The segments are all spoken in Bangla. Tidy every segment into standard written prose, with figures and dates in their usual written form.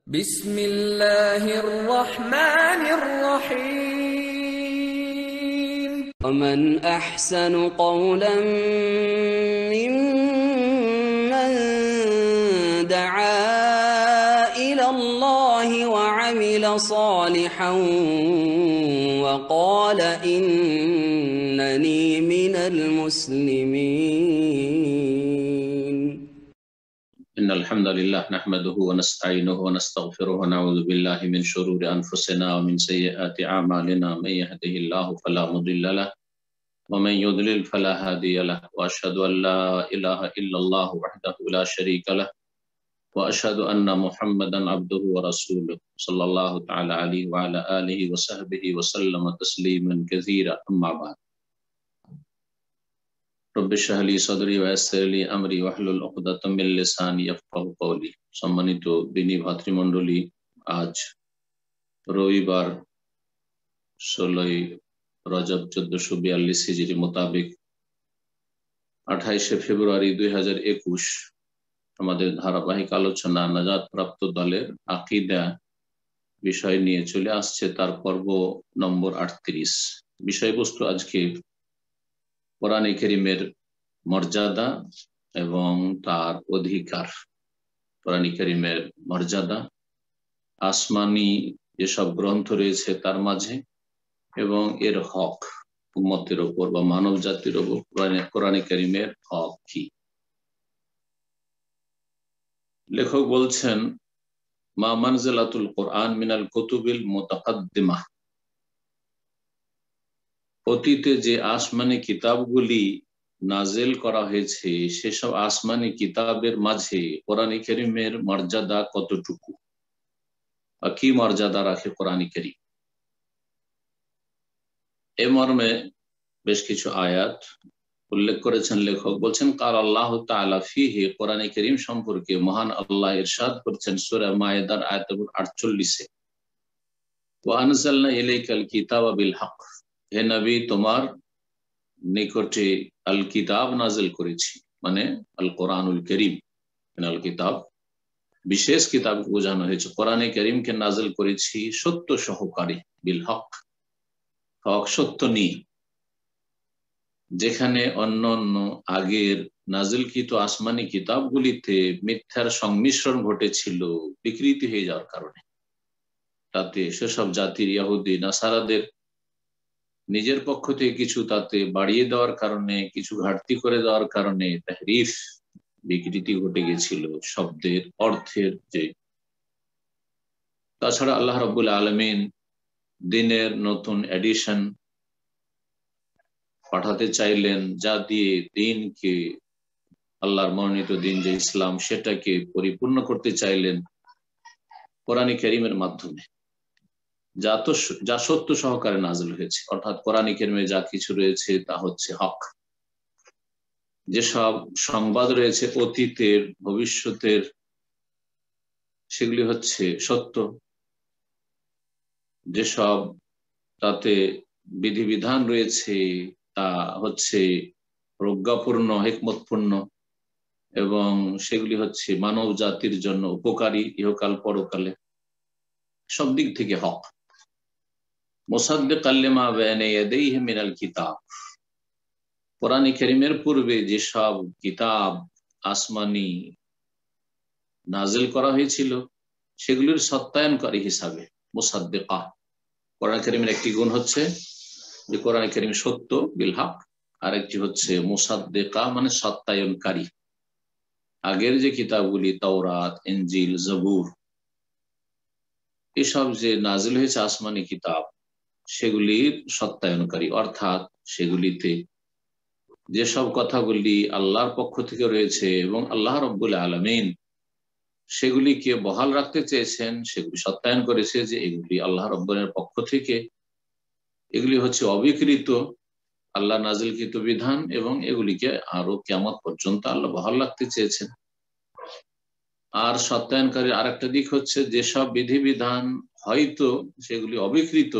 بسم الله الرحمن الرحيم ومن أحسن قولا ممن دعا إلى الله وعمل صالحا وقال إنني من المسلمين. إن الحمد لله نحمده ونستعينه ونستغفره ونعوذ بالله من شرور أنفسنا ومن سيئات أعمالنا من يهده الله فلا مضل له ومن يضلل فلا هادي له وأشهد أن لا إله إلا الله وحده لا شريك له وأشهد أن محمدا عبده ورسوله صلى الله تعالى عليه وعلى آله وصحبه وسلم تسليما كثيرا أما بعد رب اشرح لي صدري ويسر لي امري واحلل عقدة من لساني يفقهوا قولي। সম্মানিত দিনী ভাতৃমণ্ডলী, আজ রবিবার 16 রজব 1442 হিজরি মোতাবেক 28 ফেব্রুয়ারি 2021 আমাদের ধারাবাহিক আলোচনা নাজাত প্রাপ্ত দলের আকীদা বিষয় নিয়ে চলে আসছে, তার পর্ব নম্বর 38। বিষয়বস্তু আজকে কোরআনে কারীমের মর্যাদা এবং তার অধিকার। কোরআনে কারীমের মর্যাদা, আসমানি যেসব গ্রন্থ রয়েছে তার মাঝে, এবং এর হক উম্মতের উপর বা মানব জাতির উপর কোরআনে কারীমের হক কি। লেখক বলছেন, মা মানজিলাতুল কোরআন মিনাল কুতুবিল মুতাকাদ্দিমাহ, অতীতে যে আসমানি কিতাবগুলি নাজিল করা হয়েছে সেসব আসমানি কিতাবের মাঝে কোরআনে কারীমের মর্যাদা কতটুকু বা কি মর্যাদা রাখে কোরআনে কারীম, এ মর্মে বেশ কিছু আয়াত উল্লেখ করেছেন লেখক। বলছেন, কাল আল্লাহ তাআলা ফিহি, কোরআনে কারীম সম্পর্কে মহান আল্লাহ ইরশাদ করেছেন সূরা মায়েদার আয়াত নম্বর 48-এ, ওয়া আনজালনা ইলাইকাল কিতাবা বিল হক, হে নবী তোমার নিকটে আল কিতাব নাজিল করেছি, মানে আল কোরআনুল কারীম। আল কিতাব বিশেষ কিতাব বোঝানো হয়েছে, কোরআনে কারীমকে নাজিল করেছি সত্য সহকারী, বিল হক, হক সত্য নিয়ে। যেখানে অন্য অন্য আগের নাজিলকৃত আসমানি কিতাবগুলিতে মিথ্যার সংমিশ্রণ ঘটেছিল বিকৃতি হয়ে যাওয়ার কারণে, তাতে সেসব জাতির ইহুদি নাসারাদের নিজের পক্ষ থেকে কিছু তাতে বাড়িয়ে দেওয়ার কারণে, কিছু ঘাটতি করে দেওয়ার কারণে তাহরিফ, বিকৃতি ঘটে গেছিল শব্দের অর্থের। যে তাছাড়া আল্লাহ রাব্বুল আলামিন দিনের নতুন এডিশন পাঠাতে চাইলেন, যা দিয়ে দিনকে, আল্লাহর মনোনীত দিন যে ইসলাম, সেটাকে পরিপূর্ণ করতে চাইলেন কোরআনে কারীমের মাধ্যমে, যা সত্য সহকারে নাজিল হয়েছে। অর্থাৎ কোরআনে কারীমে যা কিছু রয়েছে তা হচ্ছে হক। যেসব সংবাদ রয়েছে অতীতের, ভবিষ্যতের, সেগুলি হচ্ছে সত্য। যেসব তাতে বিধিবিধান রয়েছে তা হচ্ছে প্রজ্ঞাপূর্ণ, হিকমতপূর্ণ, এবং সেগুলি হচ্ছে মানব জাতির জন্য উপকারী ইহকাল পরকালে, সব দিক থেকে হক। মুসাদ্দিকাল লিমা বাইনা ইয়াদাইহি মিনাল কিতাব, কোরআনে কারীমের পূর্বে যেসব কিতাব আসমানি নাজিল করা হয়েছিল সেগুলির সত্যায়নকারী হিসাবে। মুসাদ্দিকা, কোরআনে কারীমের একটি গুণ হচ্ছে যে কোরআনে কারীম সত্য বিল হক, আর একটি হচ্ছে মুসাদ্দিকা মানে সত্যায়নকারী। আগের যে কিতাবগুলি তাওরাত, ইনজিল, জবুর, এসব যে নাজিল হয়েছে আসমানি কিতাব, সেগুলির সত্যায়নকারী, অর্থাৎ সেগুলিতে যেসব কথাগুলি আল্লাহর পক্ষ থেকে রয়েছে এবং আল্লাহ রাব্বুল আলামিন সেগুলিকে বহাল রাখতে চেয়েছেন, সেগুলি সত্যায়ন করেছে যে এগুলি আল্লাহ রাব্বুলের পক্ষ থেকে, এগুলি হচ্ছে অবিকৃত আল্লাহ নাজিলকৃত বিধান, এবং এগুলিকে আরো কিয়ামত পর্যন্ত আল্লাহ বহাল রাখতে চেয়েছেন। আর সত্যায়নকারী আরেকটা দিক হচ্ছে যেসব বিধিবিধান হয়তো সেগুলি অবিকৃত,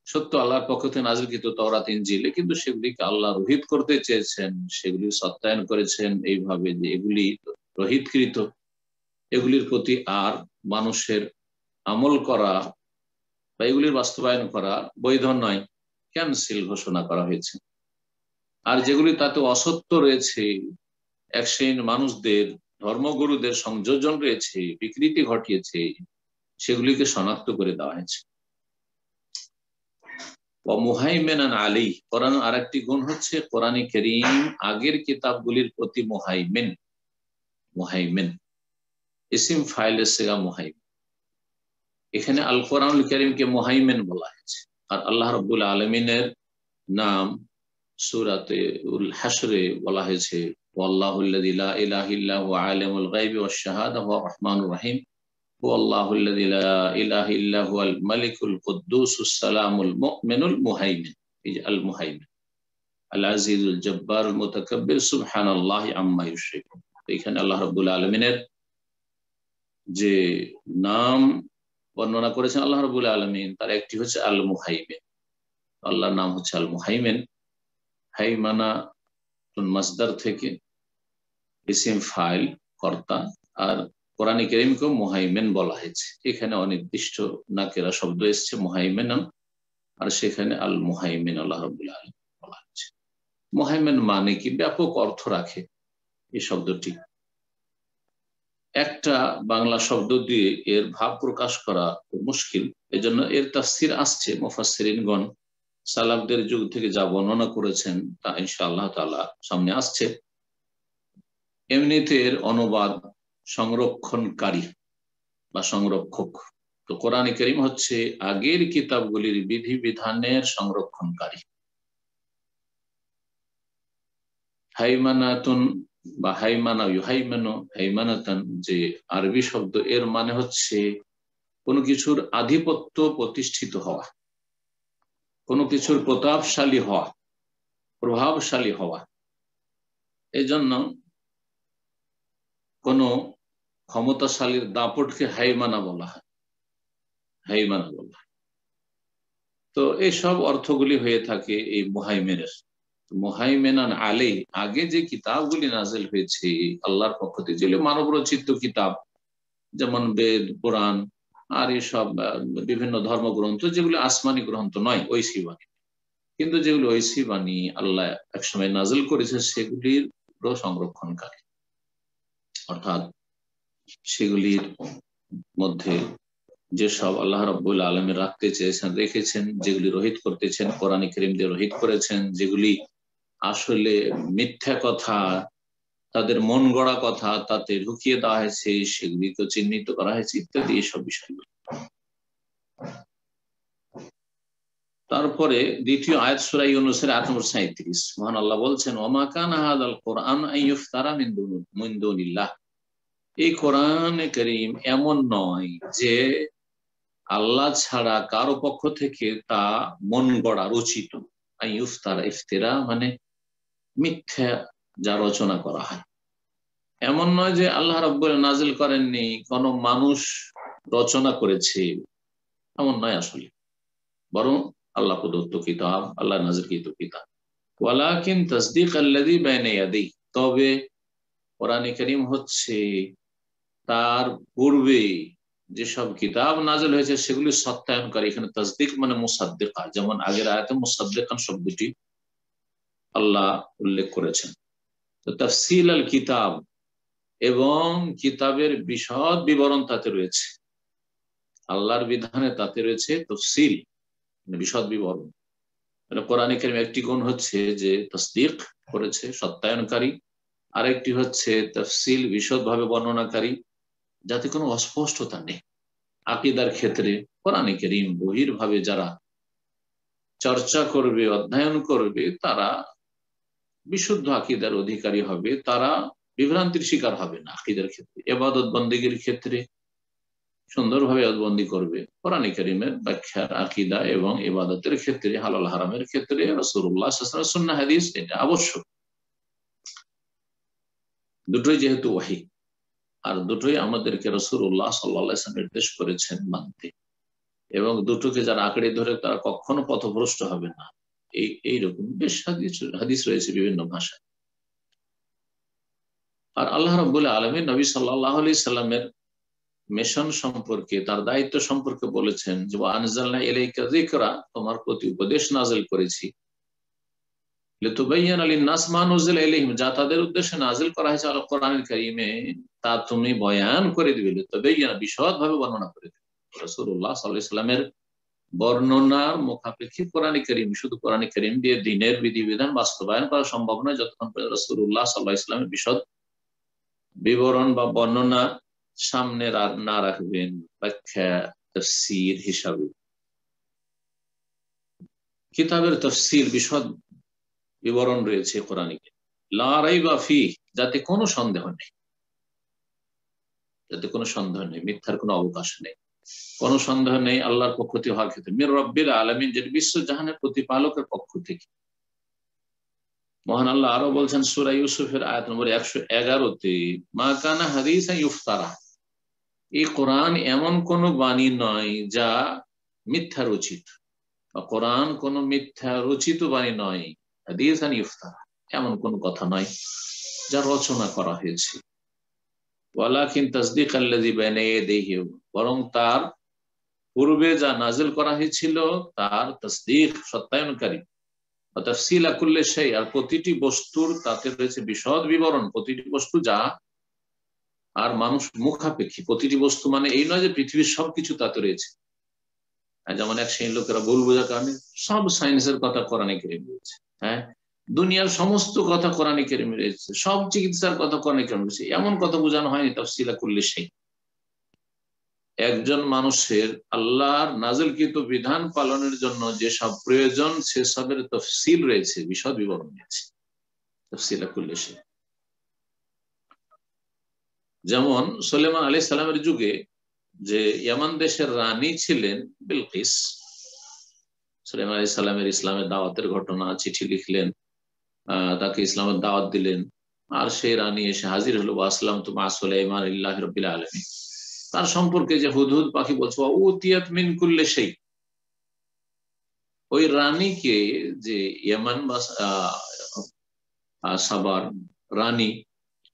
সত্য আল্লাহর পক্ষ থেকে নাজিলকৃত তাওরাত, ইনজিলে, কিন্তু সেগুলিকে আল্লাহ রহিত করতে চেয়েছেন, সেগুলি সত্যায়ন করেছেন এইভাবে যে এগুলি রহিতকৃত, এগুলির প্রতি আর মানুষের আমল করা বা এগুলির বাস্তবায়ন করা বৈধ নয়, ক্যান্সেল ঘোষণা করা হয়েছে। আর যেগুলি তাতে অসত্য রয়েছে, এক শ্রেণীর মানুষদের, ধর্মগুরুদের সংযোজন রয়েছে, বিকৃতি ঘটিয়েছে, সেগুলিকে শনাক্ত করে দেওয়া হয়েছে। মুহাইমিনান আলাইহি, কোরআন আরেকটি গুণ হচ্ছে কোরআনে কারীম আগের কিতাবগুলির প্রতি মুহাইমিন। মুহাইমিন ইসিম ফাইলের সিগা মুহাইমিন। এখানে আল কোরআনুল কারীমকে মুহাইমিন বলা হয়েছে। আর আল্লাহ রাব্বুল আলামিনের নাম সূরাতে উল হাশরে বলা হয়েছে ওয়াল্লাহুল্লাযী লা ইলাহা ইল্লা হুয়া আলিমুল গায়বি ওয়াশ শাহাদা ওয়া রহমানুর রহিম ওয়াল্লাহুল্লাযী লা ইলাহা ইল্লা হুয়াল মালিকুল কুদ্দুসুস সালামুল মুমিনুল মুহাইমিন। এই যে আল মুহাইমিন, আল আজিজুল জব্বারুল মুতাকাব্বির সুবহানাল্লাহি আম্মা ইউশরিকুন। এখানে আল্লাহ রাব্বুল আলামিনের যে নাম বর্ণনা করেছেন আল্লাহ রাব্বুল আলামিন, তার একটি হচ্ছে আল মুহাইমিন। আল্লাহর নাম হচ্ছে আল মুহাইমিন। হাইমানা মাসদার থেকে, ইসিম ফাইল কর্তা, আর কোরআনে কারীমকে মুহাইমিন বলা হয়েছে। এখানে অনির্দিষ্ট নাকেরা শব্দ এসেছে মুহাইমিন, আর সেখানে আল মুহাইমিন আল্লাহ রাব্বুল আলামিন বলা হয়েছে। মুহাইমিন মানে কি? ব্যাপক অর্থ রাখে এই শব্দটি। একটা বাংলা শব্দ দিয়ে এর ভাব প্রকাশ করা মুশকিল, এজন্য এর তাফসীর আসছে মুফাসসিরিনগণ সালাফদের যুগ থেকে যা বর্ণনা করেছেন তা ইনশাআল্লাহ তাআলা সামনে আসছে। এমনিতে এর অনুবাদ সংরক্ষণকারী বা সংরক্ষক। তো কোরআনে কারীম হচ্ছে আগের কিতাবগুলির বিধিবিধানের সংরক্ষণকারী। হাইমানাতুন বা হাইমানা ইউহাইমানু হাইমানাতান যে আরবি শব্দ, এর মানে হচ্ছে কোনো কিছুর আধিপত্য প্রতিষ্ঠিত হওয়া, কোনো কিছুর প্রতাপশালী হওয়া, প্রভাবশালী হওয়া। এই জন্য কোন ক্ষমতাশালীর দাপটকে হাইমানা বলা হয়, হাইমানা বলা হয়। তো এইসব অর্থগুলি হয়ে থাকে এই মুহাইমিনের। মুহাইমিনান আলাইহি, আগে যে কিতাবগুলি নাজিল হয়েছে আল্লাহর পক্ষ থেকে, যেগুলি মানব রচিত কিতাব, যেমন বেদ, কোরআন আর এসব বিভিন্ন ধর্মগ্রন্থ, যেগুলি আসমানি গ্রন্থ নয়, ঐশী বাণী, কিন্তু যেগুলি ঐশী বাণী আল্লাহ একসময় নাজিল করেছে, সেগুলির সংরক্ষণকারী। অর্থাৎ সেগুলির মধ্যে যেসব আল্লাহ রাব্বুল আলামিন রাখতে চেয়েছেন রেখেছেন, যেগুলি রহিত করতেছেন কোরআনে কারীম দিয়ে রহিত করেছেন, যেগুলি আসলে মিথ্যা কথা, তাদের মন গড়া কথা তাতে ঢুকিয়ে দেওয়া হয়েছে, সেগুলিকে চিহ্নিত করা হয়েছে, ইত্যাদি এসব বিষয়গুলো। তারপরে দ্বিতীয় আয়াত সূরা ইউনূসের আয়াত নম্বর 37, মহান আল্লাহ বলছেন ওমা কানা হাযাল কুরআন আইয়ুফতারা মিন দুনিল্লাহ। এই কোরআনে কারীম এমন নয় যে আল্লাহ ছাড়া কারো পক্ষ থেকে তা মন গড়া, রচিত। আইয়ুফতারা, ইফতিরা মানে মিথ্যা যা রচনা করা হয়। এমন নয় যে আল্লাহ রাব্বুল নাজিল করেননি, কোন মানুষ রচনা করেছে, এমন নয় আসলে। বরং আল্লাহ প্রদত্ত কিতাব, আল্লাহ নাজিলকৃত কিতাব। ওয়ালাকিন তাসদীকাল্লাযী বাইনা ইয়াদাইহি, তবে কোরআনে কারীম হচ্ছে তার পূর্বে যেসব কিতাব নাজিল হয়েছে সেগুলি সত্যায়নকারী। এখানে তাসদীক মানে মুসাদ্দিকা, যেমন আগের আয়াতে মুসাদ্দিকান শব্দটি আল্লাহ উল্লেখ করেছেন। তো তাফসীল আল কিতাব, এবং কিতাবের বিশদ বিবরণ তাতে রয়েছে, আল্লাহর বিধানে তাতে রয়েছে তাফসীল, বিশদ বিবরণ। কোরআনে কারীম একটি গুণ হচ্ছে যে তাসদীক করেছে, সত্যায়নকারী, আরেকটি হচ্ছে তাফসীল, বিশদভাবে বর্ণনাকারী, যাতে কোনো অস্পষ্টতা নেই। আকীদার ক্ষেত্রে কোরআনে কারীম বহির্ভাবে যারা চর্চা করবে, অধ্যয়ন করবে, তারা বিশুদ্ধ আকীদার অধিকারী হবে, তারা বিভ্রান্তির শিকার হবে না। আকীদার ক্ষেত্রে, ইবাদত বন্দেগীর ক্ষেত্রে সুন্দরভাবে ইবাদতবন্দি করবে। কোরআনে কারীমের ব্যাখ্যার, আকীদা এবং ইবাদতের ক্ষেত্রে, হালাল হারামের ক্ষেত্রে রাসূলুল্লাহ সাল্লাল্লাহু আলাইহি ওয়াসাল্লামের সুন্নাহ হাদিস এটা আবশ্যক। দুটোই যেহেতু ওহী, আর দুটোই আমাদেরকে রাসূলুল্লাহ সাল্লাল্লাহু আলাইহি ওয়াসাল্লাম নির্দেশ করেছেন মানতে, এবং দুটোকে যারা আঁকড়ে ধরে তারা কখনো পথভ্রষ্ট হবে না। এইরকম বেশ হাদিস রয়েছে বিভিন্ন ভাষায়। আর আল্লাহ রাব্বুল আলামিন নবী সাল্লাল্লাহু আলাইহি সাল্লামের মিশন সম্পর্কে, তার দায়িত্ব সম্পর্কে বলেছেন যে আনজালনা ইলাইকা যিকরা, তোমার প্রতি উপদেশ নাযিল করেছি, লিতুবাইয়ানা লিন-নাস মা নুজিলা ইলাইহিম, যা তাদের উদ্দেশ্যে নাযিল করা হয়েছে আল কোরআনুল কারীমে, তা তুমি বয়ান করে দিবে, লিতুবাইয়ানা বিশদভাবে বর্ণনা করে দিবে। রাসূলুল্লাহ সাল্লাল্লাহু আলাইহি ওয়াসাল্লামের বর্ণনার মুখাপেক্ষী কোরআন কারীম, শুধু কোরআন কারীম দিয়ে দ্বীনের বিধিবিধান বাস্তবায়ন করা সম্ভব নয় যতক্ষণ পর্যন্ত রাসূলুল্লাহ সাল্লাল্লাহু আলাইহি ওয়াসাল্লামের বিশদ বিবরণ বা বর্ণনা সামনে না রাখবেন ব্যাখ্যা তাফসীর হিসাবে। কিতাবের তাফসীর বিশদ বিবরণ রয়েছে কোরআনে, লা রাইবা ফিহ, যাতে কোনো সন্দেহ নেই, যাতে কোনো সন্দেহ নেই, মিথ্যার কোনো অবকাশ নেই, কোনো সন্দেহ নেই আল্লাহর পক্ষ থেকে হওয়ার ক্ষেত্রে, মির রাব্বিল আলামিন, যেটা বিশ্ব জাহানের প্রতিপালকের পক্ষ থেকে। মহান আল্লাহ আরো বলছেন সূরা ইউসুফের আয়াত নম্বর 111-তে, মা কানা হাদিসা ইফতারা, এই কোরআন এমন কোন বাণী নয় যা মিথ্যা রচিত, কোরআন কোন মিথ্যা রচিত বাণী নয়, হাদিসান ইফতারা, এমন কোন কথা নয় যা রচনা করা হয়েছে, ওয়ালাকিন তাসদীক আল্লাযী বাইনা ইয়াদাইহি, বরং তার পূর্বে যা নাযিল করা হয়েছিল তার তাসদীক, সত্যায়নকারী, তাফসীলা কুল্লি শাই, আর প্রতিটি বস্তুর তাতে রয়েছে বিশদ বিবরণ, প্রতিটি বস্তু যা আর মানুষ মুখাপেক্ষী, প্রতিটি বস্তু মানে এই নয় যে পৃথিবীর সবকিছু তাতে রয়েছে, যেমন এক শ্রেণীর লোকেরা ভুল বোঝার কারণে সব সায়েন্সের কথা কোরআনে কারীমে রয়েছে, হ্যাঁ, দুনিয়ার সমস্ত কথা কোরআনে কারীমে রয়েছে, সব চিকিৎসার কথা কোরআনে কারীমে রয়েছে, এমন কথা বোঝানো হয়নি তাফসীলা কুল্লি শাই। একজন মানুষের আল্লাহর নাযিলকৃত বিধান পালনের জন্য যেসব প্রয়োজন সেসবের তাফসীল রয়েছে, বিশদ বিবরণ রয়েছে, তাফসীলা কুল্লি শাই। যেমন সুলাইমান আলাইহিস সালামের যুগে যে ইয়ামান দেশের রানী ছিলেন বিলকিস, সুলাইমান আলাইহিস সালামের ইসলামের দাওয়াতের ঘটনা, চিঠি লিখলেন, তাকে ইসলামের দাওয়াত দিলেন, আর সেই রানী এসে হাজির হলো, আসলামতু মা সুলাইমানিল্লাহি রাব্বিল আলামিন। তার সম্পর্কে যে হুদহুদ পাখি বলছে উতিয়াত মিন কুল্লি শাই, ওই রানীকে, যে ইয়ামান বা সাবার রানী,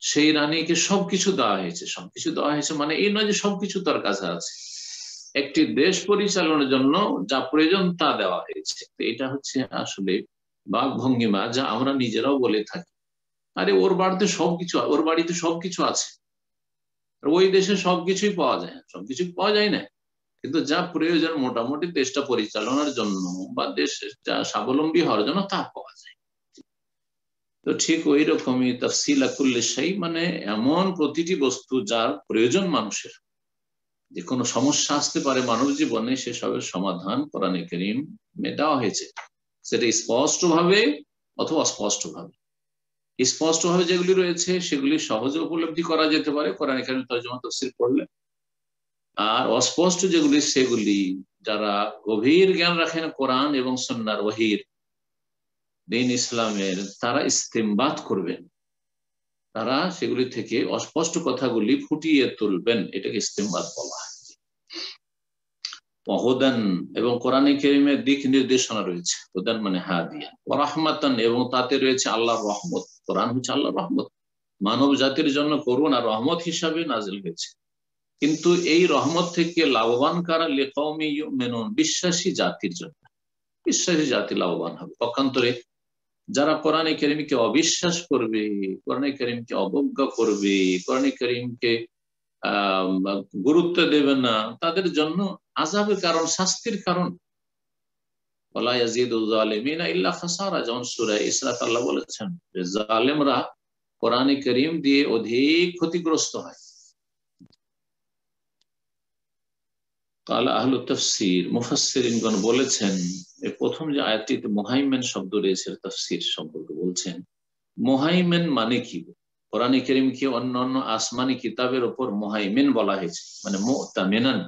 সেই রানীকে সবকিছু দেওয়া হয়েছে, সবকিছু দেওয়া হয়েছে মানে এই নয় যে সবকিছু তার কাছে আছে, একটি দেশ পরিচালনার জন্য যা প্রয়োজন তা দেওয়া হয়েছে। এটা হচ্ছে আসলে বাক ভঙ্গিমা যা আমরা নিজেরাও বলে থাকি, আরে ওর বাড়িতে সবকিছু, ওর বাড়িতে সবকিছু আছে, ওই দেশে সবকিছুই পাওয়া যায়, সবকিছু পাওয়া যায় না, কিন্তু যা প্রয়োজন মোটামুটি দেশটা পরিচালনার জন্য বা দেশ যা স্বাবলম্বী হওয়ার জন্য তা পাওয়া যায়। তো ঠিক ওই রকমই তাফসীলা কুল্লি শাই মানে এমন প্রতিটি বস্তু যার প্রয়োজন মানুষের, যে কোনো সমস্যা আসতে পারে মানব জীবনে, সেসবের সমাধান কোরআনে কারীমে দেওয়া হয়েছে, সেটা স্পষ্টভাবে অথবা অস্পষ্টভাবে। স্পষ্টভাবে যেগুলি রয়েছে সেগুলি সহজে উপলব্ধি করা যেতে পারে কোরআনে কারীম তরজমা তাফসীর পড়লে, আর অস্পষ্ট যেগুলি সেগুলি যারা গভীর জ্ঞান রাখেন কোরআন এবং সুন্নাহর ওহীর, দ্বীন ইসলামের, তারা ইস্তেমবাত করবেন, তারা সেগুলি থেকে অস্পষ্ট কথাগুলি ফুটিয়ে তুলবেন, এটাকে ইস্তেমবাত বলা হয়। হুদান, এবং কোরআনে কারীমে দিক নির্দেশনা রয়েছে, হুদান মানে হাদিয়া, ওয়া রাহমাতান, এবং তাতে রয়েছে আল্লাহর রহমত, কোরআন হচ্ছে আল্লাহর রহমত, মানব জাতির জন্য করুণা রহমত হিসাবে নাযিল হয়েছে, কিন্তু এই রহমত থেকে লাভবান কারা, লিকাওমি ইউমিনুন, বিশ্বাসী জাতির জন্য, বিশ্বাসী জাতি লাভবান হবে। পক্ষান্তরে যারা কোরআনে কারীমকে অবিশ্বাস করবে, কোরআনে কারীমকে অবজ্ঞা করবে, কোরআনে কারীমকে গুরুত্ব দেবে না, তাদের জন্য আযাবের কারণ, শাস্তির কারণ, ওয়ালা ইয়াজিদুল যালিমিনা ইল্লা খাসারা, যেমন সূরা ইসরাতে আল্লাহ বলেছেন যে জালেমরা কোরআনে কারীম দিয়ে অধিক ক্ষতিগ্রস্ত হয়। কাল আহলু তাফসীর, মুফাসসিরিনগণ বলেছেন, এই প্রথম যে আয়াতটিতে মুহাইমিন শব্দ রয়েছে তাফসীর সম্পর্কে বলছেন, মুহাইমিন মানে কি? কোরআনে কারীমকে অন্যান্য আসমানি কিতাবের উপর মুহাইমিন বলা হয়েছে, মানে মুতামিনান।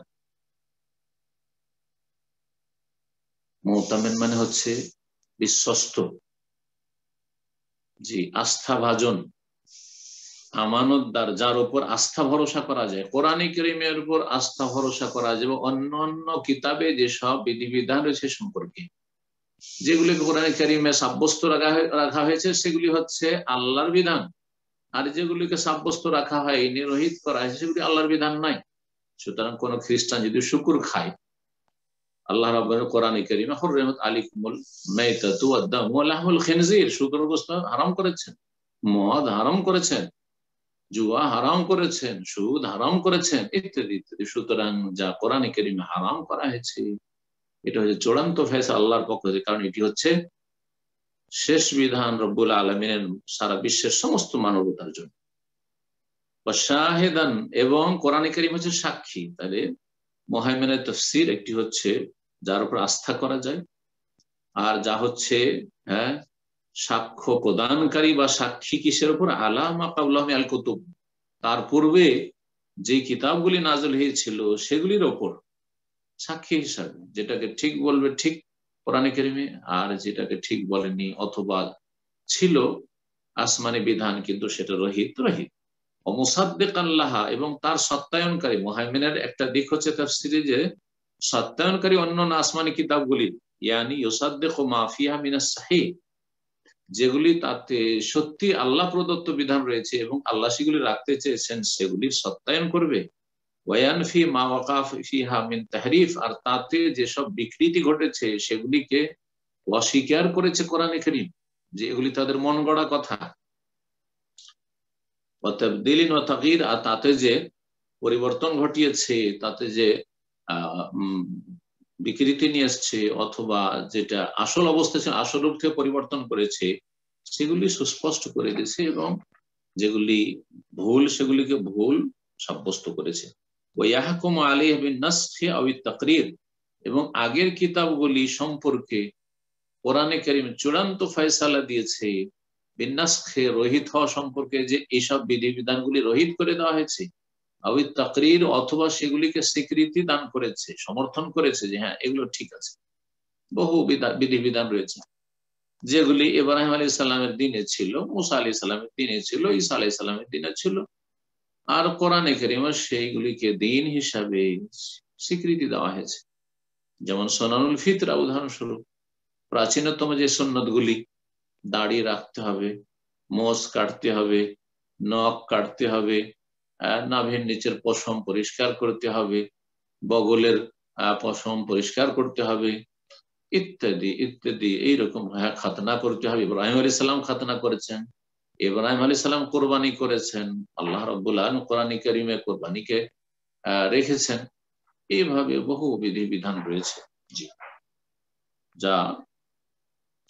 মুতামিন মানে হচ্ছে বিশ্বস্ত, জি, আস্থাভাজন, আমানতদার, যার উপর আস্থা ভরসা করা যায়। কোরআনে কারীমের উপর আস্থা ভরসা করা যায়, এবং অন্যান্য কিতাবে যেসব বিধিবিধান রয়েছে সম্পর্কে, যেগুলি কোরআনে কারীমে সাব্যস্ত রাখা হয়েছে সেগুলি হচ্ছে আল্লাহর বিধান, আর যেগুলিকে সাব্যস্ত রাখা হয়, নিরোহিত করা হয়েছে, সেগুলি আল্লাহর বিধান নাই। সুতরাং কোন খ্রিস্টান যদি শুকুর খায়, আল্লাহ রাব্বুল কোরআনে কারীমে হুররিমাত আলাইকুমুল মাইতাতু ওয়াদ-দামু ওয়া লাহমুল খিনজির, শুকর গোশত হারাম করেছেন, মদ হারাম করেছেন, জুয়া হারাম করেছেন, সুদ হারাম করেছেন, ইত্যাদি ইত্যাদি। সুতরাং যা কোরআনে কারীমে হারাম করা হয়েছে এটা হচ্ছে চূড়ান্ত ফয়সালা আল্লাহর পক্ষ থেকে, কারণ এটি হচ্ছে শেষ বিধান রব্বুল আলামিনের সারা বিশ্বের সমস্ত মানবতার জন্য। শাহেদান, এবং কোরআনে কারীম হচ্ছে সাক্ষী। তাহলে মুহাইমিনের তাফসীর একটি হচ্ছে যার উপর আস্থা করা যায়, আর যা হচ্ছে সাক্ষ্য প্রদানকারী বা সাক্ষী কিসের উপর, আলা মা ক্বাবলাহু মিনাল কুতুব, তার পূর্বে যে কিতাবগুলি নাযিল হয়েছিল সেগুলির ওপর সাক্ষী হিসাবে, যেটাকে ঠিক বলবে ঠিক কোরআনে কারীমে, আর যেটাকে ঠিক বলেনি অথবা ছিল আসমানি বিধান কিন্তু সেটা রহিত রহিত। মুসাদ্দিকান লাহা, এবং তার সত্যায়নকারী। মুহাইমিনের একটা দিক হচ্ছে তাফসীরে যে সত্যায়নকারী অন্যান্য আসমানি কিতাবগুলি, ইয়ানি ইউসাদ্দিকু মা ফিহা মিনাস সাহিহ, যেগুলি তাতে সত্যি আল্লাহ প্রদত্ত বিধান রয়েছে এবং আল্লাহ সেগুলি রাখতে চেয়েছেন সেগুলির সত্যায়ন করবে। ওয়ায়ানফি মা ওয়াকা ফিহা মিন তাহরিফ, আর তাতে যেসব বিকৃতি ঘটেছে সেগুলিকে অস্বীকার করেছে কোরআনে কারীম, যে এগুলি তাদের মন গড়া কথা। তাবদীলিন ওয়া তাগয়ীর, আর তাতে যে পরিবর্তন ঘটিয়েছে, তাতে যে বিকৃতি নিয়ে এসছে, অথবা যেটা আসল অবস্থা ছিল আসল রূপ থেকে পরিবর্তন করেছে, সেগুলি সুস্পষ্ট করে দিয়েছে, এবং যেগুলি ভুল সেগুলিকে ভুল সাব্যস্ত করেছে। ওয়াহকুমু আলাইহি বিন-নাসখি আও আত-তাকরীর, এবং আগের কিতাবগুলি সম্পর্কে কোরআনে কারীম চূড়ান্ত ফয়সালা দিয়েছে বিন-নাসখি, রহিত হওয়া সম্পর্কে, যে এইসব বিধিবিধানগুলি রহিত করে দেওয়া হয়েছে, আও আত-তাকরীর, অথবা সেগুলিকে স্বীকৃতি দান করেছে, সমর্থন করেছে যে হ্যাঁ এগুলো ঠিক আছে। বহু বিধিবিধান রয়েছে যেগুলি ইব্রাহিম আলাইহিস সালামের দিনে ছিল, মুসা আলাইহিস সালামের দিনে ছিল, ঈসা আলাইহিস সালামের দিনে ছিল, আর কোরআনে কারীমে সেইগুলিকে দিন হিসাবে স্বীকৃতি দেওয়া হয়েছে। যেমন সুনানুল ফিতরা উদাহরণস্বরূপ, প্রাচীনতম যে সুন্নতগুলি, দাড়ি রাখতে হবে, মোষ কাটতে হবে, নখ কাটতে হবে, নাভির নিচের পশম পরিষ্কার করতে হবে, বগলের পশম পরিষ্কার করতে হবে, ইত্যাদি ইত্যাদি। এইরকম খাতনা করতে হবে। ইব্রাহিম আলাইহিস সালাম খাতনা করেছেন, ইব্রাহিম আলাইহিস সালাম কোরবানি করেছেন, আল্লাহ রাব্বুল আলামিন কোরআনে কারীমে কোরবানিকে রেখেছেন। এইভাবে বহু বিধিবিধান রয়েছে জি, যা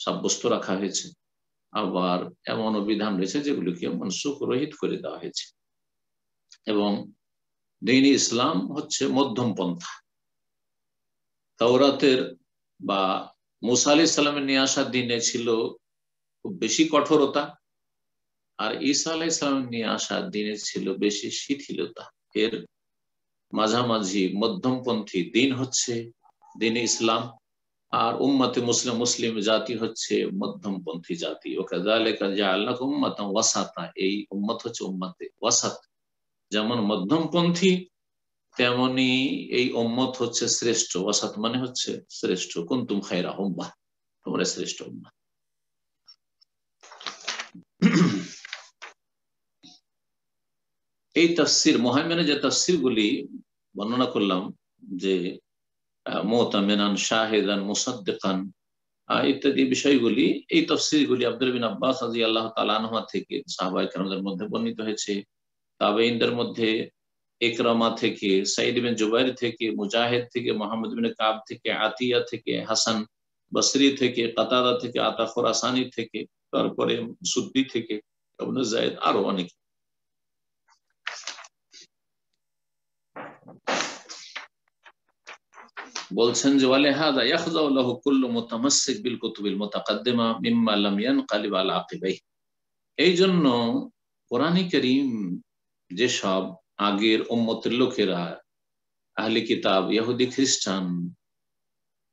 সাব্যস্ত রাখা হয়েছে। আবার এমনও বিধান রয়েছে যেগুলিকে মনসুখ রহিত করে দেওয়া হয়েছে। এবং দ্বীন ইসলাম হচ্ছে মধ্যম পন্থা। তাওরাতের বা মুসা আলাইহিস সালামের নিয়ে আসা দিনে ছিল খুব বেশি কঠোরতা, আর ঈসা আলাইহিস সালামের নিয়ে আসা দিনে ছিল বেশি শিথিলতা। এর মাঝামাঝি মধ্যমপন্থী দিন হচ্ছে দ্বীন ইসলাম, আর উম্মতে মুসলিম জাতি হচ্ছে মধ্যমপন্থী জাতি। ওয়াকাযালিকা জাআলনাকুম উম্মাতান ওয়াসাতা, এই উম্মত হচ্ছে উম্মতে ওয়াসাত, যেমন মধ্যমপন্থী তেমনি এই উম্মত হচ্ছে শ্রেষ্ঠ। ওয়াসাত মানে হচ্ছে শ্রেষ্ঠ। কুনতুম খায়রা উম্মাহ, তোমরা শ্রেষ্ঠ উম্মাহ। এই তাফসীর মুহাইমিনে যে তাফসীরগুলি বর্ণনা করলাম, যে মুতামিনান, শাহিদান, মুসাদ্দিকান ইত্যাদি বিষয়গুলি, এই তাফসীরগুলি আব্দুল্লাহ বিন আব্বাস রাদিয়াল্লাহু তাআলা আনহুমা থেকে, সাহাবায়ে কেরামদের মধ্যে বর্ণিত হয়েছে, তাবেঈনদের মধ্যে ইকরামা থেকে, সাঈদ বিন জুবাইর থেকে, মুজাহিদ থেকে, মুহাম্মদ বিন কাব থেকে, আতিয়া থেকে, হাসান বসরি থেকে, কাতাদা থেকে, আতা খুরাসানি থেকে, তারপরে সুদ্দি থেকে, ইবনে যায়েদ, আরো অনেক। বলছেন যে ওয়ালিহাযা ইয়াখযাউ লাহু কুল্লু মুতামাসসিক বিল কুতুবিল মুতাকাদ্দিমা মিম্মা লাম ইয়ানকালিব আলা আকিবাইহি, এই জন্য কোরআনে কারীম যেসব আগের উম্মতের লোকেরা, আহলে কিতাব, ইহুদি খ্রিস্টান,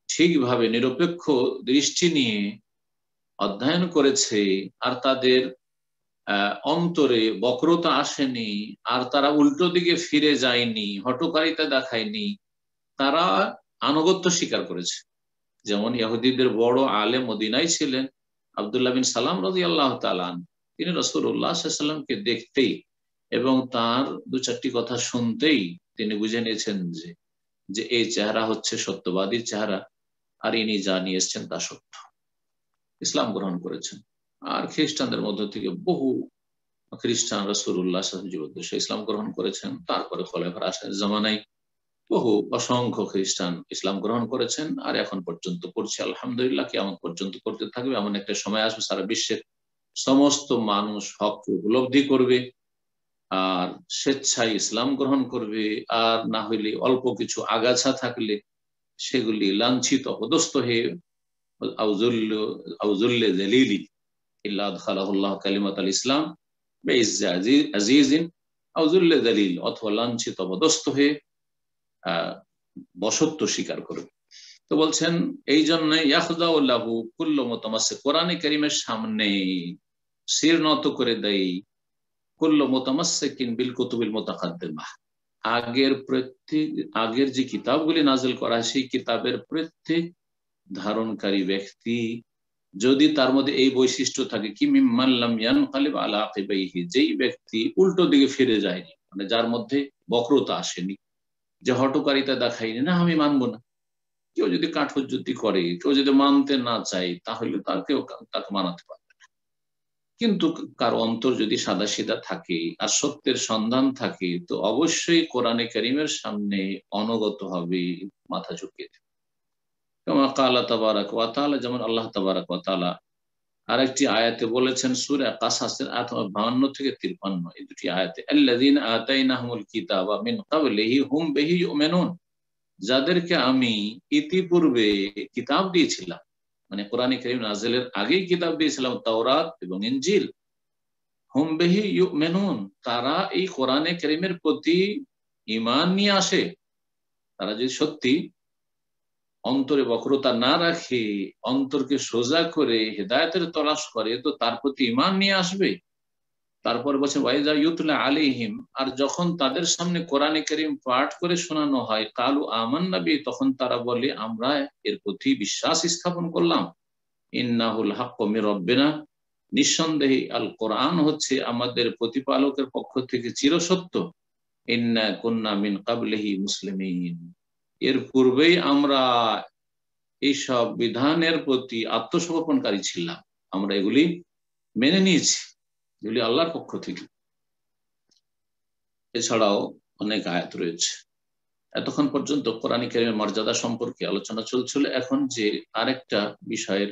ঠিকভাবে নিরপেক্ষ দৃষ্টি নিয়ে অধ্যয়ন করেছে, আর তাদের অন্তরে বক্রতা আসেনি, আর তারা উল্টো দিকে ফিরে যায়নি, হঠকারিতা দেখায়নি, তারা আনুগত্য স্বীকার করেছে। যেমন ইহুদিদের বড় আলেম মদিনায় ছিলেন আব্দুল্লাহ বিন সালাম রাদিয়াল্লাহু তাআলা, তিনি রাসূলুল্লাহ সাল্লাল্লাহু আলাইহি ওয়াসাল্লামকে দেখতেই এবং তার দু চারটি কথা শুনতেই তিনি বুঝে নিয়েছেন যে এই চেহারা হচ্ছে সত্যবাদী চেহারা, আর ইনি যা নিয়ে এসছেন তা সত্য। ইসলাম গ্রহণ করেছেন। আর খ্রিস্টানদের মধ্য থেকে বহু খ্রিস্টান রাসূলুল্লাহ জীবদ্দশায় ইসলাম গ্রহণ করেছেন। তারপরে খলিফা রাশিদের জামানায় বহু অসংখ্য খ্রিস্টান ইসলাম গ্রহণ করেছেন, আর এখন পর্যন্ত করছে আলহামদুলিল্লাহ। কিয়ামত পর্যন্ত করতে থাকবে। এমন একটা সময় আসবে সারা বিশ্বের সমস্ত মানুষ হককে উপলব্ধি করবে আর স্বেচ্ছায় ইসলাম গ্রহণ করবে, আর না হইলে অল্প কিছু আগাছা থাকলে সেগুলি লাঞ্ছিত অপদস্থ হয়ে আউজুল্লে জালিলি ইল্লা আদখালাহুল্লাহ কালিমাতাল ইসলাম বিইজ্জি আজিজিন আউজুল্লে জালিল, অথবা লাঞ্ছিত অপদস্থ হয়ে বশত্ব স্বীকার করবে। তো বলছেন এই জন্য ইয়াখদাউল্লাহু কুল্লু মুতামাসসিক, কোরআনে কারীমের সামনে শির নত করে দেয় কুল্লু মুতামাসসিকিন বিল কুতুবিল মুতাকাদ্দিমাহ, আগের যে কিতাবগুলি নাযিল করা সেই কিতাবের প্রত্যেক ধারণকারী ব্যক্তি যদি তার মধ্যে এই বৈশিষ্ট্য থাকে কি মিম্মান লাম ইয়ানকালিব আলা আকিবাইহি, যেই ব্যক্তি উল্টো দিকে ফিরে যায়নি, মানে যার মধ্যে বক্রতা আসেনি, যে হঠকারিতা দেখায়নি, না আমি মানবো না। কেউ যদি কাঠুজ্জুতি করে, কেউ যদি মানতে না চায়, তাহলে তাকে মানাতে পারবে না। কিন্তু কার অন্তর যদি সাদাসিধা থাকে আর সত্যের সন্ধান থাকে, তো অবশ্যই কোরআনে কারীমের সামনে অনুগত হবে, মাথা ঝুঁকিয়ে দেবে। কামা ক্বালা তাবারাকা ওয়া তাআলা, যেমন আল্লাহ তাবারাকা ওয়া তাআলা আরেকটি আয়াতে বলেছেন সূরা কাসাসের আয়াত 52 থেকে 53, এই দুটি আয়াতে, আল্লাযীনা আতাইনাহুমুল কিতাবা মিন ক্বাবলিহি হুম বিহি ইউমিনুন, যাদেরকে আমি ইতিপূর্বে কিতাব দিয়েছিলাম, মানে কোরআনে কারীম নাযিলের আগেই কিতাব দিয়েছিলাম তাওরাত এবং ইনজিল, হুম বিহি ইউমিনুন, তারা এই কোরআনে কারীমের প্রতি ঈমান নিয়ে আসে। তারা যদি সত্যি অন্তরে বক্রতা না রাখে, অন্তরকে সোজা করে হেদায়েতের তলাশ করে, তো তার প্রতি ঈমান নিয়ে আসবে। তারপর বলছে ওয়াইজা ইউতলা আলাইহিম, আর যখন তাদের সামনে কোরআনে কারীম পাঠ করে শোনানো হয়, কালু আমান্না বিহি, তখন তারা বলে আমরা এর প্রতি বিশ্বাস স্থাপন করলাম। ইন্নাহুল হাক্কু মির রাব্বিনা, নিঃসন্দেহে আল কোরআন হচ্ছে আমাদের প্রতিপালকের পক্ষ থেকে চিরসত্য। ইন্না কুন্না মিন ক্বাবলিহি মুসলিমিন, এর পূর্বেই আমরা এইসব বিধানের প্রতি আত্মসমর্পণকারী ছিলাম, আমরা এগুলি মেনে নিয়েছি, এগুলি আল্লাহর পক্ষ থেকে। এছাড়াও অনেক আয়াত রয়েছে। এতক্ষণ পর্যন্ত কোরআন কারীমের মর্যাদা সম্পর্কে আলোচনা চলছিল। এখন যে আরেকটা বিষয়ের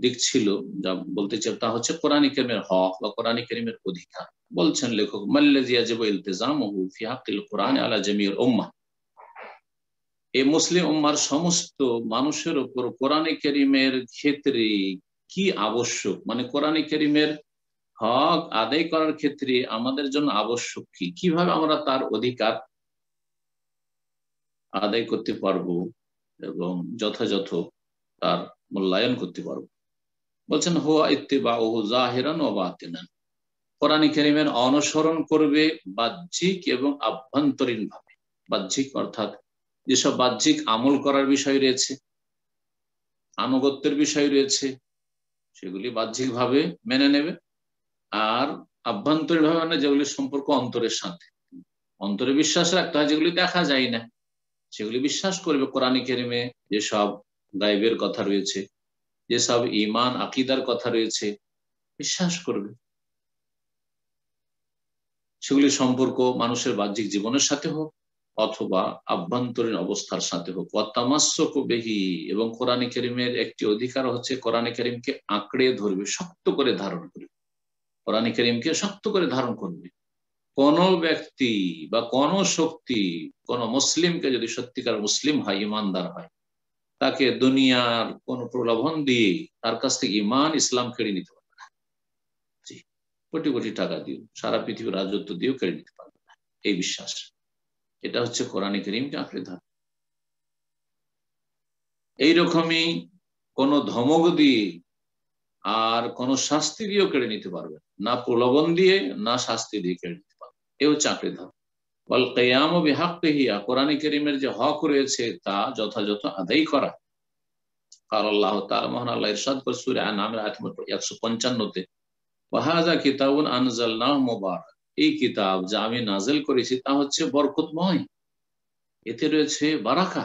দিক ছিল যা বলতে চাই, তা হচ্ছে কোরআন কারীমের হক বা কোরআন কারীমের অধিকার। বলছেন লেখক, মাল্লাযী ইয়াজিবু ইলতিজামুহু ফি হাক্কিল কোরআন আলা জামিউল উম্মাহ, এই মুসলিম উম্মার সমস্ত মানুষের উপর কোরআন কারীমের ক্ষেত্রে কি আবশ্যক, মানে কোরআন কারীমের হক আদায় করার ক্ষেত্রে আমাদের জন্য আবশ্যক কি, কিভাবে আমরা তার অধিকার আদায় করতে পারবো এবং যথাযথ তার মূল্যায়ন করতে পারবো। বলছেন হুয়া ইত্তিবাউহু যাহিরান ওয়া বাতিনান, কোরআন কারীমের অনুসরণ করবে বাহ্যিক এবং আভ্যন্তরীণ ভাবে। বাহ্যিক অর্থাৎ যেসব বাহ্যিক আমল করার বিষয় রয়েছে, আনুগত্যের বিষয় রয়েছে, সেগুলি বাহ্যিক ভাবে মেনে নেবে। আর আভ্যন্তরীণ ভাবে মানে যেগুলি সম্পর্ক অন্তরের সাথে, অন্তরে বিশ্বাস রাখতে হয়, যেগুলি দেখা যায় না সেগুলি বিশ্বাস করবে। কোরআন কারীমে যেসব গায়বের কথা রয়েছে, যেসব ঈমান আকীদার কথা রয়েছে, বিশ্বাস করবে। সেগুলি সম্পর্ক মানুষের বাহ্যিক জীবনের সাথে হোক অথবা আভ্যন্তরীণ অবস্থার সাথে হোক। ওয়াতামাসসাকু বিহি, এবং কোরআন কারীমের একটি অধিকার হচ্ছে কোরআন কারীমকে আঁকড়ে ধরবে, শক্ত করে ধারণ করবে। কোরআন কারীমকে শক্ত করে ধারণ করবে। কোন ব্যক্তি বা কোন শক্তি কোন মুসলিমকে যদি সত্যিকার মুসলিম হয়, ইমানদার হয়, তাকে দুনিয়ার কোন প্রলোভন দিয়ে তার কাছ থেকে ঈমান ইসলাম কেড়ে নিতে পারবে না। জি, কোটি কোটি টাকা দিও, সারা পৃথিবীর রাজত্ব দিয়েও কেড়ে নিতে পারবে না, এই বিশ্বাস। এটা হচ্ছে কোরআন কারীমকে আঁকড়ে ধরা। এইরকমই কোন ধমক দিয়ে আর কোন শাস্তি দিয়েও কেড়ে নিতে পারবে না, প্রলোভন দিয়ে না শাস্তি দিয়ে কেড়ে নিতে পারবে। এ হচ্ছে আঁকড়ে ধরা। ওয়াল কিয়ামু বিহাক্কিহি, কোরআন কারীমের যে হক রয়েছে তা যথাযথ আদায় করা। কাল আল্লাহ তাআলা, মহান আল্লাহ ইরশাদ করেন সূরা আন-নাম আয়াত নম্বর 155 তে, ওয়া হাযা কিতাবুন আনজালনাহু মুবারাক, এই কিতাব যা আমি নাজিল করেছি তা হচ্ছে বরকতময়, এতে রয়েছে বারাকা,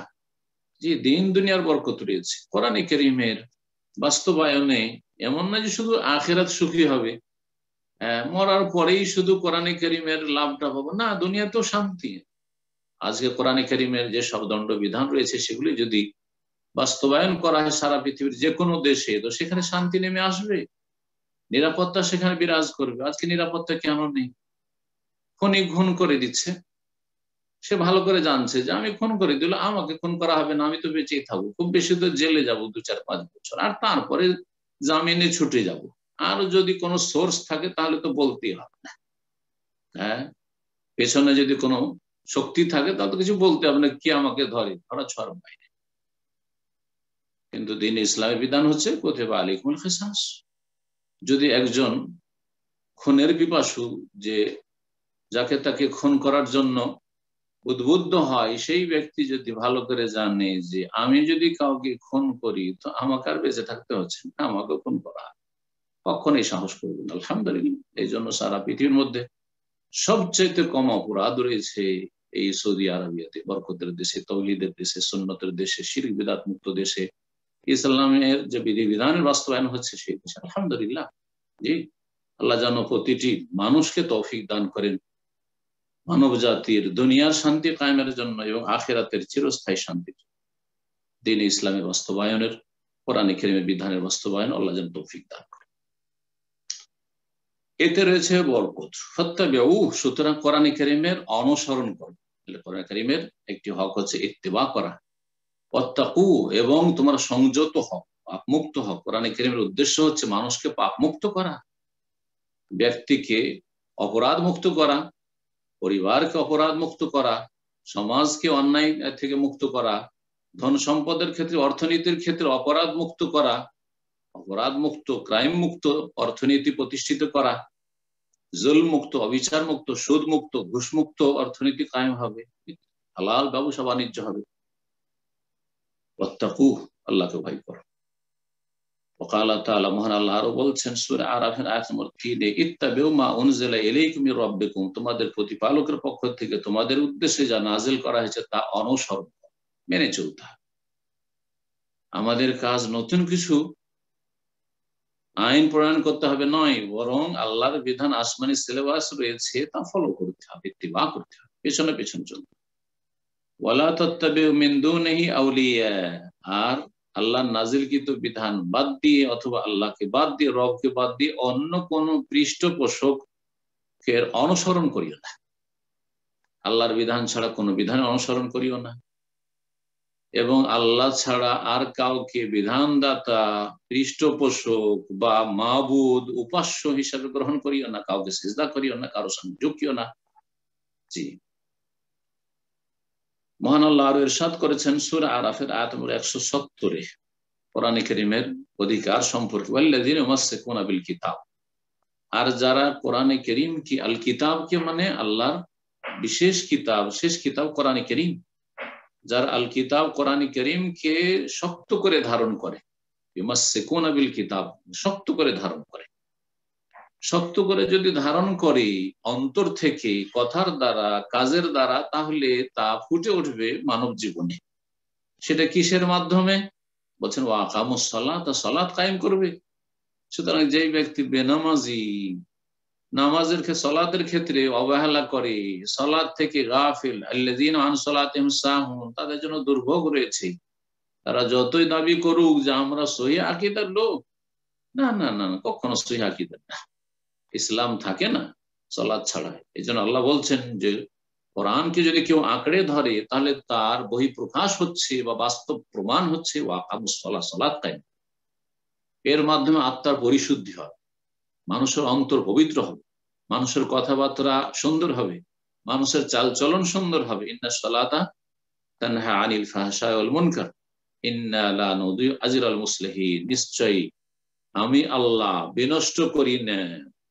যে দিন দুনিয়ার বরকত রয়েছে। কোরআনে কারীমের বাস্তবায়নে এমন না যে শুধু আখিরাত সুখী হবে, মরার পরেই শুধু কোরআনে কারীমের লাভটা পাবো, না, দুনিয়াতেও শান্তি। আজকে কোরআনে কারীমের যে সব দণ্ডবিধান রয়েছে সেগুলি যদি বাস্তবায়ন করা হয় সারা পৃথিবীর যে কোনো দেশে, তো সেখানে শান্তি নেমে আসবে, নিরাপত্তা সেখানে বিরাজ করবে। আজকে নিরাপত্তা কেন নেই? খুনি খুন করে দিচ্ছে, সে ভালো করে জানছে যে আমি খুন করে দিল, আমাকে খুন করা হবে না, আমি তো বেঁচেই থাকবো, খুব বেশি তো জেলে যাবো 2-4-5 বছর, আর তারপরে জামিনে ছুটে যাব। আর যদি কোনো সোর্স থাকে তাহলে তো বলতেই হবে না, হ্যাঁ, পেছনে যদি কোনো শক্তি থাকে তাহলে তো কিছু বলতে হবে না, কি আমাকে ধরে, ধরা ছড় বাইরে। কিন্তু দিন ইসলামের বিধান হচ্ছে কুতিবা আলাইকুমুল কিসাস। যদি একজন খুনের পিপাসু, যে যাকে তাকে খুন করার জন্য উদ্বুদ্ধ হয়, সেই ব্যক্তি যদি ভালো করে জানে যে আমি যদি কাউকে খুন করি তো আমাকে আর বেঁচে থাকতে হচ্ছে না, আমাকে খুন করা কখনোই সাহস করবেন। আলহামদুলিল্লাহ, এই জন্য সারা পৃথিবীর মধ্যে সবচেয়ে কম অপরাধ রয়েছে এই সৌদি আরবিয়াতে, বরকতের দেশে, তৌহিদের দেশে, সুন্নতের দেশে, শিরক বিদআত মুক্ত দেশে, ইসলামের যে বিধিবিধানের বাস্তবায়ন হচ্ছে সেই দেশে। আলহামদুলিল্লাহ, জি, আল্লাহ যেন প্রতিটি মানুষকে তৌফিক দান করেন মানব জাতির দুনিয়ার শান্তি কায়েমের জন্য এবং আখিরাতের চিরস্থায়ী শান্তির জন্য। দ্বীন ইসলামের বাস্তবায়নের, কোরআনে কারীমের বিধানের বাস্তবায়ন আল্লাহ যেন তৌফিক দান করেন। এতে রয়েছে বরকত। ফাত্তাবিউ, সুতরাং কোরআনে কারীমের অনুসরণ করো। কোরআনে কারীমের একটি হক হচ্ছে ইত্তেবা করা। ওয়াত্তাকু, এবং তোমরা সংযত হও, পাপ মুক্ত হও। কোরআনে কারীমের উদ্দেশ্য হচ্ছে মানুষকে পাপ মুক্ত করা, ব্যক্তিকে অপরাধ মুক্ত করা, পরিবারকে অপরাধ মুক্ত করা, সমাজকে অন্যায় থেকে মুক্ত করা, ধন সম্পদের ক্ষেত্রে, অর্থনীতির ক্ষেত্রে অপরাধ মুক্ত করা, অপরাধ মুক্ত, ক্রাইম মুক্ত অর্থনীতি প্রতিষ্ঠিত করা, জুলম মুক্ত, অবিচার মুক্ত, সুদ মুক্ত, ঘুষ মুক্ত অর্থনীতি কায়েম হবে, হালাল ব্যবসা বাণিজ্য হবে। ওয়াত্তাকু, আল্লাহকে ভয় করো। ওয়াকালা তাআলা, মহান আল্লাহ আরো বলছেন সূরা আরাফের আয়াত নম্বর 3-এ, ইত্তাবিউ মা উনজিলা ইলাইকুম মির রাব্বিকুম, তোমাদের প্রতিপালকের পক্ষ থেকে তোমাদের উদ্দেশ্যে যা নাজিল করা হয়েছে তা অনুসরণ করো, মেনে চলতে হবে। আমাদের কাজ নতুন কিছু আইন প্রণয়ন করতে হবে নয়, বরং আল্লাহর বিধান, আসমানি সিলেবাস রয়েছে তা ফলো করতে হবে, ইত্তিবা করতে হবে, পেছনে পেছন চলতে হবে। ওয়ালা তাত্তাবিউ মিন দুনিহি আউলিয়া, আর আল্লাহ নাজিলকৃত বিধান বাদ দিয়ে অথবা আল্লাহকে বাদ দিয়ে, রবকে বাদ দিয়ে অন্য কোন পৃষ্ঠপোষকের অনুসরণ করিও না। আল্লাহর বিধান ছাড়া কোনো বিধানের অনুসরণ করিও না, এবং আল্লাহ ছাড়া আর কাউকে বিধানদাতা, পৃষ্ঠপোষক বা মাবুদ, উপাস্য হিসাবে গ্রহণ করিও না, কাউকে সিজদা করিও না, কারো সঙ্গে ঝুঁকিও না। জি, মহান আল্লাহ আরো ইরশাদ করেছেন সূরা আরাফের আয়াত নম্বর 170-এ কোরআনে কারীমের অধিকার সম্পর্কে, ওয়াল্লাযীনা ইউমাসসিকুনা বিল কিতাব, আর যারা কোরআনে কারীম কি, আল কিতাবকে মানে আল্লাহর বিশেষ কিতাব, শেষ কিতাব কোরআনে কারীম, যারা আল কিতাব কোরআনে কারীমকে শক্ত করে ধারণ করে, ইউমাসসিকুনা বিল কিতাব, শক্ত করে ধারণ করে। শক্ত করে যদি ধারণ করে অন্তর থেকে, কথার দ্বারা, কাজের দ্বারা, তাহলে তা ফুটে উঠবে মানব জীবনে। সেটা কিসের মাধ্যমে? বলছেন ওয়া আকামুস সালাত, সালাত কায়েম করবে। সুতরাং যে ব্যক্তি বেনামাজি, নামাজের সালাতের ক্ষেত্রে অবহেলা করে, সালাত থেকে গাফিল, আল্লাযীনা আন সালাতিহিম সাহুন, তাদের জন্য দুর্ভোগ রয়েছে। তারা যতই দাবি করুক যে আমরা সহিহ আকীদার লোক, না না না, কখনো সহিহ আকীদার না, ইসলাম থাকে না সালাত ছাড়া। এই জন্য আল্লাহ বলছেন যে কোরআনকে যদি কেউ আঁকড়ে ধরে তাহলে তার বহিঃপ্রকাশ হচ্ছে বা বাস্তব প্রমাণ হচ্ছে ওয়া আকামুস সালাত, সালাত কায়েম। এর মাধ্যমে আত্মার পরিশুদ্ধি হয়, মানুষের অন্তর পবিত্র হবে, মানুষের কথাবার্তা সুন্দর হবে, মানুষের চালচলন সুন্দর হবে। ইন্নাস সালাতা তানহা আনিল ফাহশাই ওয়াল মুনকার ইন্না লা নুযিউ আজরাল মুসলিহিন, নিশ্চয়ই আমি আল্লাহ বিনষ্ট করি না,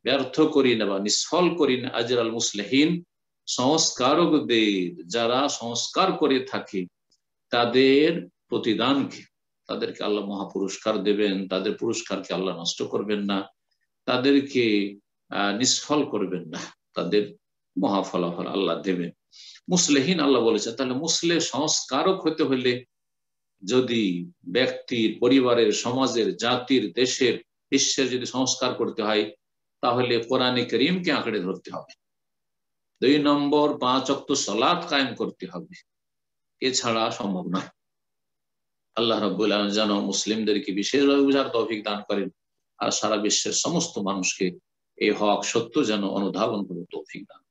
ব্যর্থ করি না বা নিষ্ফল করি না আজরাল মুসলিহিন, সংস্কারকদের, যারা সংস্কার করে থাকে তাদের প্রতিদানকে, তাদেরকে আল্লাহ মহাপুরস্কার দেবেন, তাদের পুরস্কারকে আল্লাহ নষ্ট করবেন না, তাদেরকে নিষ্ফল করবেন না। তাদের মহা ফলাফল আল্লাহ দেবেন। মুসলিহীন আল্লাহ বলেছেন, তাহলে মুসলিহ সংস্কারক হতে হলে যদি ব্যক্তির, পরিবারের, সমাজের, জাতির, দেশের, বিশ্বের যদি সংস্কার করতে হয় তাহলে কোরআনে কারীমকে আঁকড়ে ধরতে হবে। 2 নম্বর 5 ওয়াক্ত সালাত কায়েম করতে হবে, এছাড়া সম্ভব নয়। আল্লাহ রাব্বুল আলামিন যেন মুসলিমদেরকে বিশেষভাবে বুঝার তৌফিক দান করেন আর সারা বিশ্বের সমস্ত মানুষকে এই হক সত্য যেন অনুধাবন করে তৌফিক দান।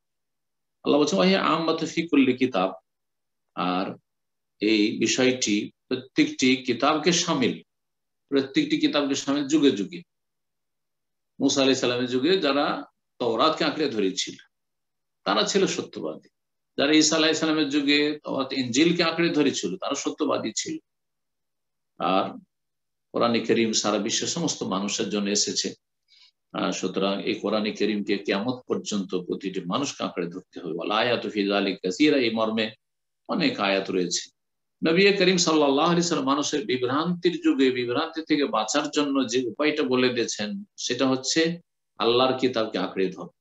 আল্লাহ বলছেন ওয়াহিয়া আম্মাতু ফি কুল্লি কিতাব, আর এই বিষয়টি প্রত্যেকটি কিতাবকে শামিল, প্রত্যেকটি কিতাবকে শামিল যুগে যুগে। মুসা আলাইহিস সালামের যুগে যারা তাওরাতকে আঁকড়ে ধরেছিল তারা ছিল সত্যবাদী, যারা ঈসা আলাইহিস সালামের যুগে তাওরাত ইনজিলকে আঁকড়ে ধরেছিল তারা সত্যবাদী ছিল। আর কোরআনে কারীম সারা বিশ্বের সমস্ত মানুষের জন্য এসেছে, সুতরাং এই কোরআনে কারীমকে কিয়ামত পর্যন্ত প্রতিটি মানুষকে আঁকড়ে ধরতে হবে। ওয়াল আয়াতু ফি যালিকা কাসীরা, এই মর্মে অনেক আয়াত রয়েছে। নবী করিম সাল্লাল্লাহু আলাইহি ওয়াসাল্লাম মানুষের বিভ্রান্তির যুগে বিভ্রান্তি থেকে বাঁচার জন্য যে উপায়টা বলে দিয়েছেন সেটা হচ্ছে আল্লাহর কিতাবকে আঁকড়ে ধরা।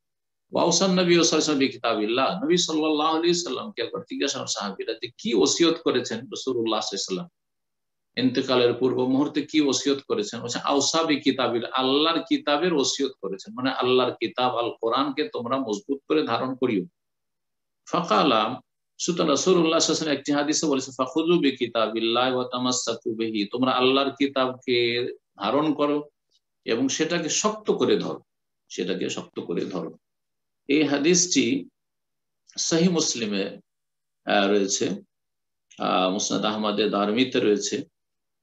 ওয়াসান নবী সাল্লাল্লাহু আলাইহি ওয়াসাল্লাম বিকিতাবিল্লাহ, নবী সাল্লাল্লাহু আলাইহি ওয়াসাল্লামকে একবার জিজ্ঞাসা করেন সাহাবীরা যে কি ওসিয়ত করেছেন রাসূলুল্লাহ সাল্লাল্লাহু আলাইহি ওয়াসাল্লাম, ইন্তেকালের পূর্ব মুহূর্তে কি ওসিয়ত করেছেন? বলছেন আওসা বিকিতাবিল্লাহ, আল্লাহর কিতাবের ওসিয়ত করেছেন, মানে আল্লাহর কিতাব আল কোরআনকে তোমরা মজবুত করে ধারণ করিও। ফাকালা, সুতরাং রাসূলুল্লাহ সাল্লাল্লাহু আলাইহি ওয়াসাল্লাম একটি হাদিসে বলেছেন ফাখুযু বিকিতাবিল্লাহ ওয়া তামাসসাকু বিহি, তোমরা আল্লাহর কিতাবকে ধারণ করো এবং সেটাকে শক্ত করে ধরো, সেটাকে শক্ত করে ধরো। এই হাদিসটি সহিহ মুসলিমে রয়েছে, মুসনাদ আহমদে, দারমিতে রয়েছে।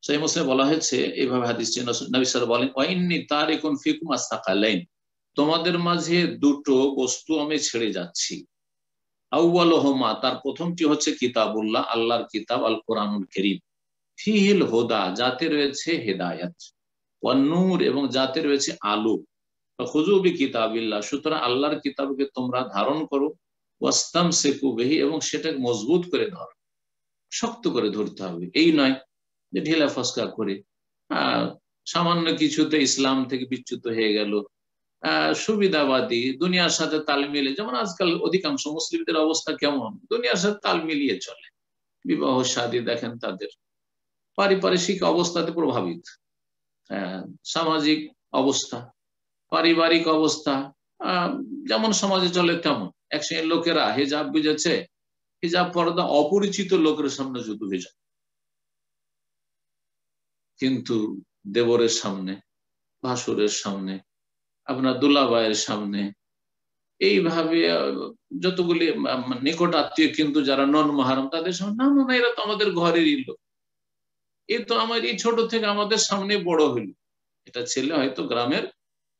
সহিহ মুসলিমে বলা হয়েছে এইভাবে হাদিসটি, নবী সাল্লাল্লাহু আলাইহি ওয়াসাল্লাম বলেন ওয়া ইন্নী তারিকুন ফিকুম আসসাকালাইন, তোমাদের মাঝে দুটো বস্তু আমি ছেড়ে যাচ্ছি। আউয়ালুহুমা, তার প্রথমটি হচ্ছে কিতাবুল্লাহ, আল্লাহর কিতাব আল কোরআনুল কারীম, ফিহিল হুদা, যাতে রয়েছে হেদায়েত, ওয়ান নূর, এবং যাতে রয়েছে আলো। ফাখুযু বিকিতাবিল্লাহ, সুতরাং আল্লাহর কিতাবকে তোমরা ধারণ করো, ওয়াস্তামসিকু বিহি, এবং সেটাকে মজবুত করে ধরো, শক্ত করে ধরতে হবে। এই নয় যে ঢিলা ফসকা করে সামান্য কিছুতে ইসলাম থেকে বিচ্যুত হয়ে গেল, সুবিধাবাদী, দুনিয়ার সাথে তাল মিলিয়ে, যেমন আজকাল অধিকাংশ মুসলিমদের অবস্থা কেমন, দুনিয়ার সাথে তাল মিলিয়ে চলে। বিবাহ শাদী দেখেন তাদের, পারিপার্শ্বিক অবস্থাতে প্রভাবিত, সামাজিক অবস্থা, পারিবারিক অবস্থা যেমন সমাজে চলে তেমন। এক শ্রেণীর লোকেরা হিজাব বুঝেছে, হিজাব পর্দা অপরিচিত লোকের সামনে শুধু হিজাব, কিন্তু দেবরের সামনে, ভাসুরের সামনে, আপনার দুলাভাইয়ের সামনে, এইভাবে যতগুলি নিকট আত্মীয় কিন্তু যারা নন মাহরম তাদের সামনে, না না এরা তো আমাদের ঘরেরই লোক, এই তো আমার এই ছোট থেকে আমাদের সামনে বড় হইল। এটা ছেলে হয়তো গ্রামের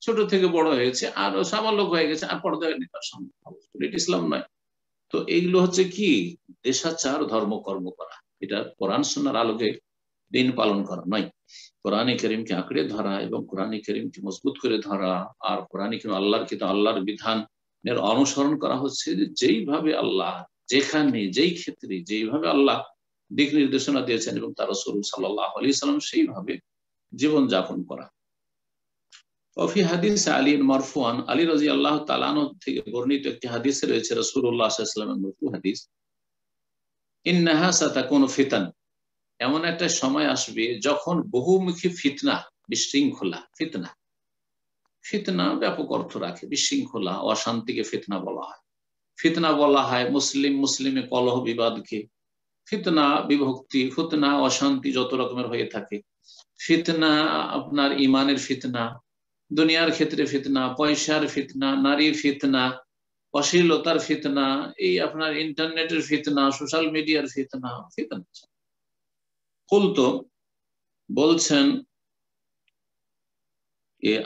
ছোট থেকে বড় হয়েছে আর সামালক হয়ে গেছে, আর পর্দা হয়নি তার সামনে, এটা ইসলাম নয়। তো এইগুলো হচ্ছে কি দেশাচার, ধর্মকর্ম করা, এটা কোরআন সুন্নাহর আলোকে দিন পালন করা নয়। কোরআনে কারীমকে আঁকড়ে ধরা এবং কোরআনে কারীমকে মজবুত করে ধরা, আর কোরআনে কারীম আল্লাহর কিতাব, আল্লাহর বিধানের অনুসরণ করা হচ্ছে যেইভাবে আল্লাহ, যেখানে, যেই ক্ষেত্রে যেইভাবে আল্লাহ দিক নির্দেশনা দিয়েছেন এবং তার রাসূল সাল্লাল্লাহু আলাইহি ওয়াসাল্লাম সেইভাবে জীবন যাপন করা। ওফি হাদিস আলী মারফুআন, আলী রাদিয়াল্লাহু তাআলা আনহু থেকে বর্ণিত একটি হাদিসে রয়েছে রাসূলুল্লাহ সাল্লাল্লাহু আলাইহি ওয়াসাল্লামের মারফু হাদিস, ইন্নাহা সাতাকুনু ফিতান, এমন একটা সময় আসবে যখন বহুমুখী ফিতনা, বিশৃঙ্খলা, ফিতনা, ফিতনা ব্যাপক অর্থ রাখে, বিশৃঙ্খলা, অশান্তিকে ফিতনা বলা হয়। ফিতনা বলা হয় মুসলিম মুসলিমে কলহ বিবাদকে, ফিতনা বিভক্তি, ফিতনা অশান্তি যত রকমের হয়ে থাকে, ফিতনা আপনার ইমানের ফিতনা, দুনিয়ার ক্ষেত্রে ফিতনা, পয়সার ফিতনা, নারী ফিতনা, অশ্লীলতার ফিতনা, এই আপনার ইন্টারনেটের ফিতনা, সোশ্যাল মিডিয়ার ফিতনা, ফিতনা। কুলতু, বলছেন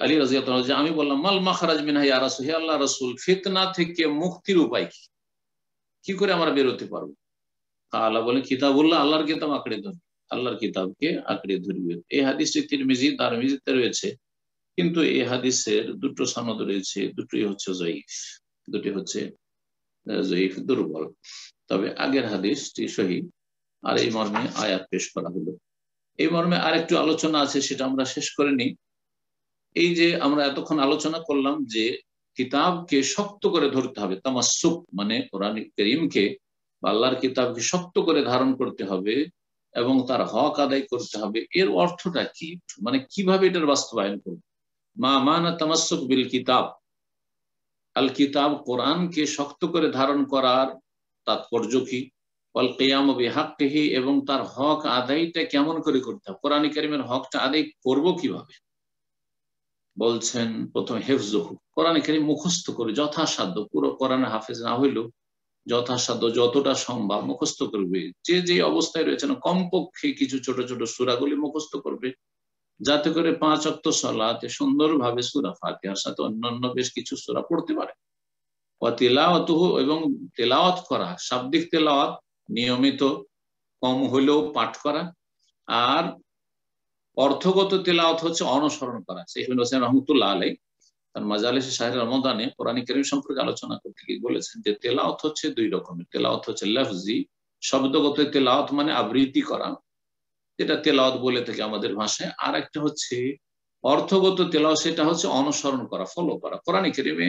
আলী রাদিয়াল্লাহু আনহু, আমি বললাম মাল মাখরাজ মিনহা ইয়া রাসূল, হে আল্লাহর রাসূল, ফিতনা থেকে মুক্তির উপায় কি, কি করে আমরা বের হতে পারবো? আল্লাহ বলেন কিতাবুল্লাহ, আল্লাহর কিতাব আঁকড়ে ধরবে, আল্লাহর কিতাবকে আঁকড়ে ধরবে। এই হাদিসটি তিরমিজি, দারমিজিতে রয়েছে, কিন্তু এই হাদিসের দুটো সনদ রয়েছে, দুটোই হচ্ছে জয়ীফ, দুটি হচ্ছে জয়ীফ, দুর্বল। তবে আগের হাদিসটি সহিহ, আর এই মর্মে আয়াত পেশ করা হলো। এই মর্মে আরেকটু আলোচনা আছে, সেটা আমরা শেষ করে নিই। এই যে আমরা এতক্ষণ আলোচনা করলাম যে কিতাবকে শক্ত করে ধরতে হবে। তামাসসুক মানে কোরআন কারীমকে বা আল্লাহর কিতাবকে শক্ত করে ধারণ করতে হবে এবং তার হক আদায় করতে হবে। এর অর্থটা কি, মানে কিভাবে এটার বাস্তবায়ন করবে? মা মানা তামাসসুক বিল কিতাব, আল কিতাব কোরআনকে শক্ত করে ধারণ করার তাৎপর্য কি? ওয়াল কিয়াম বিহাক্কিহি, এবং তার হক আদায়টা কেমন করে করতে হবে, কোরআন কারীমের হকটা আদায় করব কিভাবে? বলছেন প্রথম হিফজুহু, কোরআন কারীম মুখস্থ করে যথাসাধ্য, পুরো কোরআন হাফেজ না হইলেও যথাসাধ্য যতটা সম্ভব মুখস্থ করবে। যে যে অবস্থায় রয়েছে না, কমপক্ষে কিছু ছোট ছোট সূরাগুলি মুখস্থ করবে, যাতে করে 5 ওয়াক্ত সালাতে সুন্দরভাবে সূরা ফাতিহার সাথে অন্যান্য বেশ কিছু সূরা পড়তে পারে। ওয়া তিলাওয়াতুহু, এবং তেলাওয়াত করা, শাব্দিক তেলাওয়াত নিয়মিত কম হলেও পাঠ করা, আর অর্থগত তেলাওয়াত হচ্ছে অনুসরণ করা। শেখ ইবনে হোসেন রহমাতুল্লাহ আলাইহি তার মাজালিসে শাহরি রমাদানে কোরআন কারীম সম্পর্কে আলোচনা করতে গিয়ে বলেছেন যে তেলাওয়াত হচ্ছে 2 রকমের। তেলাওয়াত হচ্ছে লফজি, শব্দগত তেলাওয়াত মানে আবৃত্তি করা, যেটা তেলাওয়াত বলে থাকে আমাদের ভাষায়। আর একটা হচ্ছে অর্থগত তেলাওয়াত, সেটা হচ্ছে অনুসরণ করা, ফলো করা। কোরআন কারীমে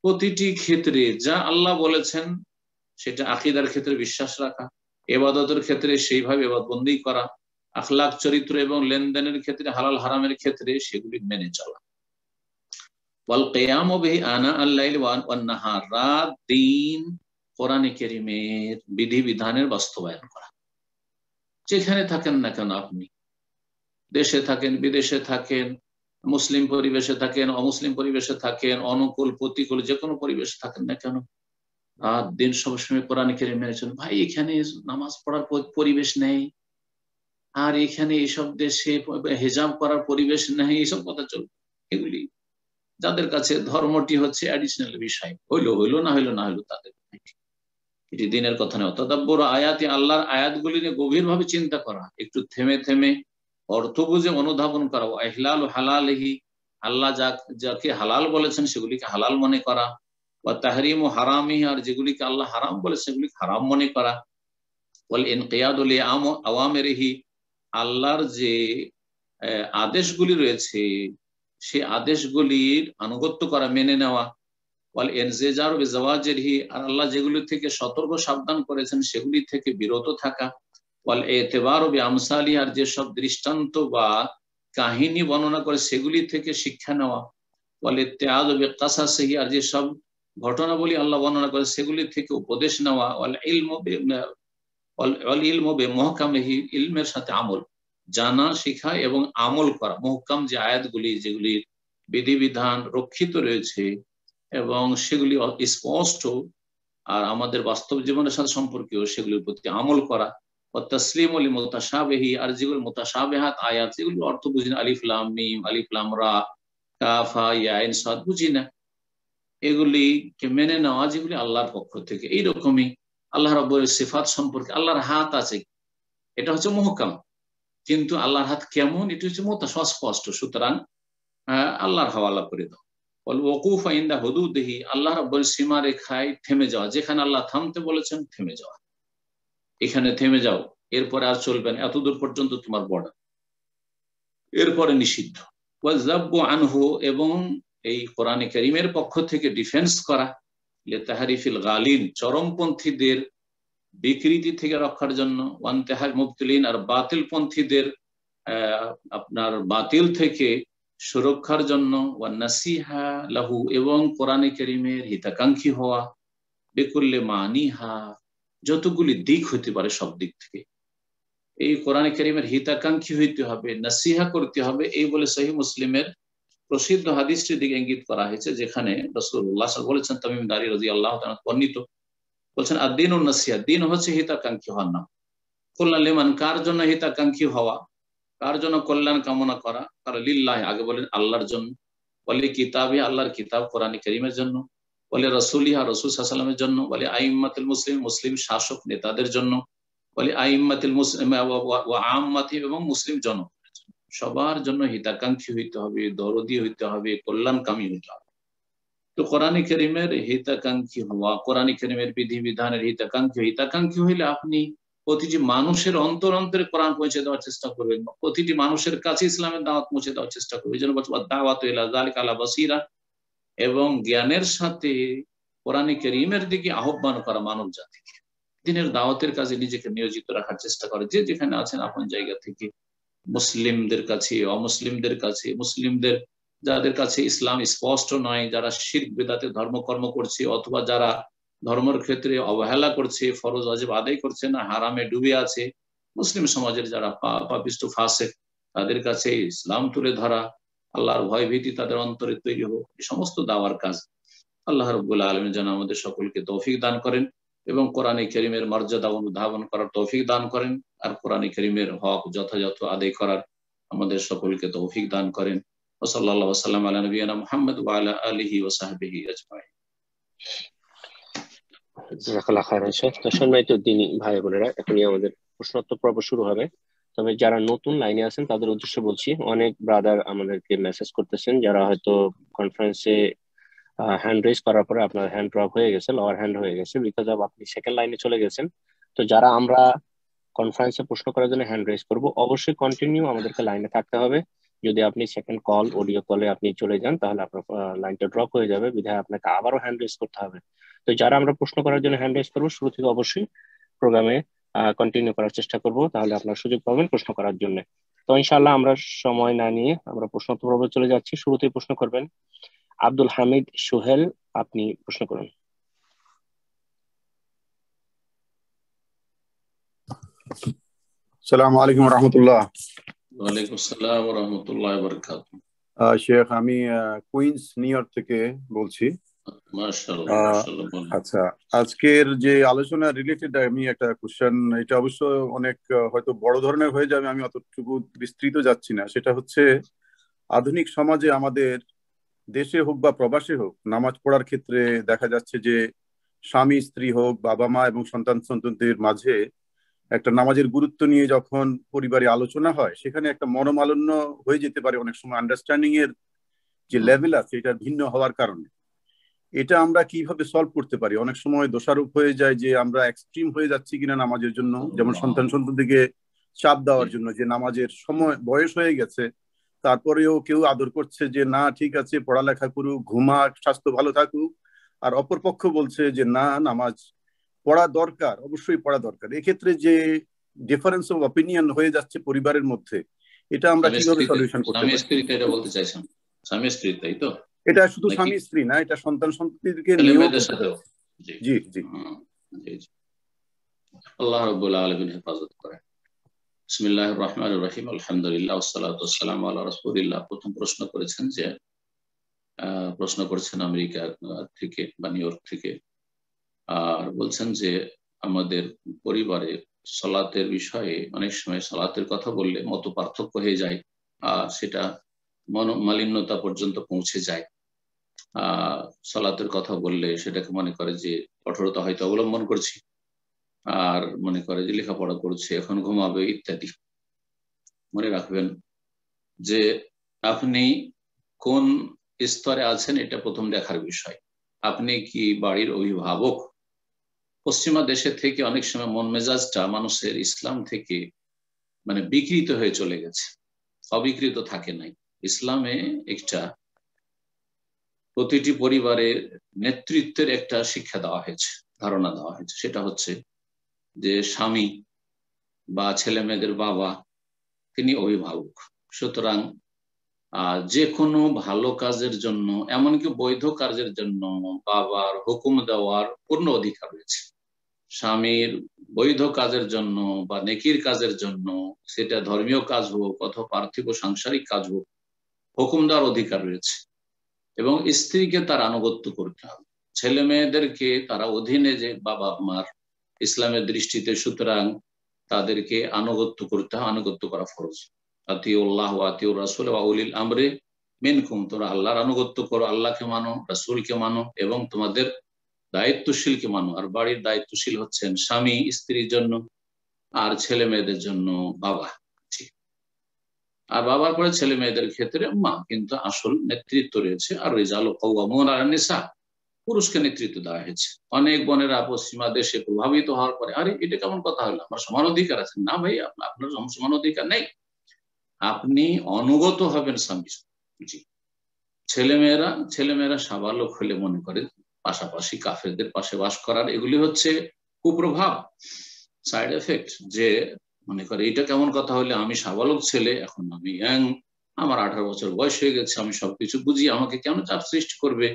প্রতিটি ক্ষেত্রে যা আল্লাহ বলেছেন সেটা আকীদার ক্ষেত্রে বিশ্বাস রাখা, ইবাদতের ক্ষেত্রে সেইভাবে ইবাদতবন্দি করা, আখলাক চরিত্র এবং লেনদেনের ক্ষেত্রে, হালাল হারামের ক্ষেত্রে সেগুলি মেনে চলা। ওয়াল কিয়াম বিহি আনা আল-লাইল ওয়ান নাহার, রাত দিন কোরআন কারীমের বিধিবিধানের বাস্তবায়ন করা। যেখানে থাকেন না কেন আপনি, দেশে থাকেন, বিদেশে থাকেন, মুসলিম পরিবেশে থাকেন, অমুসলিম পরিবেশে থাকেন, অনুকূল প্রতিকূল যে কোনো পরিবেশে থাকেন না কেন, রাত দিন সবসময় কোরআন কারীম মেনে চলেন। ভাই এখানে নামাজ পড়ার পরিবেশ নেই, আর এখানে এইসব দেশে হিজাব করার পরিবেশ নেই, এইসব কথা চলবে। এগুলি যাদের কাছে ধর্মটি হচ্ছে অ্যাডিশনাল বিষয়, হইলো হইলো, না হইলো না হইলো, তাদের এটি দিনের কথা নয়। তাদাব্বুর আয়াতি, আল্লাহর আয়াতগুলি নিয়ে গভীরভাবে চিন্তা করা, একটু থেমে থেমে অর্থ বুঝে অনুধাবন করা। ইহলাল হালালিহি, আল্লাহ যাকে হালাল বলেছেন সেগুলিকে হালাল মনে করা। ওয়া তাহরিমু হারামিহি, আর যেগুলিকে আল্লাহ হারাম বলে সেগুলিকে হারাম মনে করা। ওয়াল ইনকিয়াদু লিআওয়ামিরিহি, আল্লাহর যে আদেশগুলি রয়েছে সে আদেশগুলির আনুগত্য করা, মেনে নেওয়া। ওয়াল ইনজিজারু বিজাওয়াজিরিহি, আর আল্লাহ যেগুলি থেকে সতর্ক সাবধান করেছেন সেগুলি থেকে বিরত থাকা। ওয়াল ইতিবারু বিআমসালি, আর যেসব দৃষ্টান্ত বা কাহিনী বর্ণনা করে সেগুলি থেকে শিক্ষা নেওয়া। ওয়াল ইত্তিআযু বিকাসাসিহি, আর যেসব ঘটনাবলী আল্লাহ বর্ণনা করে সেগুলি থেকে উপদেশ নেওয়া। ওয়াল ইলমু বিমুহকামিহি, ইলমের সাথে আমল, জানা, শিখা এবং আমল করা। মুহকাম যে আয়াতগুলি, যেগুলির বিধিবিধান রক্ষিত রয়েছে এবং সেগুলি স্পষ্ট আর আমাদের বাস্তব জীবনের সাথে সম্পর্কীয়, সেগুলির প্রতি আমল করা। তাসলিমু লিমুতাশাবিহি, আর যেগুলো মুতাশাবিহাত আয়াত, যেগুলো অর্থ বুঝি না, আলিফ লাম মিম, আলিফ লাম রা, কাফ হা ইয়া আইন সাদ বুঝি না, এগুলিকে মেনে নেওয়া যেগুলি আল্লাহর পক্ষ থেকে। এইরকমই আল্লাহ রাব্বুল সিফাত সম্পর্কে, আল্লাহর হাত আছে, এটা হচ্ছে মুহকাম, কিন্তু আল্লাহর হাত কেমন এটা হচ্ছে সুস্পষ্ট, সুতরাং আল্লাহর হাওয়ালা করে দাও। ওয়াল ওয়াকুফ ইনদা হুদুদিহি, আল্লাহ রাব্বুল সীমা রেখায় থেমে যাওয়া, যেখানে আল্লাহ থামতে বলেছেন থেমে যাওয়া, এখানে থেমে যাও, এরপরে আর চলবে না, এতদূর পর্যন্ত তোমার বর্ডার, এরপরে নিষিদ্ধ। ওয়াযাব্বু আনহু, এবং এই কোরআন কারীমের পক্ষ থেকে ডিফেন্স করা, লিতাহরিফিল গালিন, চরমপন্থীদের বিকৃতি থেকে রক্ষার জন্য। ওয়ান্তাহাল মুবতিলিন, আর বাতিলপন্থীদের আপনার বাতিল থেকে সুরক্ষার জন্য। ওয়ান নাসিহা লাহু, এবং কোরআন কারীমের হিতাকাঙ্ক্ষী হওয়া। বিকুল্লি মানিহা, যতগুলি দিক হতে পারে সব দিক থেকে এই কোরআন কারীমের হিতাকাঙ্ক্ষী হইতে হবে, নাসিহা করতে হবে। এই বলে সহিহ মুসলিমের প্রসিদ্ধ হাদিসটির দিকে ইঙ্গিত করা হয়েছে, যেখানে রাসূলুল্লাহ সাল্লাল্লাহু আলাইহি ওয়াসাল্লাম বলেছেন, তামিম দারি রাদিয়াল্লাহু তাআলা বর্ণিত, বলছেন আদ-দীনুন নাসিহা, দিন হচ্ছে হিতাকাঙ্ক্ষী হওয়ার নাম। কুল্লা লিমান, কার জন্য হিতাকাঙ্ক্ষী হওয়া, কার জন্য কল্যাণ কামনা করা? কারণ লিল্লাহি, আগে বলেন আল্লাহর জন্য। বলে কিতাবে, আল্লাহর কিতাব কোরআন কারীমের জন্য। বলে রাসূলিহা, রাসূল সাল্লাল্লাহু আলাইহি ওয়াসাল্লামের জন্য। বলে আইম্মাতুল মুসলিম, মুসলিম শাসক নেতাদের জন্য। বলে আইম্মাতুল মুসলিম ওয়া আম্মাতি, এবং মুসলিম জনগণের জন্য। সবার জন্য হিতাকাঙ্ক্ষী হইতে হবে, দরদি হইতে হবে, কল্যাণকামী হইতে হবে। তো কোরআন কারীমের হিতাকাঙ্ক্ষী হওয়া, কোরআন কারীমের বিধিবিধানের হিতাকাঙ্ক্ষী হইলে আপনি প্রতিটি মানুষের অন্তর অন্তরে কোরআন পৌঁছে দেওয়ার চেষ্টা করবেন, প্রতিটি মানুষের কাছে ইসলামের দাওয়াত পৌঁছে দেওয়ার চেষ্টা করবেন। এই জন্য বলছে দাওয়াতু ইলা যালিকা আলা বাসীরা, এবং জ্ঞানের সাথে কোরআন কারীমের দিকে আহ্বান করা মানব জাতিকে, দিনের দাওয়াতের কাজে নিজেকে নিয়োজিত রাখার চেষ্টা করে। যে যেখানে আছেন আপন জায়গা থেকে মুসলিমদের কাছে, অমুসলিমদের কাছে, মুসলিমদের যাদের কাছে ইসলাম স্পষ্ট নয়, যারা শিরক বিদআতে ধর্মকর্ম করছে, অথবা যারা ধর্মের ক্ষেত্রে অবহেলা করছে, ফরজ ওয়াজিব আদায় করছে না, হারামে ডুবে আছে, মুসলিম সমাজের যারা পাপিষ্ট ফাসিক, তাদের কাছে ইসলাম তুলে ধরা, আল্লাহর ভয় ভীতি তাদের অন্তরে তৈরি হোক, এই সমস্ত দাওয়ার কাজ। আল্লাহ রাব্বুল আলামিন যেন আমাদের সকলকে তৌফিক দান করেন এবং কোরআন কারীমের মর্যাদা অনুধাবন করার তৌফিক দান করেন, আর কোরআন কারীমের হক যথাযথ আদায় করার আমাদের সকলকে তৌফিক দান করেন। ওয়া সাল্লাল্লাহু ওয়া সাল্লাম আলা নবিয়িনা মুহাম্মদ ওয়া আলা আলিহি ওয়া সাহবিহি আজমাইন। জাযাকাল্লাহু খাইরান শেখ। তো সম্মানিত দ্বীনী ভাই বোনেরা, এখনই আমাদের প্রশ্নোত্তর পর্ব শুরু হবে। তবে যারা নতুন লাইনে আছেন তাদের উদ্দেশ্যে বলছি, অনেক ব্রাদার আমাদেরকে মেসেজ করতেছেন যারা হয়তো কনফারেন্সে হ্যান্ড রেজ করার পরে আপনার হ্যান্ড ড্রপ হয়ে গেছে, লোয়ার হ্যান্ড হয়ে গেছে, বিকজ অফ আপনি সেকেন্ড লাইনে চলে গেছেন। তো যারা আমরা কনফারেন্সে প্রশ্ন করার জন্য হ্যান্ড রেজ করবো, অবশ্যই কন্টিনিউ আমাদেরকে লাইনে থাকতে হবে। যদি আপনি সেকেন্ড কল অডিও কলে আপনি চলে যান তাহলে আপনার লাইনটা ড্রপ হয়ে যাবে, বিধায় আপনাকে আবারও হ্যান্ড রেজ করতে হবে। তো যারা আমরা প্রশ্ন করার জন্য হ্যান্ড রেজ করবো, শুরু থেকে অবশ্যই প্রোগ্রামে কন্টিনিউ করার চেষ্টা করব, তাহলে আপনার সুযোগ পাবেন প্রশ্ন করার জন্য। তো ইনশাআল্লাহ আমরা সময় না নিয়ে আমরা প্রশ্নোত্তর পর্বে চলে যাচ্ছি। শুরুতেই প্রশ্ন করবেন আব্দুল হামিদ সোহেল, আপনি প্রশ্ন করুন। আসসালামু আলাইকুম ওয়া রাহমাতুল্লাহ। ওয়ালাইকুম আসসালাম ওয়া রাহমাতুল্লাহি ওয়া বারাকাতুহু। শেখ, আমি কুইন্স নিউ ইয়র্ক থেকে বলছি। মাশাআল্লাহ মাশাআল্লাহ। আচ্ছা, আজকের যে আলোচনা রিলেটেড আমি একটা কোশ্চেন, এটা অবশ্য অনেক হয়তো বড় ধরনের হয়ে যাবে, আমি অতটুকু বিস্তৃত যাচ্ছি না। সেটা হচ্ছে আধুনিক সমাজে আমাদের দেশে হোক বা প্রবাসে হোক, নামাজ পড়ার ক্ষেত্রে দেখা যাচ্ছে যে স্বামী স্ত্রী হোক, বাবা মা এবং সন্তান সন্ততির মাঝে একটা নামাজের গুরুত্ব নিয়ে যখন পরিবারে আলোচনা হয়, সেখানে একটা মনোমালিন্য হয়ে যেতে পারে অনেক সময়। আন্ডারস্ট্যান্ডিং এর যে লেভেল আছে এটা ভিন্ন হওয়ার কারণে এটা আমরা কিভাবে সলভ করতে পারি? অনেক সময় দোষারোপ হয়ে যায় যে আমরা এক্সট্রিম হয়ে যাচ্ছি কিনা নামাজের জন্য, যেমন সন্তান সন্ততিকে চাপ দেওয়ার জন্য যে নামাজের সময় বয়স হয়ে গেছে, তারপরেও কেউ আদর করছে যে না ঠিক আছে পড়ালেখা করুক, ঘুমাক, স্বাস্থ্য ভালো থাকুক, আর অপরপক্ষ বলছে যে না নামাজ পড়া দরকার, অবশ্যই পড়া দরকার। এক্ষেত্রে যে ডিফারেন্স অফ অপিনিয়ন হয়ে যাচ্ছে পরিবারের মধ্যে, এটা আমরা কিভাবে সলিউশন করতে পারি? স্বামী স্ত্রী এটা বলতে চাইছেন, স্বামী স্ত্রী, তাই তো? এটা শুধু স্বামী স্ত্রী না, এটা সন্তান সন্ততিকে নিয়েও করতে পারে। জি জি জি। আল্লাহ রাব্বুল আলামিন হেফাজত করেন। বিসমিল্লাহির রহমানির রহিম, আলহামদুলিল্লাহ ওয়াসসালাতু ওয়াসসালামু আলা রাসূলিল্লাহ। প্রথম প্রশ্ন করেছেন আমেরিকা থেকে বা নিউ ইয়র্ক থেকে, আর বলছেন যে আমাদের পরিবারে সালাতের বিষয়ে অনেক সময় সালাতের কথা বললে মত পার্থক্য হয়ে যায়, আর সেটা মনোমালিন্যতা পর্যন্ত পৌঁছে যায়। সালাতের কথা বললে সেটাকে মনে করে যে কঠোরতা হয়তো অবলম্বন করছি, আর মনে করে যে লেখাপড়া করছে, এখন ঘুমাবে ইত্যাদি। মনে রাখবেন যে আপনি কোন স্তরে আছেন এটা প্রথম দেখার বিষয়। আপনি কি বাড়ির অভিভাবক? পশ্চিমা দেশে থেকে অনেক সময় মন মেজাজটা মানুষের ইসলাম থেকে মানে বিকৃত হয়ে চলে গেছে, অবিকৃত থাকে নাই। ইসলামে একটা প্রতিটি পরিবারের নেতৃত্বের একটা শিক্ষা দেওয়া হয়েছে, ধারণা দেওয়া হয়েছে। সেটা হচ্ছে যে স্বামী বা ছেলে মেয়েদের বাবা তিনি অভিভাবক, সুতরাং যে কোনো ভালো কাজের জন্য, এমনকি বৈধ কাজের জন্য বাবার হুকুম দেওয়ার পূর্ণ অধিকার রয়েছে। স্বামীর বৈধ কাজের জন্য বা নেকির কাজের জন্য, সেটা ধর্মীয় কাজ হোক অথবা পার্থিব সাংসারিক কাজ হোক, হুকুম দেওয়ার অধিকার রয়েছে। এবং স্ত্রীকে তার আনুগত্য করতে হবে, ছেলে মেয়েদেরকে তারা অধীনে যে বাবা মার ইসলামের দৃষ্টিতে, সুতরাং তাদেরকে আনুগত্য করতে হয়, আনুগত্য করা ফরজ। আতিউল্লাহ ওয়া আতিউর রাসূল ওয়া উলিল আমরি মিনকুম, তোমরা আল্লাহর আনুগত্য করো, আল্লাহকে মানো, রাসূলকে মানো এবং তোমাদের দায়িত্বশীলকে মানো। আর বাড়ির দায়িত্বশীল হচ্ছেন স্বামী স্ত্রীর জন্য, আর ছেলে মেয়েদের জন্য বাবা। আর বাবার পরে ছেলে মেয়েদের ক্ষেত্রে মা, কিন্তু আসল নেতৃত্ব রয়েছে। আর রিজালু কাওয়ামুনা আলান নিসা, পুরুষকে নেতৃত্ব দেওয়া হয়েছে। অনেক বোনেরা পশ্চিমা দেশে প্রভাবিত হওয়ার পরে আরে এটা কেমন কথা হলো, আমার সমান অধিকার আছে। না ভাই, আপনার সমান অধিকার নেই, আপনি অনুগত হবেন স্বামী। জি, ছেলেমেয়েরা সাবালক হলে মনে করে পাশাপাশি কাফেরদের পাশে বাস করার, এগুলি হচ্ছে কুপ্রভাব, সাইড এফেক্ট। যে মনে করে এটা কেমন কথা হলে, আমি সাবালক ছেলে, এখন আমি আমার 18 বছর বয়স হয়ে গেছে, আমি সবকিছু বুঝি, আমাকে কেন চাপ সৃষ্টি করবে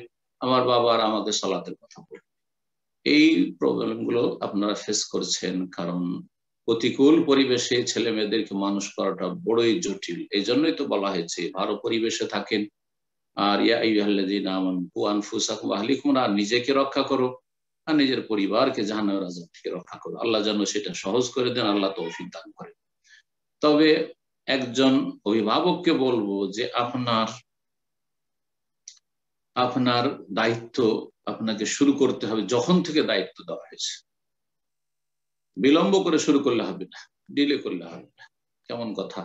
আমার বাবা আর আমাদের সালাতের কথা বলবে। এই প্রবলেম গুলো আপনারা ফেস করছেন, কারণ প্রতিকূল পরিবেশে ছেলে মেয়েদেরকে মানুষ করাটা বড়ই জটিল। এই জন্যই তো বলা হয়েছে ভালো পরিবেশে থাকেন, আর আর নিজেকে রক্ষা করো আর নিজের পরিবারকে জাহান্নামের আযাব থেকে রক্ষা করো। আল্লাহ যেন সেটা সহজ করে দেন, আল্লাহ তৌফিক দান করেন। তবে একজন অভিভাবককে বলবো যে আপনার দায়িত্ব আপনাকে শুরু করতে হবে যখন থেকে দায়িত্ব দেওয়া হয়েছে। বিলম্ব করে শুরু করলে হবে না, ডিলে করলে হবে না। কেমন কথা,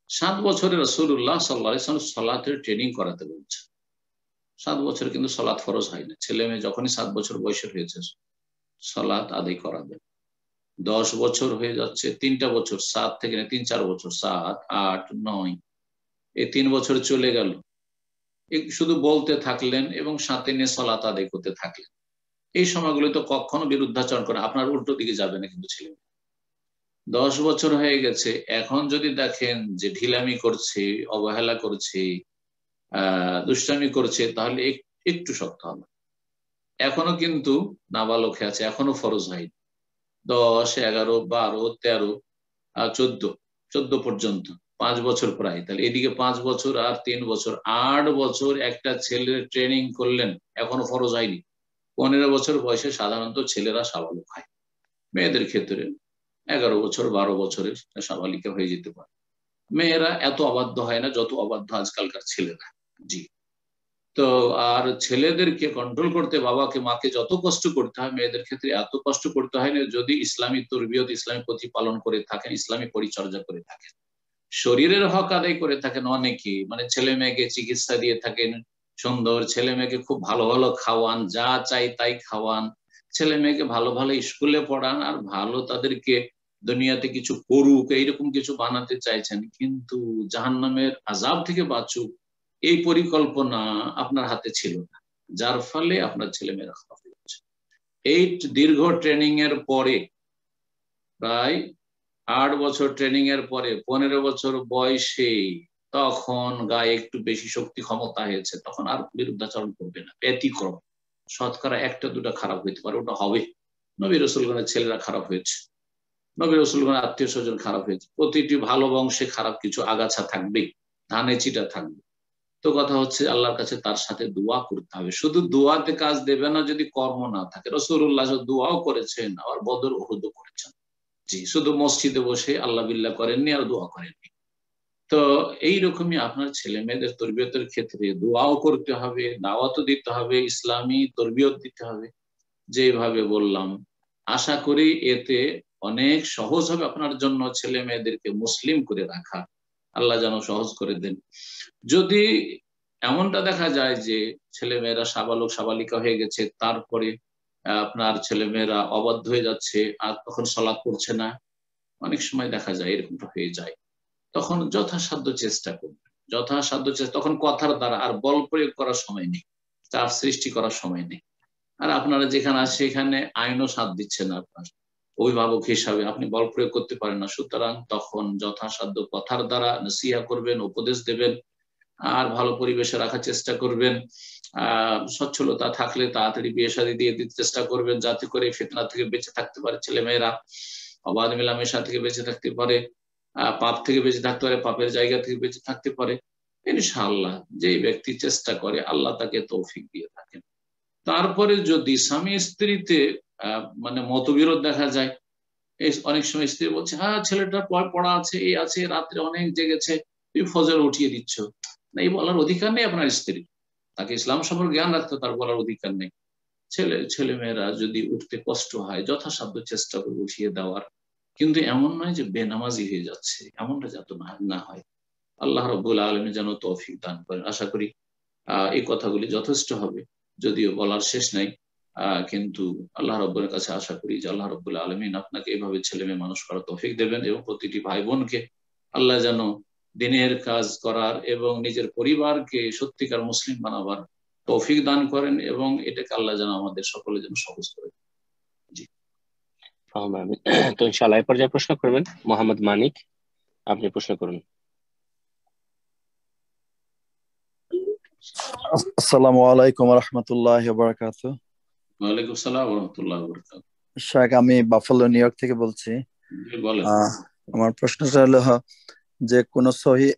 7 বছরে রাসূলুল্লাহ সাল্লাল্লাহু আলাইহি ওয়াসাল্লাম সালাতের ট্রেনিং করাতে বলছে। 7 বছর কিন্তু সালাত ফরজ হয় না। ছেলে মেয়ে যখনই 7 বছর বয়সের হয়েছে সালাত আদায় করাবে। 10 বছর হয়ে যাচ্ছে, 3টা বছর, 7 থেকে 3-4 বছর, 7, 8, 9, এই 3 বছর চলে গেল, শুধু বলতে থাকলেন এবং সাথে নিয়ে সালাত আদায় করতে থাকলেন। এই সময়গুলো তো কখনো বিরুদ্ধাচরণ করে, আপনার উল্টো দিকে যাবে না কিন্তু ছেলে। 10 বছর হয়ে গেছে, এখন যদি দেখেন যে ঢিলামি করছে, অবহেলা করছে, দুষ্টামি করছে, তাহলে একটু শক্ত হবে। এখনো কিন্তু নাবালক আছে, এখনো ফরজ হয়নি। 10, 11, 12, 13, 14 পর্যন্ত 5 বছর প্রায়। তাহলে এদিকে 5 বছর আর 3 বছর, 8 বছর একটা ছেলের ট্রেনিং করলেন, এখনো ফরজ হয়নি। 15 বছর বয়সে সাধারণত ছেলেরা সাবালক হয়, মেয়েদের ক্ষেত্রে 11 বছর 12 বছরে সাবালিকা হয়ে যেতে পারে। মেয়েরা এত অবাধ্য হয় না যত অবাধ্য আজকালকার ছেলেরা। জি। তো আর ছেলেদেরকে কন্ট্রোল করতে বাবাকে মাকে যত কষ্ট করতে হয়, মেয়েদের ক্ষেত্রে এত কষ্ট করতে হয় না, যদি ইসলামী তরবিয়ত, ইসলামী প্রতিপালন করে থাকেন, ইসলামী পরিচর্যা করে থাকেন, শরীরের হক আদায় করে থাকেন। অনেকে মানে ছেলে মেয়েকে চিকিৎসা দিয়ে থাকেন সুন্দর, ছেলে মেয়েকে খুব ভালো ভালো খাওয়ান, যা চাই তাই খাওয়ান, ছেলে মেয়েকে ভালো ভালো স্কুলে পড়ান, আর ভালো তাদেরকে দুনিয়াতে কিছু করুক এইরকম কিছু বানাতে চাইছেন, কিন্তু জাহান্নামের আযাব থেকে বাঁচুক এই পরিকল্পনা আপনার হাতে ছিল না, যার ফলে আপনার ছেলেমেয়েরা খারাপ হয়ে যাচ্ছে। এই দীর্ঘ ট্রেনিং এর পরে, প্রায় 8 বছর ট্রেনিং এর পরে 15 বছর বয়সে তখন গায়ে একটু বেশি শক্তি ক্ষমতা হয়েছে, তখন আর বিরুদ্ধাচরণ করবে না। ব্যতিক্রম, শতকরা 1-2টা খারাপ হইতে পারে, ওটা হবে। নবী রাসূলগণের ছেলেরা খারাপ হয়েছে, নবী রাসূলগণের আত্মীয় স্বজন খারাপ হয়েছে। প্রতিটি ভালো বংশে খারাপ কিছু আগাছা থাকবে, ধানে চিটা থাকবে। তো কথা হচ্ছে আল্লাহর কাছে তার সাথে দোয়া করতে হবে। শুধু দোয়াতে কাজ দেবে না যদি কর্ম না থাকে। রাসূলুল্লাহ দোয়াও করেছেন, আবার বদর উহুদও করেছেন। জি, শুধু মসজিদে বসে আল্লাহ বিল্লাহ করেননি আর দোয়া করেননি। তো এইরকমই আপনার ছেলে মেয়েদের তরবিয়তের ক্ষেত্রে দোয়াও করতে হবে, দাওয়াতও দিতে হবে, ইসলামী তরবিয়ত দিতে হবে যেভাবে বললাম। আশা করি এতে অনেক সহজ হবে আপনার জন্য ছেলে মেয়েদেরকে মুসলিম করে রাখা। আল্লাহ যেন সহজ করে দেন। যদি এমনটা দেখা যায় যে ছেলে মেয়েরা সাবালক সাবালিকা হয়ে গেছে, তারপরে আপনার ছেলে মেয়েরা অবাধ্য হয়ে যাচ্ছে আর তখন সালাত পড়ছে না, অনেক সময় দেখা যায় এরকমটা হয়ে যায়, তখন যথাসাধ্য চেষ্টা করবে, যথাসাধ্য চেষ্টা। তখন কথার দ্বারা আর বল প্রয়োগ করার সময় নেই, চাপ সৃষ্টি করার সময় নেই। আর আপনারা যেখানে আছে সেখানে আইনও সাথ দিচ্ছে না, আপনার অভিভাবক হিসাবে আপনি বল প্রয়োগ করতে পারেন না। সুতরাং তখন যথাসাধ্য কথার দ্বারা নসিহা করবেন, উপদেশ দেবেন, আর ভালো পরিবেশে রাখার চেষ্টা করবেন। সচ্ছলতা থাকলে তাড়াতাড়ি বিয়ে শাদী দিয়ে দিতে চেষ্টা করবেন, যাতে করে ফিতনা থেকে বেঁচে থাকতে পারে ছেলেমেয়েরা, অবাধ মেলামেশা থেকে বেঁচে থাকতে পারে, পাপ থেকে বেঁচে থাকতে পারে, পাপের জায়গা থেকে বেঁচে থাকতে পারে। ইনশাআল্লাহ যে ব্যক্তি চেষ্টা করে আল্লাহ তাকে তৌফিক দিয়ে থাকেন। তারপরে যদি স্বামী স্ত্রীতে মানে মতবিরোধ দেখা যায়, অনেক সময় স্ত্রী বলছে হ্যাঁ ছেলেটা পড়া আছে, এই আছে, রাত্রে অনেক জেগেছে, তুমি ফজর উঠিয়ে দিচ্ছ না, এই বলার অধিকার নেই আপনার স্ত্রী। তাকে ইসলাম সম্পর্কে জ্ঞান রাখতে তার বলার অধিকার নেই। ছেলেমেয়েরা যদি উঠতে কষ্ট হয় যথাসাধ্য চেষ্টা করে উঠিয়ে দেওয়ার, কিন্তু এমন নয় যে বেনামাজি হয়ে যাচ্ছে, এমনটা যাতে না হয়। আল্লাহ রাব্বুল আলামিন যেন তৌফিক দান করেন। আশা করি এই কথাগুলি যথেষ্ট হবে, যদিও বলার শেষ নাই, কিন্তু আল্লাহ রাব্বুলের কাছে আশা করি যে আল্লাহ রাব্বুল আলামিন আপনাকে এইভাবে ছেলে মেয়ে মানুষ করার তৌফিক দেবেন এবং প্রতিটি ভাই বোনকে আল্লাহ যেন দিনের কাজ করার এবং নিজের পরিবারকে সত্যিকার মুসলিম বানাবার তৌফিক দান করেন, এবং এটাকে আল্লাহ যেন আমাদের সকলের জন্য সহজ করে। জি, তো ইনশাআল্লাহ এই পর্যায়ে প্রশ্ন করবেন মোহাম্মদ মানিক, আপনি প্রশ্ন করুন। আসসালামু আলাইকুম রহমতুল্লাহি ওয়া বারাকাতুহু। ওয়ালাইকুম আসসালাম ওয়া রাহমাতুল্লাহি ওয়া বারাকাতুহু। শাক, আমি বাফালো নিউ ইয়র্ক থেকে বলছি। বলেন। আমার প্রশ্নটা হলো যে কোন সহি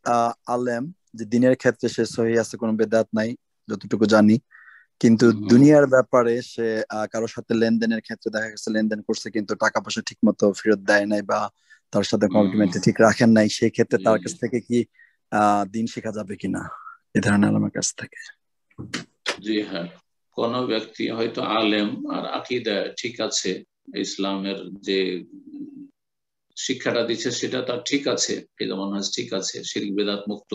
আলেম যে দিনের ক্ষেত্রে সে সহি আছে, কোনো বেদাত নাই যতটুকু জানি, কিন্তু দুনিয়ার ব্যাপারে সে কারোর সাথে লেনদেনের ক্ষেত্রে দেখা গেছে লেনদেন করছে কিন্তু টাকা পয়সা ঠিক মতো ফেরত দেয় নাই বা তার সাথে কমিটমেন্ট ঠিক রাখেন নাই, সেই ক্ষেত্রে তার কাছ থেকে কি দিন শেখা যাবে কিনা এই ধরনের আলেমের কাছ থেকে? জি হ্যাঁ, কোন ব্যক্তি হয়তো আলেম আর আকীদা ঠিক আছে, ইসলামের যে শিক্ষাটা দিচ্ছে সেটা তার ঠিক আছে, মানহাজ ঠিক আছে, শিরক বিদআত মুক্ত,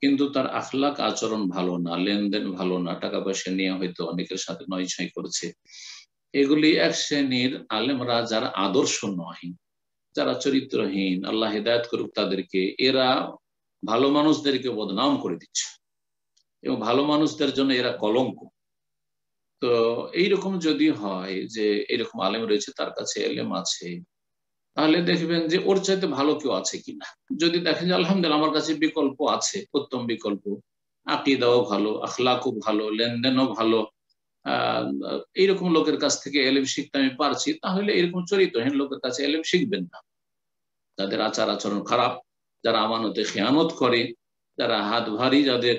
কিন্তু তার আখলাক আচরণ ভালো না, লেনদেন ভালো না, টাকা পয়সা নিয়ে হয়তো অনেকের সাথে নয়ছয় করছে, এগুলি এক শ্রেণীর আলেমরা যারা আদর্শ নয়, যারা চরিত্রহীন, আল্লাহ হিদায়াত করুক তাদেরকে, এরা ভালো মানুষদেরকে বদনাম করে দিচ্ছে এবং ভালো মানুষদের জন্য এরা কলঙ্ক। তো এইরকম যদি হয় যে এরকম আলেম রয়েছে, তার কাছে এলেম আছে, তাহলে দেখবেন যে ওর চাইতে ভালো কেউ আছে কিনা। যদি দেখেন যে আলহামদুলিল্লাহ আমার কাছে বিকল্প আছে, উত্তম বিকল্প, আকীদাও ভালো, আখলাকও ভালো, লেনদেনও ভালো, এইরকম লোকের কাছ থেকে এলেম শিখতে আমি পারছি, তাহলে এরকম চরিত্রহীন লোকের কাছে এলেম শিখবেন না। যাদের আচার আচরণ খারাপ, যারা আমানতে খেয়ানত করে, যারা হাত ভারী, যাদের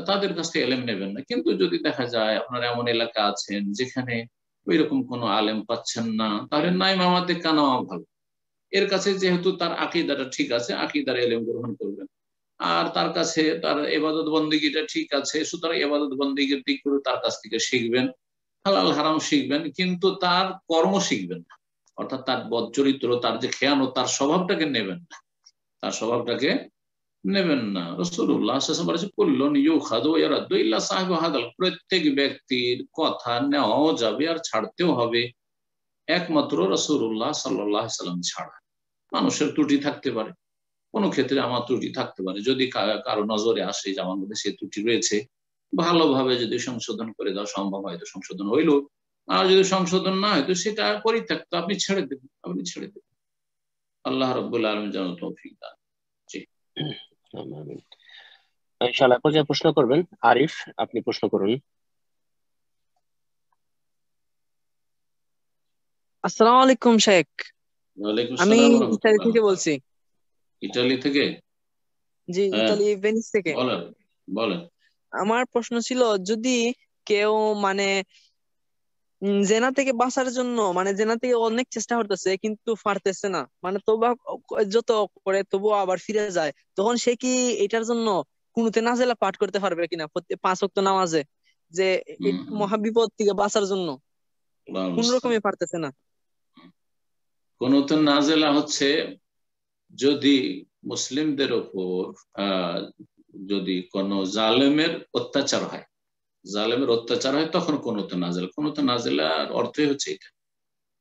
তাদের কাছ থেকে এলেম নেবেন না। কিন্তু যদি দেখা যায় আপনার এমন এলাকা আছেন যেখানে ওই রকম কোনো আলেম পাচ্ছেন না, তাহলে নাই মামাতে কানাওয়া ভালো, এর কাছে যেহেতু তার আকীদাটা ঠিক আছে, আকীদার এলেম গ্রহণ করবেন, আর তার কাছে তার ইবাদত বন্দেগীটা ঠিক আছে, সুতরাং ইবাদত বন্দেগীর দিকগুলো তার কাছ থেকে শিখবেন, হালাল হারাম শিখবেন, কিন্তু তার কর্ম শিখবেন না, অর্থাৎ তার বদ চরিত্র, তার যে খেয়ানত, তার স্বভাবটাকে নেবেন না, তার স্বভাবটাকে নেবেন না। রাসূলুল্লাহ সাল্লাল্লাহু আলাইহি ওয়াসাল্লাম বললেন ইউখাযু ওয়া ইয়ারাদ্দু ইল্লা সাহিবু হাদাল, প্রত্যেক ব্যক্তির কথা নেওয়াও যাবে আর ছাড়তেও হবে একমাত্র রাসূলুল্লাহ সাল্লাল্লাহু আলাইহি ওয়াসাল্লাম ছাড়া। মানুষের ত্রুটি থাকতে পারে, কোনো ক্ষেত্রে আমার ত্রুটি থাকতে পারে, যদি কারো নজরে আসে যে আমার মধ্যে সে ত্রুটি রয়েছে, ভালোভাবে যদি সংশোধন করে দেওয়া সম্ভব হয় তো সংশোধন হইল, আর যদি সংশোধন না হয় তো সেটা পরিত্যক্ত, আপনি ছেড়ে দেবেন, আল্লাহ রাব্বুল আলামিন যেন তৌফিক দান। জি, ইনশাআল্লাহ পর্যায়ে প্রশ্ন করবেন আরিফ, আপনি প্রশ্ন করুন। আসসালামু আলাইকুম শেখ। ওয়ালাইকুম আমি আসসালাম ওয়া ইতালি রাহমাতুল্লাহ। থেকে বলছি। ইতালি থেকে? জি, ইতালি ভেনিস থেকে। বলেন। আমার প্রশ্ন ছিল, যদি কেউ মানে জেনা থেকে বাঁচার জন্য, মানে জেনা থেকে অনেক চেষ্টা করতেছে কিন্তু পারতেছে না, মানে তওবা যত করে তবুও আবার ফিরে যায়, তখন সে কি এটার জন্য কুনুতে নাজেলা পাঠ করতে পারবে কিনা প্রত্যেক 5 ওয়াক্ত নামাজে, যে এই মহাবিপদ থেকে বাঁচার জন্য কোন রকমে পারতেছে না? কুনুতুন নাজেলা হচ্ছে যদি মুসলিমদের উপর যদি কোন জালেমের অত্যাচার হয়, তখন কুনুতুন নাজেলা। কুনুতুন নাজেলার অর্থই হচ্ছে এটা,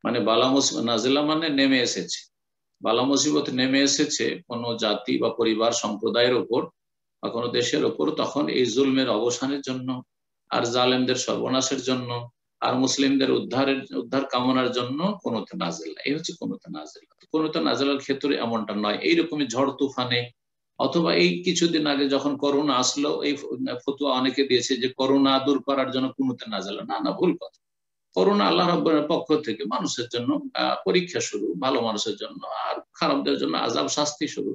মানে বালা মুসিবত নাজেলা মানে নেমে এসেছে, বালা মুসিবত নেমে এসেছে কোনো জাতি বা পরিবার সম্প্রদায়ের উপর বা কোনো দেশের উপর, তখন এই জুলমের অবসানের জন্য আর জালেমদের সর্বনাশের জন্য আর মুসলিমদের উদ্ধার কামনার জন্য কুনুতে নাজেলা, এই হচ্ছে কুনুতে নাজেলা। কুনুতে নাজেলার ক্ষেত্রে এমনটা নয় এইরকমই ঝড় তুফানে, অথবা এই কিছুদিন আগে যখন করোনা আসলো, এই ফতোয়া অনেকে দিয়েছে যে করোনা দূর করার জন্য কুনুতে নাজেলা, না, ভুল কথা। করোনা আল্লাহ রাব্বুল পক্ষ থেকে মানুষের জন্য পরীক্ষা শুরু, ভালো মানুষের জন্য, আর খারাপদের জন্য আযাব শাস্তি শুরু,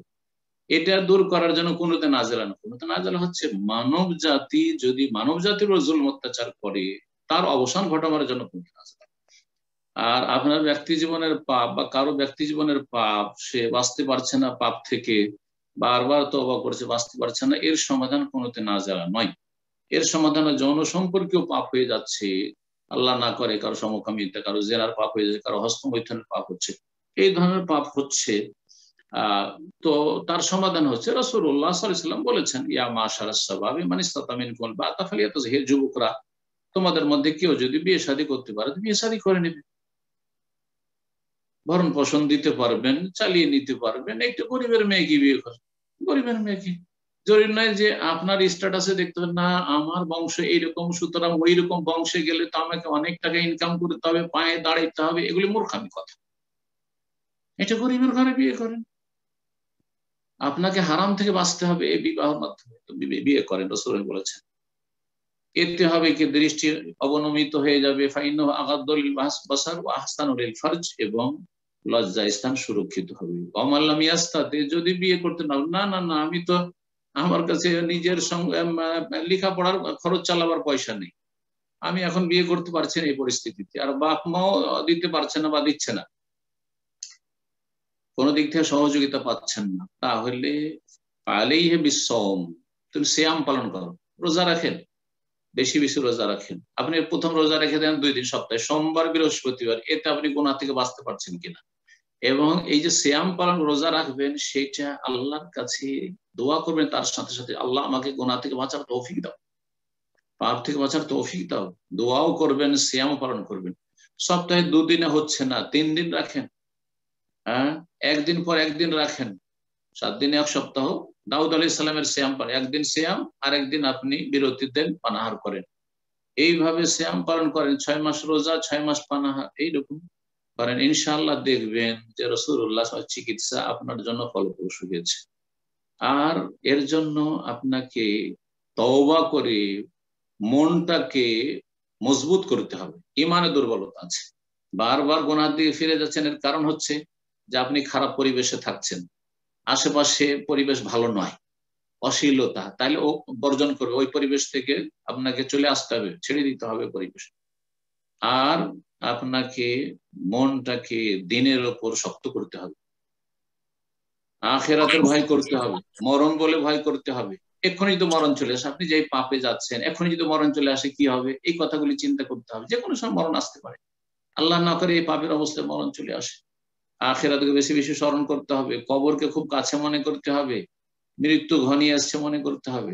এটা দূর করার জন্য কুনুতে নাজেলা না। কুনুতে নাজেলা হচ্ছে মানব জাতি যদি মানব জাতির উপর জুলম অত্যাচার করে তার অবসান ঘটানোর জন্য কুনুতে নাজেলা। আর আপনার ব্যক্তি জীবনের পাপ বা কারো ব্যক্তি জীবনের পাপ, সে বাঁচতে পারছে না পাপ থেকে, বারবার তওবা করছে বাঁচতে পারছে না, এর সমাধান কুনুতে নাজেলা নয়। এর সমাধান যৌন সম্পর্কীয় পাপ হয়ে যাচ্ছে, আল্লাহ না করে কারো সমকামিতা, কারো জেনার পাপ হয়ে যাচ্ছে, কারো হস্তমৈথুনের পাপ হচ্ছে, এই ধরনের পাপ হচ্ছে, তো তার সমাধান হচ্ছে রাসূলুল্লাহ সাল্লাল্লাহু আলাইহি ওয়াসাল্লাম বলেছেন ইয়া মাশারাস শাবাবি মান ইসতাতা মিনকুল বাতা ফালিয়াতাযহির, যুবকরা তোমাদের মধ্যে কেউ যদি বিয়ে শাদী করতে পারে বিয়ে শাদী করে নেবে, ভরণ পোষণ দিতে পারবেন, চালিয়ে নিতে পারবেন, একটু গরিবের মেয়েকে বিয়ে করে, গরিবের মেয়েকে। জরুরি নয় যে আপনার স্ট্যাটাসে দেখতে হবে না আমার বংশ এইরকম, সুতরাং ওই রকম বংশে গেলে তো আমাকে অনেক টাকা ইনকাম করতে হবে, পায়ে দাঁড়াইতে হবে, এগুলি মূর্খামি কথা। এটা গরিবের ঘরে বিয়ে করেন। আপনাকে হারাম থেকে বাঁচতে হবে এই বিবাহের মাধ্যমে, তো বিয়ে করেন। রাসূল বলেছেন এতে হবে কি দৃষ্টি অবনমিত হয়ে যাবে, ফাইন্নাহু আগাদ্দুল বাসার ওয়া আহসানু লিল ফারজ, এবং লজ্জা স্থান সুরক্ষিত হবে। ওয়ামাল্লাম ইয়াস্তাতি, যদি বিয়ে করতে না না না আমি তো আমার কাছে নিজের লেখাপড়ার খরচ চালাবার পয়সা নেই, আমি এখন বিয়ে করতে পারছি না এই পরিস্থিতিতে, আর বাপ মাও দিতে পারছে না বা দিচ্ছে না, কোনো দিক থেকে সহযোগিতা পাচ্ছেন না, তাহলে আলাইহি বিসসাওম, তুমি সিয়াম পালন করো, রোজা রাখেন, বেশি বেশি রোজা রাখেন। আপনি প্রথম রোজা রেখে দেন 2 দিন সপ্তাহে, সোমবার বৃহস্পতিবার, এতে আপনি গুনাহ থেকে বাঁচতে পারছেন কিনা। এবং এই যে সিয়াম পালন রোজা রাখবেন সেটা আল্লাহর কাছে দোয়া করবেন, তার সাথে সাথে আল্লাহ আমাকে গুনাহ থেকে বাঁচার তৌফিক দাও, পাপ থেকে বাঁচার তৌফিক দাও, দোয়াও করবেন, সিয়াম পালন করবেন। সপ্তাহে 2 দিনে হচ্ছে না 3 দিন রাখেন, হ্যাঁ, একদিন পর একদিন রাখেন, 7 দিনে 1 সপ্তাহ। দাউদ আলাইহিস সালামের সিয়াম পালন, একদিন সিয়াম আর একদিন আপনি বিরতি দেন, পানাহার করেন, এইভাবে সিয়াম পালন করেন, 6 মাস রোজা 6 মাস পানাহার, এইরকম করেন, ইনশাআল্লাহ দেখবেন যে রাসূলুল্লাহ চিকিৎসা আপনার জন্য ফলপ্রসূ হয়েছে। আর এর জন্য আপনাকে তওবা করে মনটাকে মজবুত করতে হবে। ইমানে দুর্বলতা আছে, বারবার গুনাহ দিয়ে ফিরে যাচ্ছেন, এর কারণ হচ্ছে যে আপনি খারাপ পরিবেশে থাকছেন, আশেপাশে পরিবেশ ভালো নয়, অশ্লীলতা, তাহলে ও বর্জন করবে, ওই পরিবেশ থেকে আপনাকে চলে আসতে হবে, ছেড়ে দিতে হবে পরিবেশ। আর আপনাকে মনটাকে দিনের ওপর শক্ত করতে হবে, আখিরাতের ভয় করতে হবে, মরণ বলে ভয় করতে হবে। এক্ষুনি তো মরণ চলে আসে, আপনি যে পাপে যাচ্ছেন এখনই যদি মরণ চলে আসে কি হবে, এই কথাগুলি চিন্তা করতে হবে। যে কোনো সময় মরণ আসতে পারে, আল্লাহ না করে এই পাপের অবস্থায় মরণ চলে আসে। আখিরাতকে বেশি বেশি স্মরণ করতে হবে, কবরকে খুব কাছে মনে করতে হবে, মৃত্যু ঘনিয়ে আসছে মনে করতে হবে,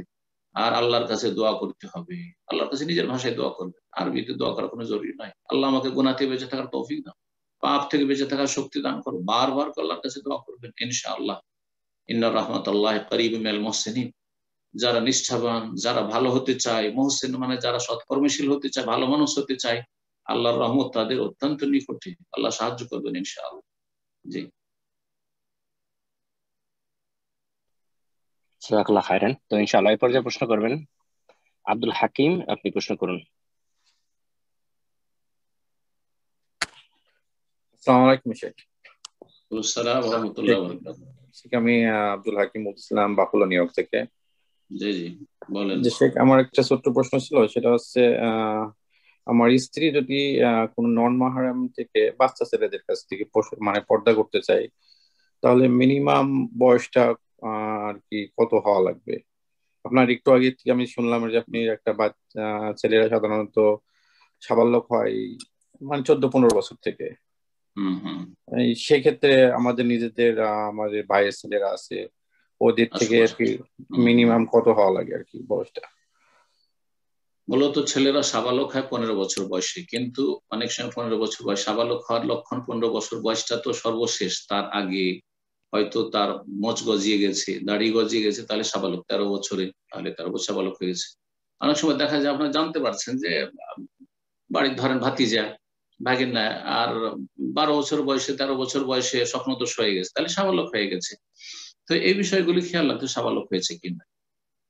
আর আল্লাহর কাছে দোয়া করতে হবে। আল্লাহর কাছে নিজের ভাষায় দোয়া করবে, আরবিতে দোয়া করার কোনো জরুরি নয়। আল্লাহ আমাকে গুনাহ থেকে বেঁচে থাকার তৌফিক দাও, পাপ থেকে বেঁচে থাকার শক্তি দান করো, বারবার আল্লাহর কাছে দোয়া করবেন, ইনশাআল্লাহ। ইন্না রাহমাতাল্লাহি করিবুম মিনাল মুহসিনিন, যারা নিষ্ঠাবান, যারা ভালো হতে চায়, মুহসিন মানে যারা সৎকর্মশীল হতে চায়, ভালো মানুষ হতে চায়, আল্লাহর রহমত তাদের অত্যন্ত নিকটে, আল্লাহ সাহায্য করবেন ইনশাআল্লাহ। জি, জাযাকাল্লাহু খাইরান। তো ইনশাআল্লাহ এই পর্যায়ে প্রশ্ন করবেন আব্দুল হাকিম, আপনি প্রশ্ন করুন। আসসালামু আলাইকুম শেখ। আসসালাম ওয়া রাহমাতুল্লাহি ওয়া বারাকাতুহু। শেখ আমি আব্দুল হাকিম বলছিলাম বাকুলা নিউ ইয়র্ক থেকে। জি জি বলেন। যে শেখ আমার একটা ছোট্ট প্রশ্ন ছিল, সেটা হচ্ছে আমার স্ত্রী যদি কোনো নন মাহরাম থেকে বাচ্চা ছেলেদের কাছ থেকে মানে পর্দা করতে চাই, তাহলে মিনিমাম বয়সটা আর কি কত হওয়া লাগবে? আপনার একটু আগে থেকে আমি শুনলাম যে আপনি একটা বাচ্চা ছেলেরা সাধারণত সাবালক হয় মানে 14-15 বছর থেকে। সেক্ষেত্রে আমাদের নিজেদের আমাদের ভাইয়ের ছেলেরা আছে, ওদের থেকে আর কি মিনিমাম কত হওয়া লাগে আর কি বয়সটা? মূলত ছেলেরা সাবালক হয় 15 বছর বয়সে, কিন্তু অনেক সময় 15 বছর বয়স সাবালক হওয়ার লক্ষণ 15 বছর বয়সটা তো সর্বশেষ, তার আগে হয়তো তার মোচ গজিয়ে গেছে, দাড়ি গজিয়ে গেছে, তাহলে সাবালক 13 বছরে, তাহলে 13 বছর সাবালক হয়ে গেছে। অনেক সময় দেখা যায় আপনারা জানতে পারছেন যে বাড়ির ধরেন ভাতিজা ভাগিনা আর 12 বছর বয়সে 13 বছর বয়সে স্বপ্নদোষ হয়ে গেছে, তাহলে সাবালক হয়ে গেছে। তো এই বিষয়গুলি খেয়াল রাখতে সাবালক হয়েছে কিনা।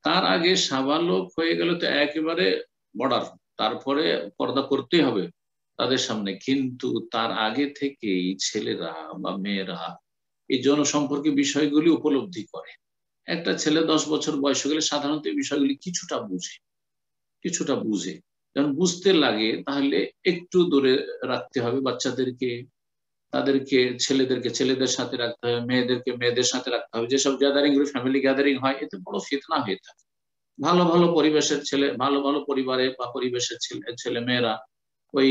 তার আগে সাবালক হয়ে গেলে তো একেবারে বর্ডার, তারপরে পর্দা করতেই হবে তাদের সামনে, কিন্তু তার আগে থেকেই ছেলেরা বা মেয়েরা এই যৌন সম্পর্কে বিষয়গুলি উপলব্ধি করে। একটা ছেলে 10 বছর বয়স হয়ে গেলে সাধারণত এই বিষয়গুলি কিছুটা বুঝে, যখন বুঝতে লাগে তাহলে একটু দূরে রাখতে হবে বাচ্চাদেরকে, তাদেরকে ছেলেদেরকে ছেলেদের সাথে রাখতে হবে, মেয়েদেরকে মেয়েদের সাথে রাখতে হবে। যেসব গ্যাদারিং গুলো ফ্যামিলি গ্যাদারিং হয়, এতে বড় ফিতনা হয়ে থাকে। ভালো ভালো পরিবেশের ছেলে, ভালো ভালো পরিবারে বা পরিবেশের ছেলে মেয়েরা ওই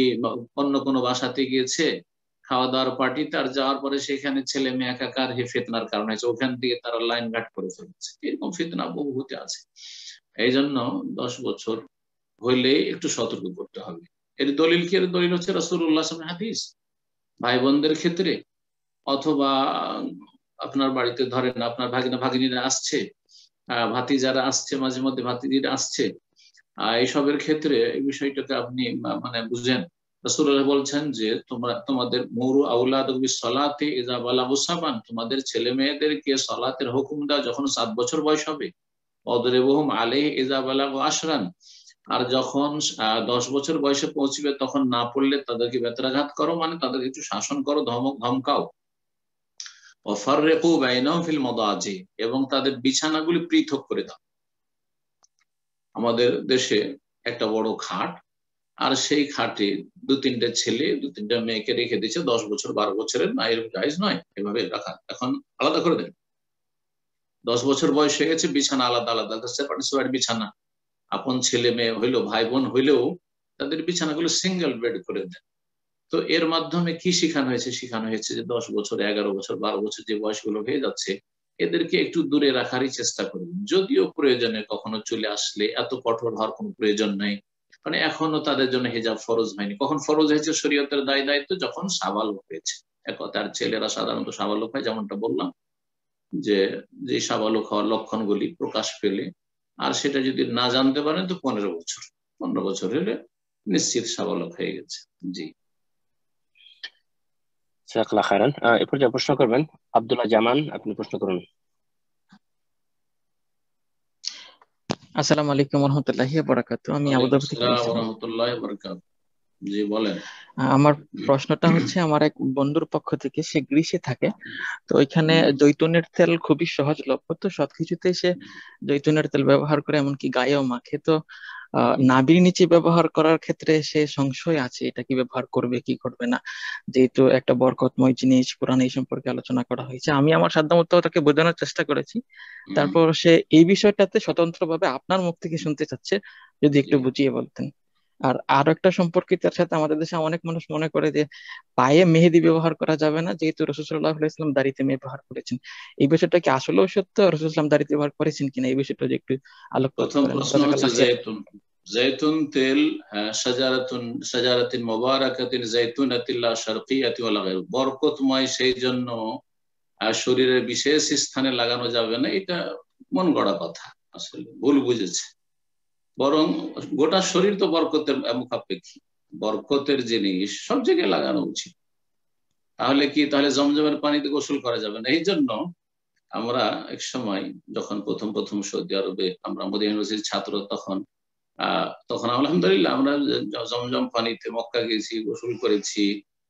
অন্য কোনো বাসাতে গিয়েছে খাওয়া দাওয়ার পার্টিতে, আর যাওয়ার পরে সেখানে ছেলে মেয়ে একাকার হে ফিতনার কারণ হয়েছে, ওখান থেকে তারা লাইন ঘাট করে ফেলেছে। এরকম ফিতনা বহু হতে আছে। এই জন্য 10 বছর হইলে একটু সতর্ক করতে হবে। এর দলিল কি? এর দলিল হচ্ছে রাসূলুল্লাহ সাল্লাল্লাহু আলাইহি ওয়াসাল্লামের হাদিস ভাই বোনদের ক্ষেত্রে, অথবা আপনার বাড়িতে ধরেন আপনার ভাগিনা ভাগিনীরা আসছে, ভাতিজারা আসছে, মাঝে মধ্যে ভাতিজিরা আসছে, এইসবের ক্ষেত্রে এই বিষয়টাকে আপনি মানে বুঝেন। রাসূলুল্লাহ বলছেন যে তোমাদের মুরু আউলাদাকুম বিসসালাতি ইযা বালাগু সাবান, তোমাদের ছেলে মেয়েদেরকে সালাতের হুকুম দাও যখন 7 বছর বয়স হবে। ওয়াদরিবুহুম আলাইহি ইযা বালাগু আশরান, আর যখন 10 বছর বয়সে পৌঁছবে তখন না পড়লে তাদেরকে বেত্রাঘাত করো, মানে তাদেরকে একটু শাসন করো, ধমকাও। ওয়াফাররিকু বাইনাহুম ফিল মাদাজি, এবং তাদের বিছানাগুলি পৃথক করে দাও। আমাদের দেশে একটা বড় খাট, আর সেই খাটে 2-3টে ছেলে 2-3টা মেয়েকে রেখে দিচ্ছে 10 বছর 12 বছরের, না এরকম জায়েজ নয় এভাবে রাখা, এখন আলাদা করে দেন। 10 বছর বয়স হয়ে গেছে, বিছানা আলাদা আলাদা, সেপারেট বিছানা। আপন ছেলে মেয়ে হইলো, ভাই বোন হইলেও তাদের বিছানাগুলো সিঙ্গেল বেড করে দেন। তো এর মাধ্যমে কি শিখানো হয়েছে? শিখানো হয়েছে যে 10 বছর 11 বছর 12 বছর যে বয়সগুলো হয়ে যাচ্ছে এদেরকে একটু দূরে রাখারই চেষ্টা করবেন। যদিও প্রয়োজনে কখনো চলে আসলে এত কঠোর হওয়ার কোনো প্রয়োজন নাই, মানে এখনো তাদের জন্য হিজাব ফরজ হয়নি। কখন ফরজ হয়েছে শরীয়তের দায়িত্ব? যখন সাবালক হয়েছে। তার ছেলেরা সাধারণত সাবালক হয়, যেমনটা বললাম যে সাবালক হওয়ার লক্ষণগুলি প্রকাশ পেলে, আর সেটা যদি না জানতে পারেন তো 15 বছর হলে নিশ্চিত সাবালক হয়ে গেছে। জি, জাযাকাল্লাহ খাইরান। এরপর যে প্রশ্ন করবেন আব্দুল্লাহ জামান, আপনি প্রশ্ন করুন। আসসালামু আলাইকুম ওয়া রাহমাতুল্লাহি ওয়া বারাকাতুহু। আমি আবুধাবি থেকে আসসালামু বলছিলাম। রাহমাতুল্লাহি ওয়া বারাকাতুহু। জি বলেন। আমার প্রশ্নটা হচ্ছে, আমার এক বন্ধুর পক্ষ থেকে, সে গ্রিসে থাকে, তো ওইখানে জৈতুনের তেল খুবই সহজলভ্য, তো সবকিছুতে সে জৈতুনের তেল ব্যবহার করে, এমনকি গায়েও মাখে। তো নাভির নিচে ব্যবহার করার ক্ষেত্রে সে সংশয় আছে, এটা কি ব্যবহার করবে কি করবে না, যেহেতু একটা বরকতময় জিনিস, কোরআনে এই সম্পর্কে আলোচনা করা হয়েছে। আমি আমার সাধ্যমতো তাকে বোঝানোর চেষ্টা করেছি, তারপর সে এই বিষয়টাতে স্বতন্ত্রভাবে আপনার মুখ থেকে শুনতে চাচ্ছে, যদি একটু বুঝিয়ে বলতেন। আর আরো একটা সম্পর্কিতার সাথে, আমাদের দেশে অনেক মানুষ মনে করে যে পায়ে মেহেদি ব্যবহার করা যাবে না, যেহেতু রাসূল সাল্লাল্লাহু আলাইহি ওয়াসাল্লাম দাড়িতে ব্যবহার করেছেন। এই বিষয়টা কি আসলেও সত্য? রাসূল সাল্লাল্লাহু আলাইহি ওয়াসাল্লাম দাড়িতে ব্যবহার করেছেন কিনা, এই বিষয়টা যে একটু আলোকপাত প্রথম করেন। প্রশ্ন হচ্ছে জৈতুন তেল শাজারাতিন মুবারাকাতিন জাইতুনাতিন লা শারকিয়াতি ওয়ালা গায়র, বরকতময়, সেই জন্য শরীরের বিশেষ স্থানে লাগানো যাবে না, এটা মন গড়া কথা, আসলে ভুল বুঝেছে। বরং গোটা শরীর তো বরকতের মুখাপেক্ষী, বরকতের জিনিস সব জায়গায় লাগানো উচিত। তাহলে জমজমের পানিতে গোসল করা যাবে না? এই জন্য আমরা এক সময় যখন প্রথম সৌদি আরবে আমরা মদিনা ইউনিভার্সিটির ছাত্র, তখন আলহামদুলিল্লাহ আমরা জমজম পানিতে মক্কা গেছি, গোসল করেছি,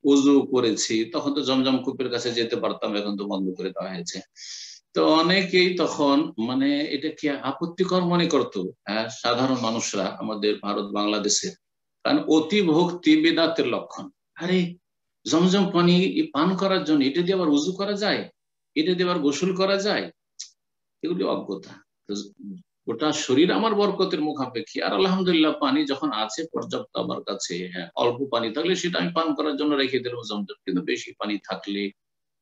উজু করেছি। তখন তো জমজম কূপের কাছে যেতে পারতাম, এখন তো বন্ধ করে দেওয়া হয়েছে। তো অনেকেই তখন মানে এটাকে আপত্তিকর মনে করতো, সাধারণ মানুষরা আমাদের ভারত বাংলাদেশের, কারণ অতি ভক্তি বিদআতের লক্ষণ। আরে জমজম পানি পান করার জন্য এটা দিয়ে আবার উজু করা যায়, এটা দিয়ে আবার গোসল করা যায়, এগুলি অজ্ঞতা। গোটা শরীর আমার বরকতের মুখাপেক্ষী, আর আলহামদুলিল্লাহ পানি যখন আছে পর্যাপ্ত আমার কাছে, অল্প পানি থাকলে সেটা আমি পান করার জন্য রেখে দিলাম জমজম, কিন্তু বেশি পানি থাকলে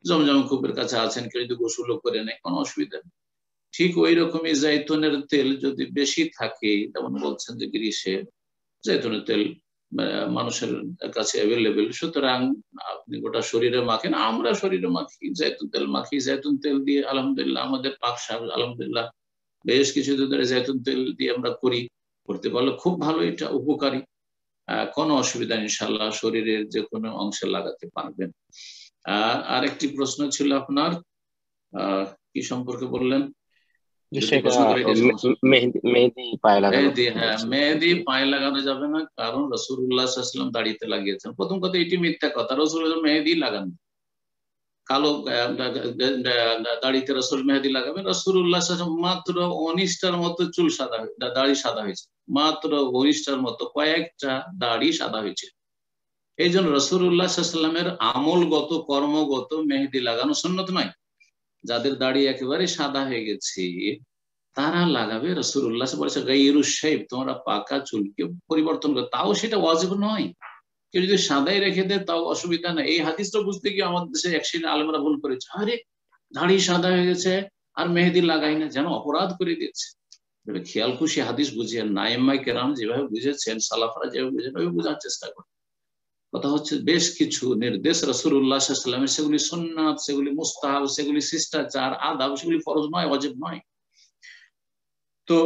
জমজম কূপের কাছে আছেন, কেউ যদি গোসলও করে নেয় কোনো অসুবিধা নেই। ঠিক ওই রকমই জৈতুনের তেল যদি বেশি থাকে, যেমন বলছেন যে গ্রীষ্মে জৈতুনের তেল মানুষের কাছে অ্যাভেলেবেল, সুতরাং আপনি গোটা শরীরে মাখেন, আমরা শরীরে মাখি, জৈতুন তেল মাখি। জৈতুন তেল দিয়ে আলহামদুলিল্লাহ আমাদের পাক সাহেব আলহামদুলিল্লাহ বেশ কিছুদিন ধরে জৈতুন তেল দিয়ে আমরা করতে পারলে খুব ভালো, এটা উপকারী, কোনো অসুবিধা ইনশাল্লাহ শরীরের যে কোনো অংশে লাগাতে পারবেন। আরেকটি প্রশ্ন ছিল আপনার, কি সম্পর্কে বললেন? মেহেদি পায়ে লাগানো যাবে না, কারণ রাসূলুল্লাহ সাল্লাল্লাহু আলাইহি ওয়াসাল্লাম দাড়িতে লাগিয়েছেন। প্রথম কথা এটি মিথ্যা কথা, রাসূলুল্লাহ মেহেদি লাগান, কালো দাড়িতে রাসূল মেহেদি লাগাবেন? রাসূলুল্লাহ সাল্লাল্লাহু আলাইহি ওয়াসাল্লাম মাত্র 19টার মতো চুল সাদা, দাড়ি সাদা হয়েছে, মাত্র 19টার মতো কয়েকটা দাড়ি সাদা হয়েছে। এই জন্য রাসূলুল্লাহ সাল্লাল্লাহু আলাইহি ওয়াসাল্লামের আমলগত কর্মগত মেহেদি লাগানো সুন্নত নয়। যাদের দাড়ি একেবারে সাদা হয়ে গেছে তারা লাগাবে। রাসূলুল্লাহ বলেছে গায়রুশ শাইব, তোমরা পাকা চুলকে পরিবর্তন করো, তাও সেটা ওয়াজিব নয়। কেউ যদি সাদাই রেখে দেয় তাও অসুবিধা নেই। এই হাদিসটা বুঝতে গিয়ে আমাদের দেশে এক শ্রেণীর আলেমরা ভুল করেছে, আরে দাড়ি সাদা হয়ে গেছে আর মেহেদি লাগাই না, যেন অপরাধ করে দিয়েছে। খেয়াল খুশি হাদিস বুঝিয়ে নাইমাই কেরাম যেভাবে বুঝেছেন, সালাফরা যেভাবে বুঝেন ওইভাবে বোঝার চেষ্টা করেন। কথা হচ্ছে বেশ কিছু নির্দেশ রাসূলুল্লাহ সাল্লাল্লাহু আলাইহি ওয়াসাল্লামের, সেগুলি সুন্নাত, সেগুলি মুস্তাহাব, সেগুলি শিষ্টাচার, আদাব, সেগুলি ফরজ নয়, ওয়াজিব নয়। তো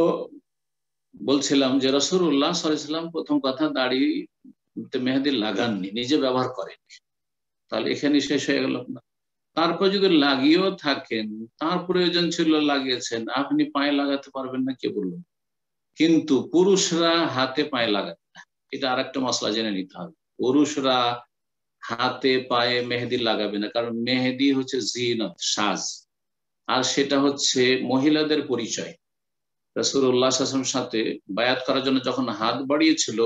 বলছিলাম যে রাসূলুল্লাহ সাল্লাল্লাহু আলাইহি ওয়াসাল্লাম প্রথম কথা দাড়িতে মেহেদি লাগাননি, নিজে ব্যবহার করেন, তাহলে এখানে শেষ হয়ে গেল না। তারপর যদি লাগিয়েও থাকেন, তার প্রয়োজন ছিল লাগিয়েছেন, আপনি পায়ে লাগাতে পারবেন না, কে বললেন? কিন্তু পুরুষরা হাতে পায়ে লাগাবে না, এটা আরেকটা মসলা জেনে নিতে হবে। পুরুষরা হাতে পায়ে মেহেদি লাগাবে না, কারণ মেহেদি হচ্ছে জিনত, সাজ, আর সেটা হচ্ছে মহিলাদের পরিচয়। রাসূলুল্লাহ সাল্লাল্লাহু আলাইহি ওয়াসাল্লামের সাথে বায়াত করার জন্য যখন হাত বাড়িয়েছিল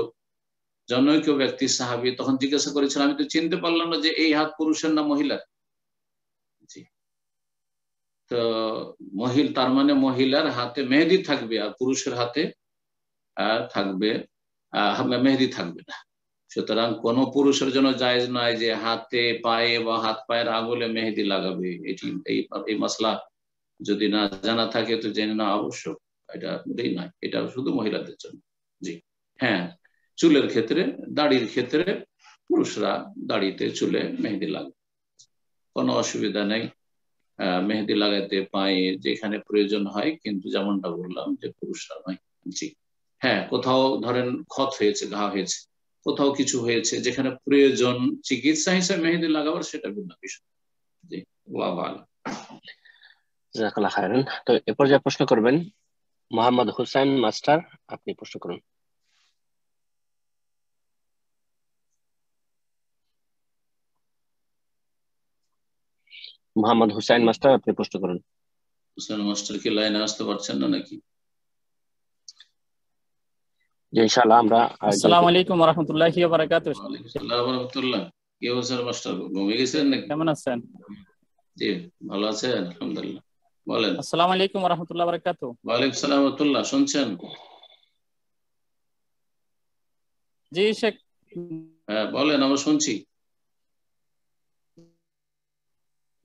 জনৈক ব্যক্তি সাহাবী, তখন জিজ্ঞাসা করেছিল, আমি তো চিনতে পারলাম না যে এই হাত পুরুষের না মহিলার। তো তার মানে মহিলার হাতে মেহেদি থাকবে আর পুরুষের হাতে থাকবে মেহেদি থাকবে না। সুতরাং কোন পুরুষের জন্য জায়েজ নয় যে হাতে পায়ে বা হাত পায়ের আঙুলে মেহেদি লাগাবে। এই মাসলা যদি না জানা থাকে তো জেনে না আবশ্যক, এটা নয়, এটা শুধু মহিলাদের জন্য। জি হ্যাঁ, চুলের ক্ষেত্রে, দাড়ির ক্ষেত্রে পুরুষরা দাড়িতে চুলে মেহেদি লাগাবে, কোনো অসুবিধা নেই। মেহেদি লাগাইতে পায়ে যেখানে প্রয়োজন হয়, কিন্তু যেমনটা বললাম যে পুরুষরা নয়। জি হ্যাঁ, কোথাও ধরেন ক্ষত হয়েছে, ঘা হয়েছে, কোথাও কিছু হয়েছে, যেখানে প্রয়োজন চিকিৎসা হিসেবে মেহেদি লাগাবার, সেটা ভিন্ন বিষয়। জি আল্লাহু আ'লাম। জাযাকাল্লাহ খায়রান। তো এ পর্যায়ে প্রশ্ন করবেন মোহাম্মদ হুসাইন মাস্টার, আপনি প্রশ্ন করুন। মোহাম্মদ হুসাইন মাস্টার, আপনি প্রশ্ন করুন। হুসাইন মাস্টার কি লাইনে আসতে পারছেন না নাকি? জি ইনশাআল্লাহ আমরা আসসালামু আলাইকুম ওয়া রাহমাতুল্লাহি ওয়া বারাকাতুহু। ওয়া আলাইকুম আসসালাম ওয়া রাহমাতুল্লাহ। কি হুসাইন মাস্টার, ঘুমিয়ে গেছেন নাকি? কেমন আছেন? জি ভালো আছেন আলহামদুলিল্লাহ। বলেন। আসসালামু আলাইকুম ওয়া রাহমাতুল্লাহি ওয়া বারাকাতুহু। ওয়া আলাইকুম আসসালাম ওয়া রাহমাতুল্লাহ। শুনছেন? জি শেখ। হ্যাঁ বলেন, আমরা শুনছি।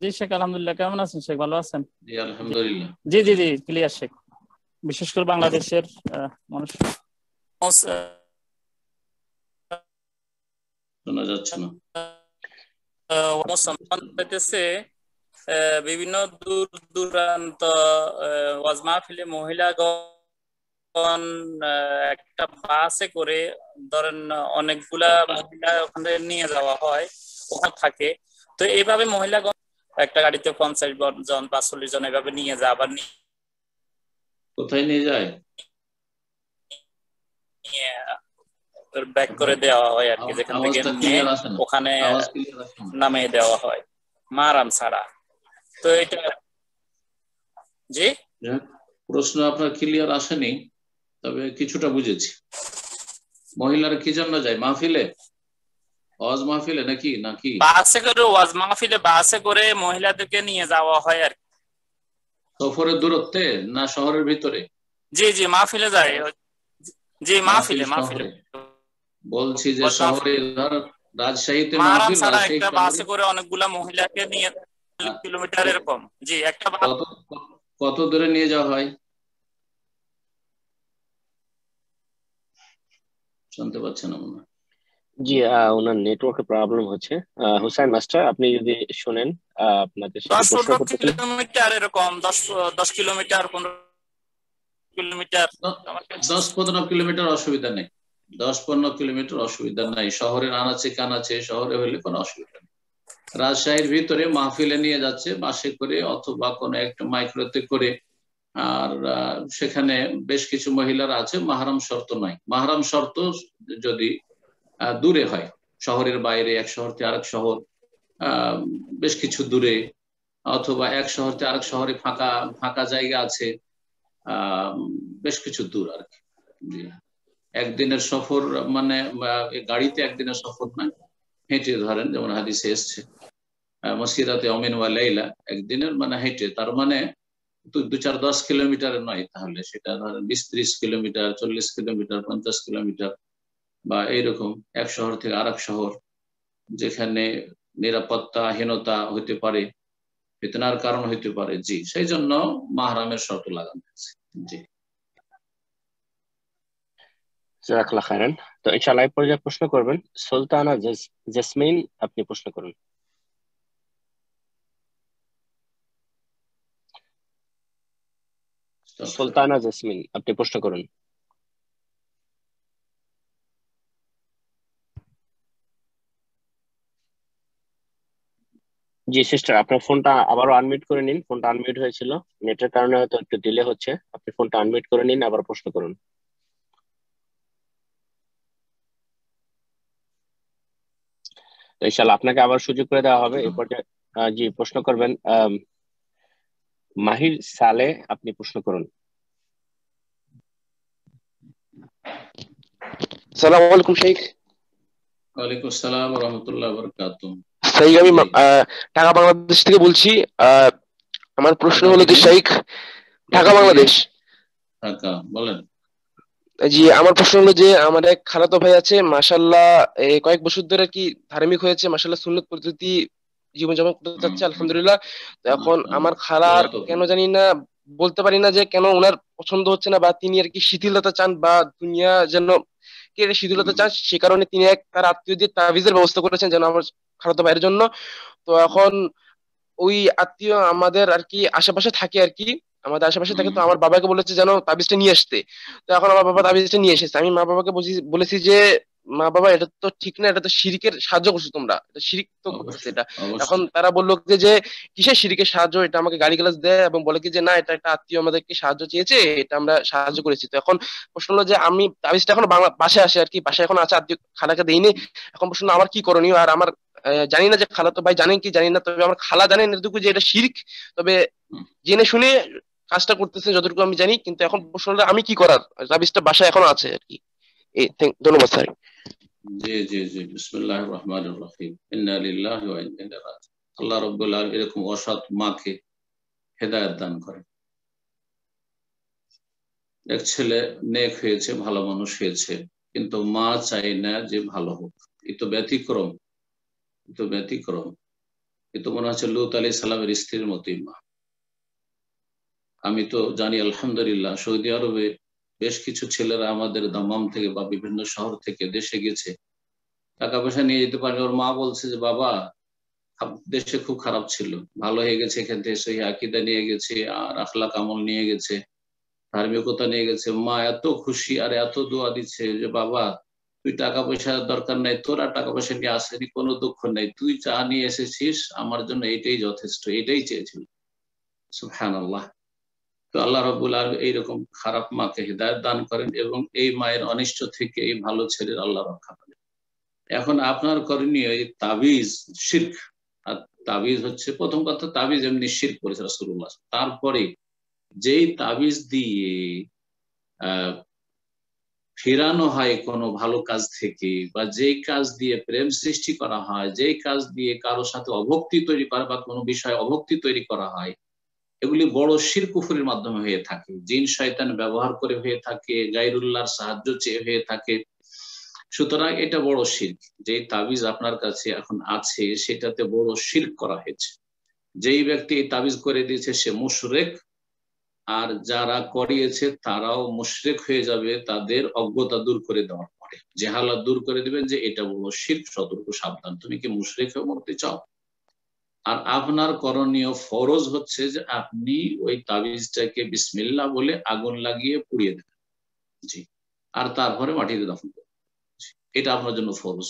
জি শেখ আলহামদুলিল্লাহ। কেমন আছেন শেখ? ভালো আছেন? জি আলহামদুলিল্লাহ। জি জি জি ক্লিয়ার শেখ। বিশেষ করে বাংলাদেশের মানুষ শোনা যাচ্ছে না। বিভিন্ন দূর দূরান্ত ওয়াজ মাহফিলে মহিলাগণ একটা বাসে করে ধরেন অনেকগুলা মহিলা ওখানে নিয়ে যাওয়া হয়, ওখানে থাকে। তো এইভাবে মহিলাগণ একটা গাড়িতে 50 জন 45 জন এভাবে নিয়ে যায়, আবার কোথায় নিয়ে যায়? ব্যাক করে দেওয়া হয় আর কি, যেখান থেকে নিয়ে ওখানে নামিয়ে দেওয়া হয় মারাম ছাড়া। তো এটা জি প্রশ্ন আপনার ক্লিয়ার আসেনি, তবে কিছুটা বুঝেছি। মহিলারা কি জন্য যায় মাহফিলে? ওয়াজ মাহফিলে নাকি নাকি বাসে করে? ওয়াজ মাহফিলে বাসে করে মহিলাদেরকে নিয়ে যাওয়া হয় আর কি। সফরের দূরত্বে না শহরের ভিতরে? জি জি মাহফিলে যায়। জি মাহফিলে বলছি যে শহরে রাজশাহীতে মাহফিল, একটা বাসে করে অনেকগুলা মহিলাকে নিয়ে কিলোমিটার এরকম। জি একটা কত দূরে নিয়ে যাওয়া হয়? শুনতে পাচ্ছেন না মনে হয়। জি ওনার নেটওয়ার্কে প্রবলেম হচ্ছে। হুসাইন মাস্টার আপনি যদি শুনেন, আপনাদের সাথে প্রশ্ন করতে কিলোমিটার এরকম 10 কিলোমিটার 15 কিলোমিটার 10-15 কিলোমিটার অসুবিধা নেই। 10-15 কিলোমিটার অসুবিধা নাই, শহরের আনাচে কানাচে শহরে হলে কোনো অসুবিধা নেই। রাজশাহীর ভিতরে মাহফিলে নিয়ে যাচ্ছে বাসে করে অথবা কোনো একটা মাইক্রোতে করে, আর সেখানে বেশ কিছু মহিলার আছে, মাহরাম শর্ত নাই। মাহরাম শর্ত যদি দূরে হয়, শহরের বাইরে, এক শহর থেকে আরেক শহর, বেশ কিছু দূরে, অথবা এক শহর থেকে আরেক শহরে ফাঁকা ফাঁকা জায়গা আছে, বেশ কিছু দূর আর কি। একদিনের সফর মানে গাড়িতে একদিনের সফর না, হেঁটে ধরেন, যেমন হাদিসে এসছে মসজিদাতে অমিন ওয়া লাইলা, একদিনের মানে হেঁটে, তার মানে 2-4-10 কিলোমিটার নয়, তাহলে সেটা ধরেন 20-30 কিলোমিটার, 40 কিলোমিটার, 50 কিলোমিটার, বা এইরকম এক শহর থেকে আরেক শহর, যেখানে নিরাপত্তাহীনতা হইতে পারে, ফিতনার কারণ হইতে পারে। জি সেই জন্য মাহরামের শর্ত লাগানো হয়েছে। জি জাযাকাল্লাহ খাইরান। তো ইনশাআল্লাহ এই পর্যায়ে প্রশ্ন করবেন সুলতানা জেসমিন, আপনি প্রশ্ন করুন। সুলতানা জেসমিন, আপনি প্রশ্ন করুন। জি সিস্টার, আপনার ফোনটা আবারও আনমিউট করে নিন। ফোনটা আনমিউট হয়েছিল, নেটের কারণে হয়তো একটু ডিলে হচ্ছে। আপনি ফোনটা আনমিউট করে নিন, আবার প্রশ্ন করুন। তো ইনশাআল্লাহ আপনাকে আবার সুযোগ করে দেওয়া হবে এই পর্যায়ে। জি প্রশ্ন করবেন মাহির সালে, আপনি প্রশ্ন করুন। আসসালামু আলাইকুম শেখ। ওয়ালাইকুম আসসালাম ওয়া রাহমাতুল্লাহি ওয়া বারাকাতুহু। শেখ আমি ঢাকা বাংলাদেশ থেকে বলছি। আমার প্রশ্ন হলো যে শেখ, ঢাকা বাংলাদেশ। ঢাকা, বলেন। জি আমার প্রশ্ন হলো যে আমার এক খালাতো ভাই আছে, মাশাআল্লাহ কয়েক বছর ধরে কি ধার্মিক হয়েছে, মাশাআল্লাহ সুন্নত পদ্ধতি জীবনযাপন করতে চাচ্ছে আলহামদুলিল্লাহ। তো এখন আমার খালার কেন জানি না, বলতে পারি না যে কেন ওনার পছন্দ হচ্ছে না, বা তিনি আর কি শিথিলতা চান, বা দুনিয়া যেন শিথিলতা চান, সে কারণে তিনি এক তার আত্মীয় দিয়ে তাবিজের ব্যবস্থা করেছেন যেন আমার খালাতো ভাইয়ের জন্য। তো এখন ওই আত্মীয় আমাদের আর কি আশেপাশে থাকে আর কি, আমাদের আশেপাশে থাকে। তো আমার বাবাকে বলেছে যেন তাবিজটা নিয়ে আসতে। তো এখন আমার বাবা তাবিজটা নিয়ে এসেছে। আমি মা বাবাকে বলেছি যে মা বাবা এটা তো ঠিক না, এটা তো শিরিকের সাহায্য করছো তোমরা, এটা শিরিক তো করতেছে এটা। এখন তারা বললো যে কিসের শিরিকের সাহায্য, এটা আমাকে গালিগালাজ দেয় এবং বলে কি যে না, এটা একটা আত্মীয় আমাদেরকে সাহায্য চেয়েছে, এটা আমরা সাহায্য করেছি। তো এখন প্রশ্ন হলো যে আমি তাবিজটা এখন বাসায় আসে আর কি, বাসায় এখন আছে, আত্মীয় খালাকে দেইনি। এখন প্রশ্ন আমার কি করণীয়? আর আমার জানি না যে খালাতো ভাই জানেন কি জানি না, তবে আমার খালা জানেন এটুকু যে এটা শিরক, তবে জেনে শুনে কাজটা করতেছে যতটুকু আমি জানি। কিন্তু এখন প্রশ্ন হলো আমি কি করার, তাবিজটা বাসায় এখনো আছে আর কি। ধন্যবাদ স্যার। জি জি জি, বিসমিল্লাহির রহমানির রহিম। ইন্না লিল্লাহি ওয়া ইন্না ইলাইহি রাজিউন। আল্লাহ রাব্বুল আলামিন এরকম অসৎ মাকে হেদায়েত দান করেন। এক ছেলে নেক হয়েছে, ভালো মানুষ হয়েছে, কিন্তু মা চাই না যে ভালো হোক। এ তো ব্যতিক্রম, এ তো ব্যতিক্রম। এ তো মনে হচ্ছে লূত আলাইহিস সালামের স্ত্রীর মতোই মা। আমি তো জানি আলহামদুলিল্লাহ সৌদি আরবে বেশ কিছু ছেলেরা আমাদের দাম্মাম থেকে বা বিভিন্ন শহর থেকে দেশে গেছে, টাকা পয়সা নিয়ে যেতে পারে। ওর মা বলছে যে বাবা দেশে খুব খারাপ ছিল, ভালো হয়ে গেছে, এখান থেকে সহি আকীদা নিয়ে গেছে, আর আখলাক আমল নিয়ে গেছে, ধার্মিকতা নিয়ে গেছে। মা এত খুশি আর এত দোয়া দিচ্ছে যে বাবা তুই টাকা পয়সার দরকার নাই, তোর আর টাকা পয়সা নিয়ে আসেনি, কোনো দুঃখ নেই, তুই যা নিয়ে এসেছিস আমার জন্য এটাই যথেষ্ট, এটাই চেয়েছিল। সুবহানাল্লাহ। তো আল্লাহ রাব্বুল আলামিন এইরকম খারাপ মাকে হিদায়াত দান করেন এবং এই মায়ের অনিষ্ট থেকে এই ভালো ছেলের আল্লাহ রক্ষা করেন। এখন আপনার করণীয় এই তাবিজ শিরক। আর তাবিজ হচ্ছে প্রথম কথা, তাবিজ এমনি শিরক করেছে রাসূলুল্লাহ। তারপরে যেই তাবিজ দিয়ে ফেরানো হয় কোনো ভালো কাজ থেকে, বা যেই কাজ দিয়ে প্রেম সৃষ্টি করা হয়, যেই কাজ দিয়ে কারো সাথে অভক্তি তৈরি করা বা কোনো বিষয়ে অভক্তি তৈরি করা হয়, এগুলি বড় শিরক কুফরের মাধ্যমে হয়ে থাকে। জিন শয়তান ব্যবহার করে হয়ে থাকে, গায়রুল্লাহর সাহায্য চেয়ে হয়ে থাকে। সুতরাং এটা বড় শিরক। যে তাবিজ আপনার কাছে এখন আছে সেটাতে বড় শিরক করা হয়েছে। যেই ব্যক্তি এই তাবিজ করে দিয়েছে সে মুশরিক, আর যারা করিয়েছে তারাও মুশরিক হয়ে যাবে তাদের অজ্ঞতা দূর করে দেওয়ার পরে। জেহালাত দূর করে দিবেন যে এটা বড় শিরক, সতর্ক সাবধান, তুমি কি মুশরিক হয়ে মরতে চাও? আর আপনার করণীয় ফরজ হচ্ছে যে আপনি ওই তাবিজটাকে বিসমিল্লাহ বলে আগুন লাগিয়ে পুড়িয়ে দেবেন। জি, আর তারপরে মাটিতে দাফন করবেন। এটা আপনার জন্য ফরজ।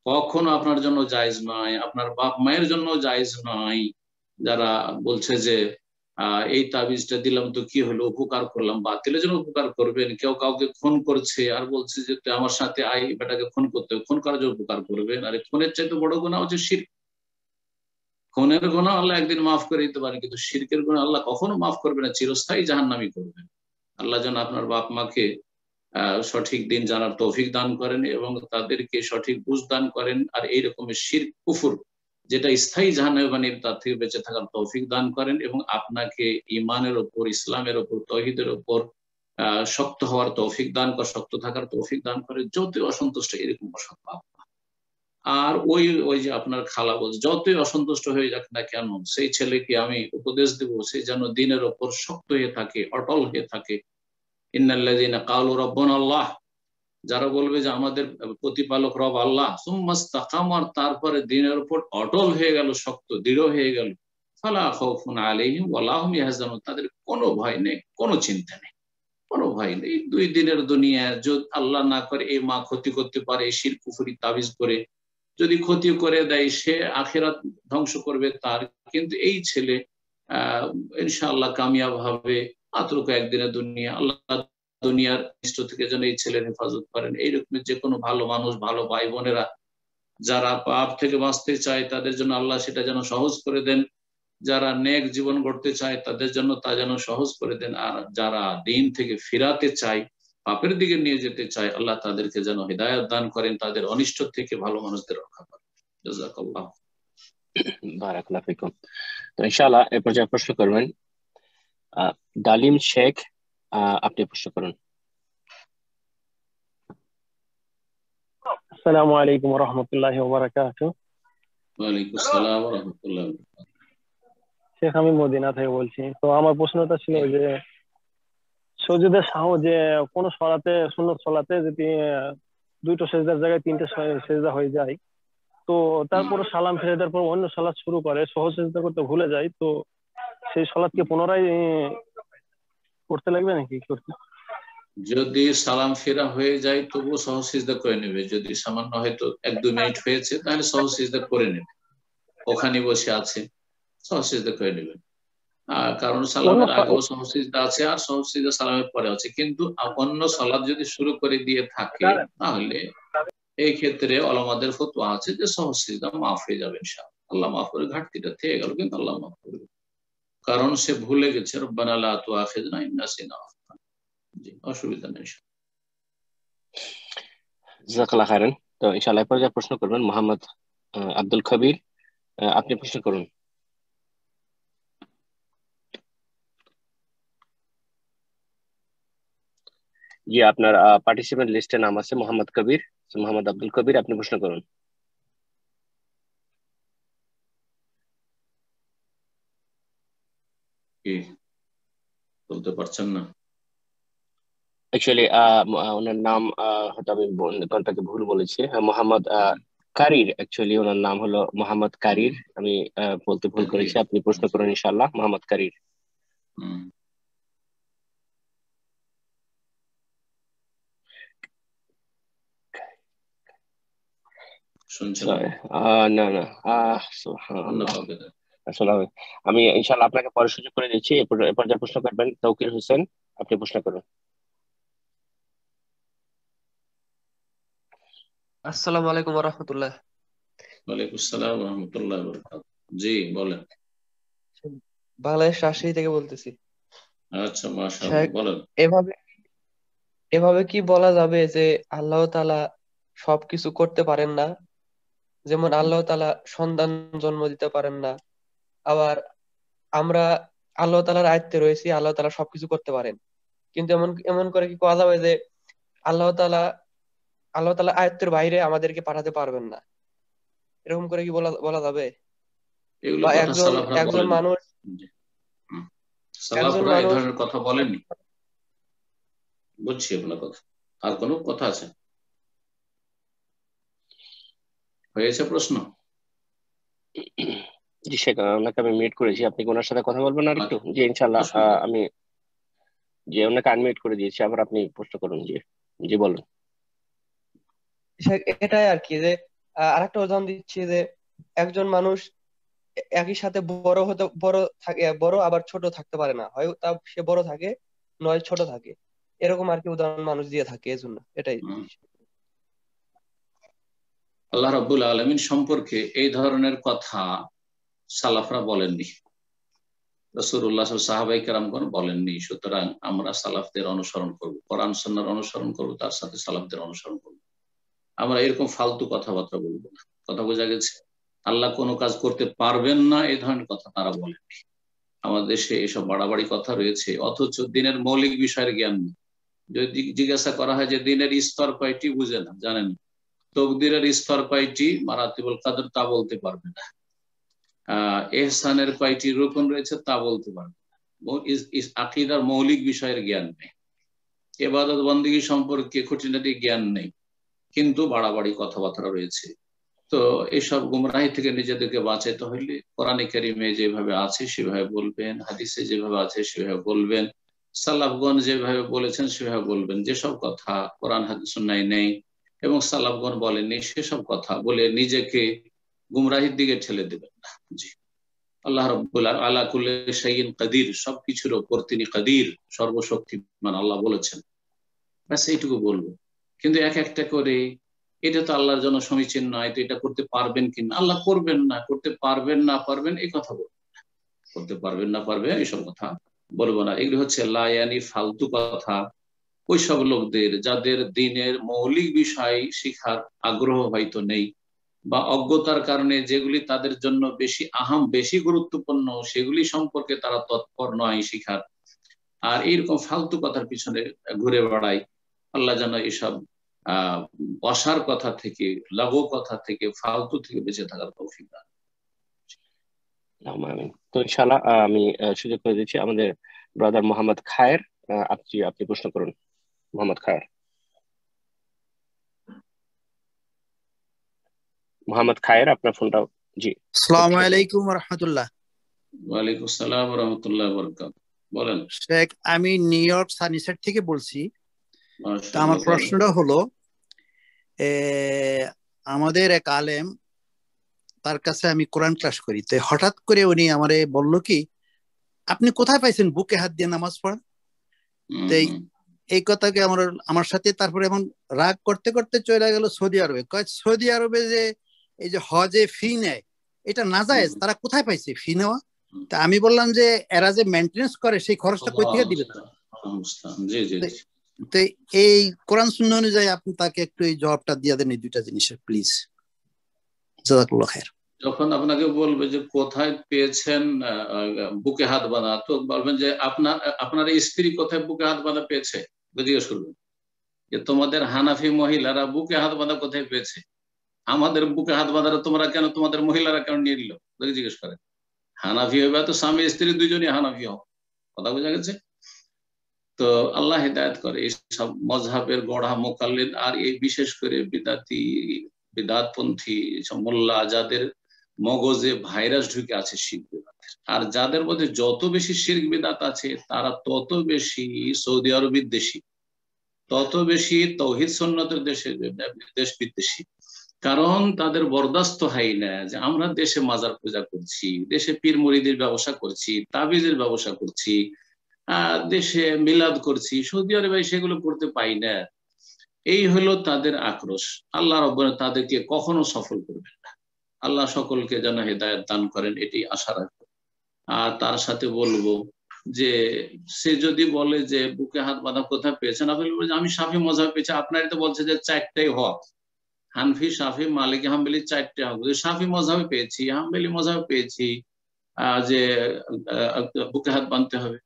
কখনো আপনার জন্য জায়েজ নয়, আপনার বাপ মায়ের জন্য জায়েজ নয় যারা বলছে যে এই তাবিজটা দিলাম তো কি হলো, উপকার করলাম। বাতিলের জন্য উপকার করবেন। কেউ কাউকে খুন করছে আর বলছে যে তুই আমার সাথে আই বেটাকে খুন করতে, খুন করার জন্য উপকার করবেন। আরে খুনের চাইতে বড় গুনাহ হচ্ছে শিরক। খুনের গুনাহ আল্লাহ একদিন মাফ করে দিতে পারেন, কিন্তু শিরকের গুনাহ আল্লাহ কখনো মাফ করবে না, চিরস্থায়ী জাহান্নামী করবেন। আল্লাহ যেন আপনার বাপ মাকে সঠিক দিন জানার তৌফিক দান করেন এবং তাদেরকে সঠিক বুঝ দান করেন। আর এইরকমের শিরক কুফর যেটা স্থায়ী জাহান্নামে বানিয়ে তার থেকে বেঁচে থাকার তৌফিক দান করেন এবং আপনাকে ঈমানের উপর, ইসলামের উপর, তাওহীদের উপর শক্ত হওয়ার তৌফিক দান করে, শক্ত থাকার তৌফিক দান করে। যতই অসন্তুষ্ট এরকম অসৎ বাপ মা, আর ওই যে আপনার খালা বলছে যতই অসন্তুষ্ট হয়ে যাক না কেন, সেই ছেলেকে আমি উপদেশ দেব সে যেন দিনের ওপর শক্ত হয়ে থাকে, অটল হয়ে থাকে। ইন্নাল্লাযীনা ক্বালু রাব্বুনা আল্লাহ, যারা বলবে যে আমাদের প্রতিপালক রব আল্লাহ, সুম্মাস্তাকামু, আর তারপরে দিনের উপর অটল হয়ে গেল, শক্ত দৃঢ় হয়ে গেল, ফালা খাউফুন আলাইহিম ওয়ালা হুম ইয়াহজানুন, তাদের কোনো ভয় নেই, কোনো চিন্তা নেই, কোনো ভয় নেই। 2 দিনের দুনিয়া, যদি আল্লাহ না করে এই মা ক্ষতি করতে পারে শিরক কুফরি তাবিজ করে, যদি ক্ষতি করে দেয় সে আখিরাত ধ্বংস করবে তার, কিন্তু এই ছেলে ইনশাআল্লাহ কামিয়াব হবে, মাত্র কয়েকদিনের দুনিয়া, আল্লাহ দুনিয়ার ইষ্ট থেকে যেন এই ছেলের হেফাজত করেন। এইরকম যে কোনো ভালো মানুষ, ভালো ভাই বোনেরা যারা পাপ থেকে বাঁচতে চায় তাদের জন্য আল্লাহ সেটা যেন সহজ করে দেন, যারা নেক জীবন গড়তে চায় তাদের জন্য তা যেন সহজ করে দেন, আর যারা দিন থেকে ফিরাতে চায়, পাপের দিকে নিয়ে যেতে চায়, আল্লাহ তাদেরকে যেন হিদায়াত দান করেন, তাদের অনিষ্ট থেকে ভালো মানুষদের রক্ষা করেন। জাযাকাল্লাহ। বারাকাল্লাহু ফিকুম। তো ইনশাআল্লাহ এই পর্যায়ে প্রশ্ন করবেন ডালিম শেখ, আপনি প্রশ্ন করুন। আসসালামু আলাইকুম ওয়া রাহমাতুল্লাহি ওয়া বারাকাতুহু। ওয়া আলাইকুম আসসালাম ওয়া রাহমাতুল্লাহি ওয়া বারাকাতুহু। শেখ আমি মদিনা থেকে বলছি। তো আমার প্রশ্নটা ছিল যে সুজুদে সাহু, যে কোন সালাতে, সুন্নত সালাতে যদি 2টো সেজদার জায়গায় 3টে সেজদা হয়ে যায়, তো তারপর সালাম ফিরে দেওয়ার পর অন্য সালাত শুরু করে, সহজ সেজদা করতে ভুলে যায়, তো সেই সালাতকে পুনরায় করতে লাগবে নাকি করতে? যদি সালাম ফেরা হয়ে যায় তবু সহজ সিজদা করে নেবে, যদি সামান্য হয়তো 1-2 মিনিট হয়েছে তাহলে সহজ সিজদা করে নেবে, ওখানে বসে আছে সহজ সিজদা করে নেবে। কারণ সালামের আগেও সহজ সিজদা আছে আর সহজ সিজদা সালামের পরে আছে, কিন্তু অন্য সালাত যদি শুরু করে দিয়ে থাকে তাহলে এই ক্ষেত্রে ওলামাদের ফতোয়া আছে যে সহজ সিজদা মাফ হয়ে যাবে ইনশাআল্লাহ, আল্লাহ মাফ করে, ঘাটতিটা থেকে গেল কিন্তু আল্লাহ মাফ করবে, কারণ সে ভুলে গেছে, রব্বানা লা তুআখিযনা ইন নাসিনা, অসুবিধা নেই। জাযাকাল্লাহু খাইরান। তো ইনশাআল্লাহ এই পর্যায়ে প্রশ্ন করবেন মোহাম্মদ আব্দুল কবির, আপনি প্রশ্ন করুন। জি, আপনার পার্টিসিপেন্ট লিস্টে নাম আছে মোহাম্মদ কবির, মোহাম্মদ আব্দুল কবির, আপনি প্রশ্ন করুন। কি বলতে পারছেন না? অ্যাকচুয়ালি ওনার নাম হয়তো আমি কোনটাকে ভুল বলেছি, মোহাম্মদ কারির, অ্যাকচুয়ালি ওনার নাম হলো মোহাম্মদ কারির, আমি বলতে ভুল করেছি, আপনি প্রশ্ন করুন ইনশাআল্লাহ মোহাম্মদ কারির। না না, আসলে আমি ইনশাআল্লাহ আপনাকে পরে সুযোগ করে দিচ্ছি। এ পর্যায়ে প্রশ্ন করবেন তৌকির হোসেন, আপনি প্রশ্ন করুন। আসসালামু আলাইকুম ওয়া রাহমাতুল্লাহ। ওয়ালাইকুম আসসালাম ওয়া রাহমাতুল্লাহি ওয়া বারাকাতুহু। জি বলেন। বাংলাদেশ রাজশাহী থেকে বলতেছি। আচ্ছা মাশাআল্লাহ, বলেন। এভাবে কি বলা যাবে যে আল্লাহ তাআলা সবকিছু করতে পারেন না? যেমন আল্লাহ তাআলা সন্তান জন্ম দিতে পারেন না, আবার আমরা আল্লাহ তাআলার আয়ত্তে রয়েছি, আল্লাহ তাআলা সবকিছু করতে পারেন, কিন্তু এমন এমন করে কি করা যাবে যে আল্লাহ তাআলা আয়ত্তের বাইরে আমাদেরকে পাঠাতে পারবেন না? এরকম করে কি বলা যাবে? বা একজন মানুষ সালাফরা এই ধরনের কথা বলেননি, বুঝছি আপনার কথা। আর কোনো কথা আছে? হয়েছে প্রশ্ন? জি শেখ, আপনাকে আমি মিউট করেছি, আপনি কি ওনার সাথে কথা বলবেন আর একটু? জি ইনশাআল্লাহ, আমি যে ওনাকে আনমিউট করে দিয়েছি, আবার আপনি প্রশ্ন করুন। জি জি বলুন। এটাই আর কি, যে আরেকটা উদাহরণ দিচ্ছি, যে একজন মানুষ একই সাথে বড় আবার ছোট থাকতে পারে না, হয় তা সে বড় থাকে নয় ছোট থাকে, এরকম আর কি উদাহরণ মানুষ দিয়ে থাকে, এজন্য এটাই। আল্লাহ রাব্বুল আলামিন সম্পর্কে এই ধরনের কথা সালাফরা বলেননি, রাসূলুল্লাহ সাহাবায়ে কেরামগণ বলেননি। সুতরাং আমরা সালাফদের অনুসরণ করব, কোরআন সুন্নাহর অনুসরণ করব, তার সাথে সালাফদের অনুসরণ করব। আমরা এরকম ফালতু কথাবার্তা বলবো না। কথা বোঝা গেছে? আল্লাহ কোনো কাজ করতে পারবেন না এই ধরনের কথা তারা বলেননি। আমাদের দেশে এসব বাড়াবাড়ি কথা রয়েছে, অথচ দিনের মৌলিক বিষয়ের জ্ঞান নেই। যদি জিজ্ঞাসা করা হয় যে দিনের স্তর কয়টি, বুঝে না, জানেন। তকদিরের স্তর কয়টি, মারাতিবুল কদর, তা বলতে পারবে না। ইহসানের কয়টি রুকন রয়েছে তা বলতে পারবে না। আকীদার মৌলিক বিষয়ের জ্ঞান নেই। ইবাদত বন্দেগী সম্পর্কে খুঁটিনাটি জ্ঞান নেই, কিন্তু বাড়াবাড়ি কথাবার্তা রয়েছে। তো এইসব গুমরাহি থেকে নিজেদেরকে বাঁচাইতে হইলে কোরআনে কারিমে যেভাবে আছে সেভাবে বলবেন, হাদিসে যেভাবে আছে সেভাবে বলবেন, সালাফগণ যেভাবে বলেছেন সেভাবে বলবেন। যেসব কথা কোরআন হাদিস সুন্নাহ নেই এবং সালাফগণ বলেননি সেসব কথা বলে নিজেকে গুমরাহির দিকে ঠেলে দেবেন না। জি, আল্লাহ রাব্বুল আলা কুল্লি শাইইন কাদির, সবকিছুর উপর তিনি কাদির, সর্বশক্তিমান আল্লাহ বলেছেন, ব্যাস এইটুকু বলবো। কিন্তু এক একটা করে এটা তো আল্লাহর জন্য সমীচীন নয়, তো এটা করতে পারবেন কিনা, আল্লাহ করবেন না, করতে পারবেন না পারবেন এই কথা বলবো না, করতে পারবেন না পারবেন এইসব কথা বলবো না। এগুলো হচ্ছে লায়ানি ফালতু কথা। ওইসব লোকদের যাদের দিনের মৌলিক বিষয় শিখার আগ্রহ হয়তো নেই, বা অজ্ঞতার কারণে যেগুলি তাদের জন্য বেশি বেশি গুরুত্বপূর্ণ সেগুলি সম্পর্কে তারা তৎপর নয় শিখার, আর এইরকম ফালতু কথার পিছনে ঘুরে বেড়ায়, আল্লাহ যেন এইসব বসার কথা থেকে, লাগু কথা থেকে, ফালতু থেকে বেঁচে থাকার তৌফিক দান। তো ইনশাআল্লাহ আমি সুযোগ করে দিচ্ছি আমাদের ব্রাদার মোহাম্মদ খায়ের। আপনি প্রশ্ন করুন মোহাম্মদ খায়ের। মোহাম্মদ খায়ের, আপনার ফোনটা। জি, আসসালামু আলাইকুম ওয়া রাহমাতুল্লাহ। ওয়া আলাইকুম আসসালাম ওয়া রাহমাতুল্লাহি ওয়া বারাকাতুহু। বলেন। শেখ, আমি নিউ ইয়র্ক সানিসাইড থেকে বলছি। তো আমার মাশাআল্লাহ। প্রশ্নটা হলো, আমাদের এক আলেম, তার কাছে আমি কোরআন ক্লাস করি, তো হঠাৎ করে উনি আমারে বলল কি, আপনি কোথায় পাইছেন বুকে হাত দিয়ে নামাজ পড়া? তো এই কথাকে আমার সাথে তারপরে এমন রাগ করতে করতে চলে গেল সৌদি আরবে। কয় সৌদি আরবে যে এই যে হজে ফি নেয় এটা নাজায়েজ, তারা কোথায় পাইছে ফি নেওয়া? তা আমি বললাম যে এরা যে মেইনটেনেন্স করে সেই খরচটা কই থেকে দিবে তারা? জি জি। তো এই কোরআন সুন্নাহ অনুযায়ী আপনি তাকে একটু এই জবাবটা দিয়ে দেন এই দুইটা জিনিসের, প্লিজ। জাযাকাল্লাহ খাইর। যখন আপনাকে বলবে যে কোথায় পেয়েছেন বুকে হাত বাঁধা, তো বলবেন যে আপনার স্ত্রী কোথায় বুকে হাত বাঁধা পেয়েছে, জিজ্ঞেস করবেন যে তোমাদের হানাফি মহিলারা বুকে হাত বাঁধা কোথায় পেয়েছে, আমাদের বুকে হাত বাঁধারা তোমরা কেন, তোমাদের মহিলারা কেন নিয়ে নিল, জিজ্ঞেস করেন। হানাফি হবে তো স্বামী স্ত্রী দুজনই হানাফি হোক, কথা বোঝা গেছে? তো আল্লাহ হিদায়াত করে এই সব মজহাবের গড়া মোকাল্লিদ, আর এই বিশেষ করে বিদাতপন্থী মোল্লা যাদের মগজে ভাইরাস ঢুকে আছে শিরক বিদাতের, আর যাদের মধ্যে যত বেশি শিরক বিদাত আছে তারা তত বেশি সৌদি আরব বিদ্বেষী, তত বেশি তাওহীদ সুন্নতের দেশ বিদ্বেষী। কারণ তাদের বরদাস্ত হয় না যে আমরা দেশে মাজার পূজা করছি, দেশে পীর মুরিদের ব্যবসা করছি, তাবিজের ব্যবসা করছি, দেশে মিলাদ করছি, সৌদি আরবে সেগুলো করতে পাই না। এই হলো তাদের আক্রোশ। আল্লাহ রাব্বুল তাদেরকে কখনো সফল করবেন না। আল্লাহ সকলকে যেন হেদায়েত দান করেন, এটি আশা রাখবো। আর তার সাথে বলবো যে সে যদি বলে যে বুকে হাত বাঁধা কোথায় পেয়েছেন, আপনি বলবেন আমি শাফি মযহাব পেয়েছি, আপনারই তো বলছে যে চারটাই হক, হানফি শাফি মালিকি হাম্বলি চারটে হক। শাফি মযহাবে পেয়েছি, হাম্বলি মযহাবে পেয়েছি যে বুকে হাত বাঁধতে হবে।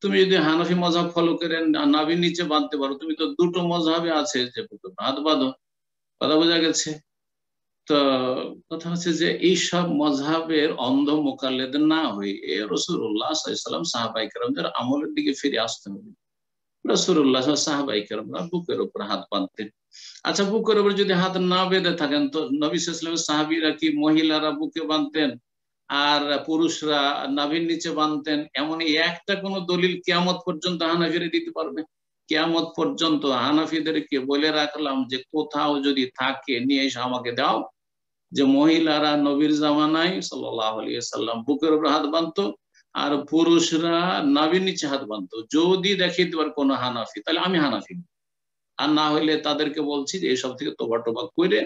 তুমি যদি হানফি মযহাব ফলো করে নাভির নিচে বাঁধতে পারো, তুমি তো দুটো মযহাবে আছে যে বুকে হাত বাঁধো, কথা বোঝা গেছে? তো কথা হচ্ছে যে এইসব মযহাবের অন্ধ মুকাল্লিদ না হয়ে রাসূলুল্লাহ সাল্লাল্লাহু আলাইহি ওয়াসাল্লাম সাহাবায়ে কেরামদের আমলের দিকে ফিরে আসতে হবে। রাসূলুল্লাহ সাহাবায়ে কেরামরা বুকের উপর হাত বাঁধতেন। আচ্ছা, বুকের উপর যদি হাত না বেঁধে থাকেন তো নবী সাল্লাল্লাহু আলাইহি ওয়াসাল্লামের সাহাবীরা কি মহিলারা বুকে বাঁধতেন আর পুরুষরা নাভির নিচে বাঁধতেন? এমন একটা কোন দলিল কিয়ামত পর্যন্ত হানাফিরা দিতে পারবে? কিয়ামত পর্যন্ত হানাফিদেরকে বলে রাখলাম যে কোথাও যদি থাকে নিয়ে এসে আমাকে দাও যে মহিলারা নবীর জামানায় সাল্লাল্লাহু আলাইহি ওয়াসাল্লাম বুকের উপর হাত বাঁধতো আর পুরুষরা নাভির নিচে হাত বাঁধতো। যদি দেখিতে পার কোন হানাফি, তাহলে আমি হানাফি, আর না হইলে তাদেরকে বলছি যে এসব থেকে তোবা টোবা করে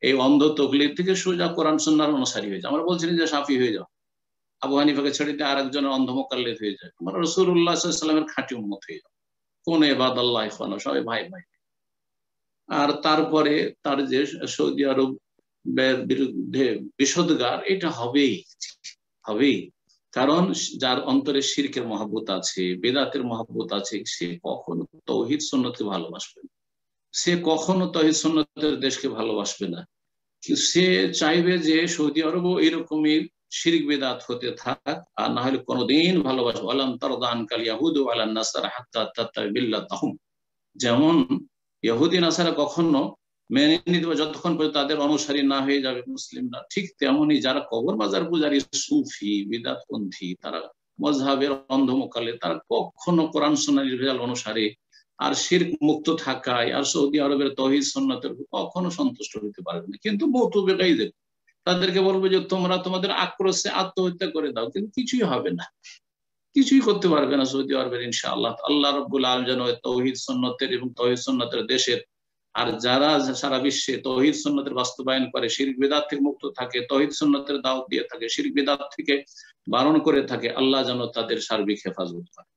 এই অন্ধ তকলিদ থেকে সোজা কোরআন সুন্নাহর অনুসারী হয়ে যাও। আমরা বলছি যে শাফি হয়ে যাও, আবু হানিফাকে ছেড়ে দিয়ে আরেকজনের অন্ধ মুকাল্লিদ হয়ে যায়, আমরা রাসূলুল্লাহ সাল্লাল্লাহু আলাইহি ওয়াসাল্লামের খাঁটি উম্মত হয়ে যাও। কোন ইবাদাল্লাহ ইখওয়ানা, সবাই ভাই ভাই। আর তারপরে তার যে সৌদি আরব বিরুদ্ধে বিষোদগার, এটা হবেই। কারণ যার অন্তরে শিরকের মহব্বত আছে, বেদাতের মহব্বত আছে, সে কখনো তাওহীদ সুন্নতকে ভালোবাসবে না, সে কখনো তাওহীদ সুন্নতের দেশকে ভালোবাসবে না। সে চাইবে যে সৌদি আরবও এরকমই শিরক বেদাত হতে থাক, আর না হলে কোনোদিন ভালোবাসবে। আলাম তারদা আনকাল ইয়াহুদু ওয়ালান নাসারা হাত্তা তাত্তাবি মিল্লাতাহুম, যেমন ইহুদি নাসারা কখনো মেনে নিতে পারে যতক্ষণ পর্যন্ত তাদের অনুসারী না হয়ে যাবে মুসলিমরা, ঠিক তেমনি যারা কবর মাজার পূজারী সুফি বিদাতপন্থী, তারা মজহাবের অন্ধমুকালে, তারা কখনো কোরআন সুন্নাহর রেজাল অনুসারে আর শিরক মুক্ত থাকায় আর সৌদি আরবের তৌহিদ সুন্নাতের কখনো সন্তুষ্ট হতে পারবে না। কিন্তু মৌতুবেগাইদের তাদেরকে বলবো যে তোমরা তোমাদের আক্রোশে আত্মহত্যা করে দাও, কিন্তু কিছুই হবে না, কিছুই করতে পারবে না সৌদি আরবের ইনশাআল্লাহ। আল্লাহ রাব্বুল আলামিন যেন তৌহিদ সুন্নতের এবং তৌহিদ সুন্নতের দেশের আর যারা সারা বিশ্বে তৌহিদ সুন্নতের বাস্তবায়ন করে, শিরক বিদআত থেকে মুক্ত থাকে, তৌহিদ সুন্নতের দাওয়াত দিয়ে থাকে, শিরক বিদআত থেকে বারণ করে থাকে, আল্লাহ যেন তাদের সার্বিক হেফাজত করে।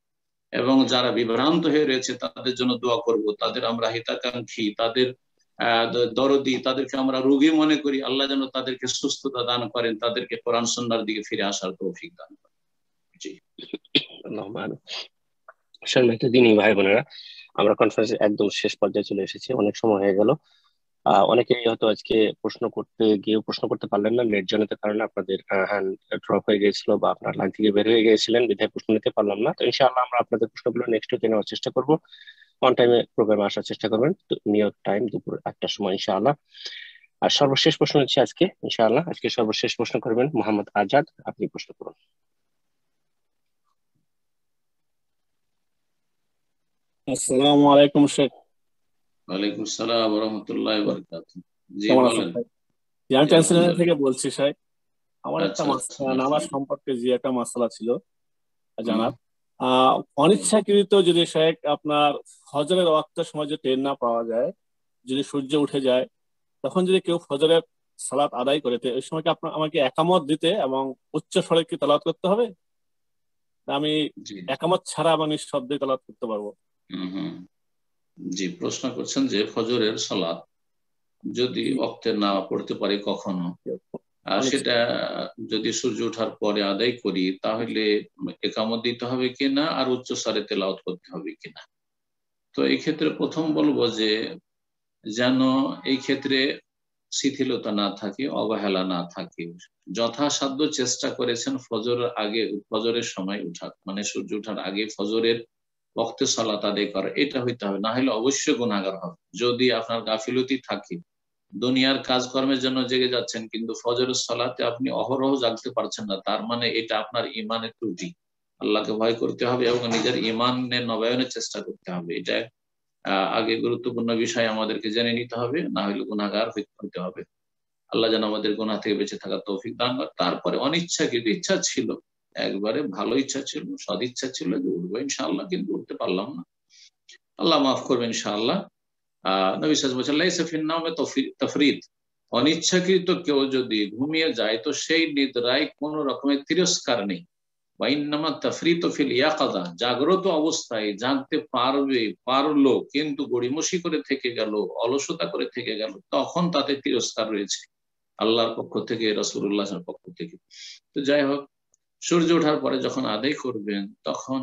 এবং যারা বিভ্রান্ত হয়ে রয়েছে তাদের জন্য দোয়া করব, তাদের আমরা হিতাকাঙ্ক্ষী, তাদের দরদি, তাদেরকে আমরা রোগী মনে করি, আল্লাহ যেন তাদেরকে সুস্থতা দান করেন, তাদেরকে কোরআন সুন্নাহর দিকে ফিরে আসার তৌফিক দান করেন। জি সম্মানিত দিনী ভাই বোনেরা, আমরা কনফারেন্সের একদম শেষ পর্যায়ে চলে এসেছি, অনেক সময় হয়ে গেল। অনেকেই হয়তো আজকে প্রশ্ন করতে গিয়েও প্রশ্ন করতে পারলেন না, নেট জনিত কারণে আপনাদের হ্যান্ড ড্রপ হয়ে গিয়েছিল বা আপনার লাইন থেকে বের হয়ে গিয়েছিলেন, বিধায় প্রশ্ন নিতে পারলাম না। তো ইনশাআল্লাহ আমরা আপনাদের প্রশ্নগুলো নেক্সট উইকে নেওয়ার চেষ্টা করব, অন টাইমে প্রোগ্রামে আসার চেষ্টা করবেন, নিয়ত টাইম দুপুর 1টার সময় ইনশাআল্লাহ। আর সর্বশেষ প্রশ্ন হচ্ছে আজকে ইনশাআল্লাহ, আজকে সর্বশেষ প্রশ্ন করবেন মোহাম্মদ আজাদ, আপনি প্রশ্ন করুন। আসসালামু আলাইকুম শেখ। ওয়ালাইকুম আসসালাম ওয়া রাহমাতুল্লাহি ওয়া বারাকাতুহু। জি কেমন বলেন। আছেন ভাই? আমি ট্রান্সলেশন থেকে বলছি শেখ। আমার একটা আচ্ছা, নামাজ সম্পর্কে যে একটা মাসলা ছিল জানার, অনিচ্ছাকৃত যদি শেখ আপনার ফজরের ওয়াক্তের সময় যে ট্রেন না পাওয়া যায়, যদি সূর্য উঠে যায়, তখন যদি কেউ ফজরের সালাত আদায় করে, ওই সময় কি আপনার আমাকে একামত দিতে এবং উচ্চ স্বরে কি তেলাওয়াত করতে হবে? আমি একামত ছাড়া আমি নিঃশব্দে তেলাওয়াত করতে পারবো? জি, প্রশ্ন করছেন যে ফজরের সালাত যদি ওয়াক্তে না পড়তে পারে কখনো, সেটা যদি সূর্য ওঠার পরে আদায় করি, তাহলে একামত দিতে হবে কিনা আর উচ্চ স্বরে তেলাওয়াত করতে হবে কিনা। তো এই ক্ষেত্রে প্রথম বলবো যে যেন এই ক্ষেত্রে শিথিলতা না থাকে, অবহেলা না থাকে, যথাসাধ্য চেষ্টা করেছেন ফজরের আগে, ফজরের সময় উঠার, মানে সূর্য ওঠার আগে ফজরের ওয়াক্তে সালাত আদায় করা, এটা হইতে হবে, না হলে অবশ্যই গুনাহগার হবে। যদি আপনার গাফিলতি থাকে, দুনিয়ার কাজকর্মের জন্য জেগে যাচ্ছেন কিন্তু ফজরের সালাতে আপনি অহরহ জাগতে পারছেন না, তার মানে এটা আপনার ইমানের ত্রুটি। আল্লাহকে ভয় করতে হবে এবং নিজের ইমানের নবায়নের চেষ্টা করতে হবে, এটা আগে গুরুত্বপূর্ণ বিষয় আমাদেরকে জেনে নিতে হবে, না হলে গুনাহগার হইতে হবে। আল্লাহ যেন আমাদের গুনাহ থেকে বেঁচে থাকার তৌফিক দান করে। তারপরে অনিচ্ছাকৃত ইচ্ছা ছিল, একবারে ভালো ইচ্ছা ছিল, সদ ইচ্ছা ছিল যে উঠবো ইনশাআল্লাহ, কিন্তু উঠতে পারলাম না, আল্লাহ মাফ করবে ইনশাআল্লাহ। নবী সাল্লাল্লাহু আলাইহি ওয়াসাল্লাম বলেছেন লাইসা ফিন নাওমে তাফরিদ, অনিচ্ছাকৃত কেউ যদি ঘুমিয়ে যায় তো সেই নিদ্রায় কোন রকমের তিরস্কার নেই। ওয়া ইন্নামা তাফরিতু ফিল ইয়াকাযা, জাগ্রত অবস্থায় জাগতে পারলো কিন্তু গড়িমসি করে থেকে গেল, অলসতা করে থেকে গেল, তখন তাতে তিরস্কার রয়েছে আল্লাহর পক্ষ থেকে, রাসূলুল্লাহর পক্ষ থেকে। তো যাই হোক, সূর্য ওঠার পরে যখন আদায় করবেন তখন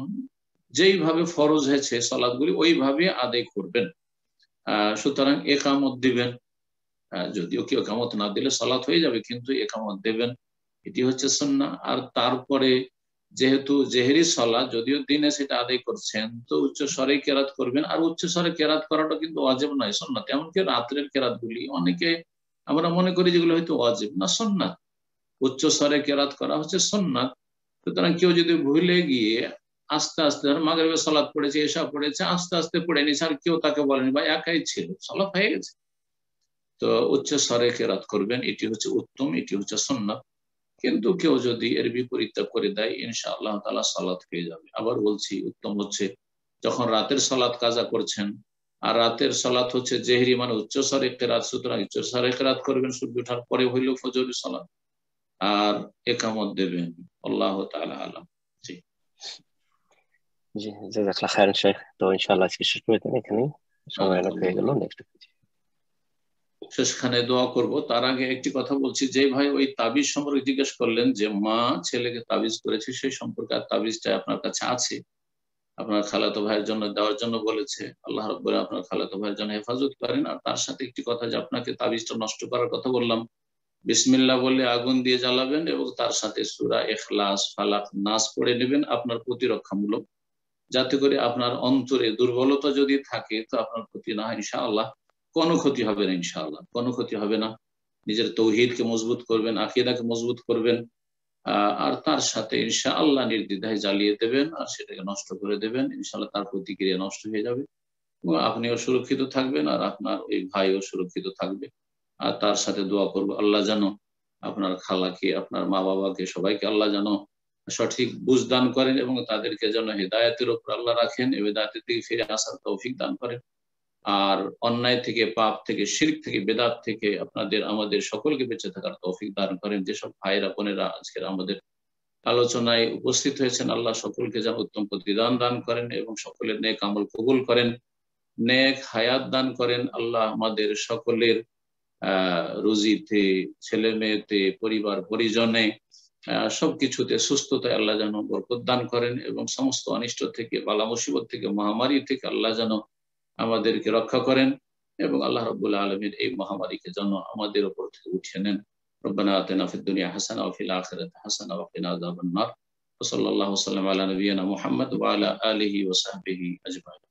যেইভাবে ফরজ হয়েছে সালাতগুলি ওইভাবে আদায় করবেন। সুতরাং একামত দিবেন, যদিও কি একামত না দিলে সালাত হয়ে যাবে, কিন্তু একামত দেবেন, এটি হচ্ছে সুন্নাহ। আর তারপরে যেহেতু জেহরি সালাত যদিও দিনে সেটা আদায় করছেন, তো উচ্চ স্বরে কেরাত করবেন। আর উচ্চ স্বরে কেরাত করাটা কিন্তু ওয়াজিব নয়, সুন্নাত। এমনকি রাত্রের কেরাত গুলি অনেকে আমরা মনে করি যেগুলো হয়তো ওয়াজিব না, সুন্নাত। উচ্চ স্বরে কেরাত করা হচ্ছে সুন্নাত। সুতরাং কেউ যদি ভুলে গিয়ে আস্তে আস্তে, মাগরিবের সালাত পড়েছে, এশা পড়েছে, আস্তে আস্তে পড়ে নিছে, আর কেউ তাকে বলেনি, ভাই একাই ছিল, সালাত হয়ে গেছে, তো উচ্চ স্বরে কেরাত করবেন, এটি হচ্ছে উত্তম, এটি হচ্ছে সুন্নাত। কিন্তু কেউ যদি এর বিপরীতটা করে দেয়, ইনশাআল্লাহ তাআলা সালাত হয়ে যাবে। আবার বলছি, উত্তম হচ্ছে যখন রাতের সালাত কাজা করছেন, আর রাতের সালাত হচ্ছে জেহরি মানে উচ্চ স্বরে কেরাত, সুতরাং উচ্চ স্বরে কেরাত করবেন, সূর্য ওঠার পরে হইলেও ফজরের সালাত, আর একামত দেবেন। আল্লাহু তাআলা আলাম। জি জি, জাযাকাল্লাহ খাইরান শেখ। তো ইনশাআল্লাহ আজকে শেষ করে দেন, এখানে সময় অনেক হয়ে গেল, নেক্সট শেষখানে দোয়া করব। তার আগে একটি কথা বলছি, যে ভাই ওই তাবিজ সম্পর্কে জিজ্ঞেস করলেন যে মা ছেলেকে তাবিজ করেছে, সেই সম্পর্কে আর তাবিজটা আপনার কাছে আছে, আপনার খালাতো ভাইয়ের জন্য দেওয়ার জন্য বলেছে। আল্লাহ রাব্বুল আলামিন আপনার খালাতো ভাইয়ের জন্য হেফাজত করেন। আর তার সাথে একটি কথা, যে আপনাকে তাবিজটা নষ্ট করার কথা বললাম, বিসমিল্লাহ বলে আগুন দিয়ে জ্বালাবেন এবং তার সাথে সূরা ইখলাস, ফালাক, নাস পড়ে নেবেন আপনার প্রতিরক্ষামূলক। যাতে করে আপনার অন্তরে দুর্বলতা যদি থাকে তো আপনার ক্ষতি না হয় ইনশাআল্লাহ, কোনো ক্ষতি হবে না ইনশাআল্লাহ, কোনো ক্ষতি হবে না। নিজের তৌহিদকে মজবুত করবেন, আকীদাকে মজবুত করবেন, আর তার সাথে ইনশাআল্লাহ নির্দ্বিধায় জ্বালিয়ে দেবেন আর সেটাকে নষ্ট করে দেবেন, ইনশাআল্লাহ তার প্রতিক্রিয়া নষ্ট হয়ে যাবে এবং আপনিও সুরক্ষিত থাকবেন আর আপনার ওই ভাইও সুরক্ষিত থাকবে। আর তার সাথে দোয়া করবো আল্লাহ যেন আপনার খালাকে, আপনার মা বাবাকে, সবাইকে আল্লাহ যেন সঠিক বুঝ দান করেন এবং তাদেরকে যেন হেদায়েতের উপর আল্লাহ রাখেন, হেদায়েতের দিকে ফিরে আসার তৌফিক দান করেন। আর অন্যায় থেকে, পাপ থেকে, শিরক থেকে, বেদাত থেকে আপনাদের আমাদের সকলকে বেঁচে থাকার তৌফিক দান করেন। যেসব ভাইরা বোনেরা আজকের আমাদের আলোচনায় উপস্থিত হয়েছেন, আল্লাহ সকলকে যেন উত্তম প্রতিদান দান করেন এবং সকলের নেক আমল কবুল করেন, নেক হায়াত দান করেন। আল্লাহ আমাদের সকলের রুজিতে, ছেলে মেয়েতে, পরিবার পরিজনে, সবকিছুতে সুস্থতায় আল্লাহ যেন বরকত দান করেন এবং সমস্ত অনিষ্ট থেকে, বালা মুসিবত থেকে, মহামারী থেকে আল্লাহ যেন আমাদেরকে রক্ষা করেন এবং আল্লাহ রাব্বুল আলামিন এই মহামারীকে যেন আমাদের উপর থেকে উঠিয়ে নেন। রব্বানা আতিনা ফিদ দুনিয়া হাসানা ওয়া ফিল আখিরাতি হাসানা ওয়া কিনা আযাবান নার। ওয়া সাল্লাল্লাহু ওয়া সাল্লাম আলা নাবিয়িনা মুহাম্মদ ওয়া আলা আলিহি ওয়া সাহবিহি আজমাইন।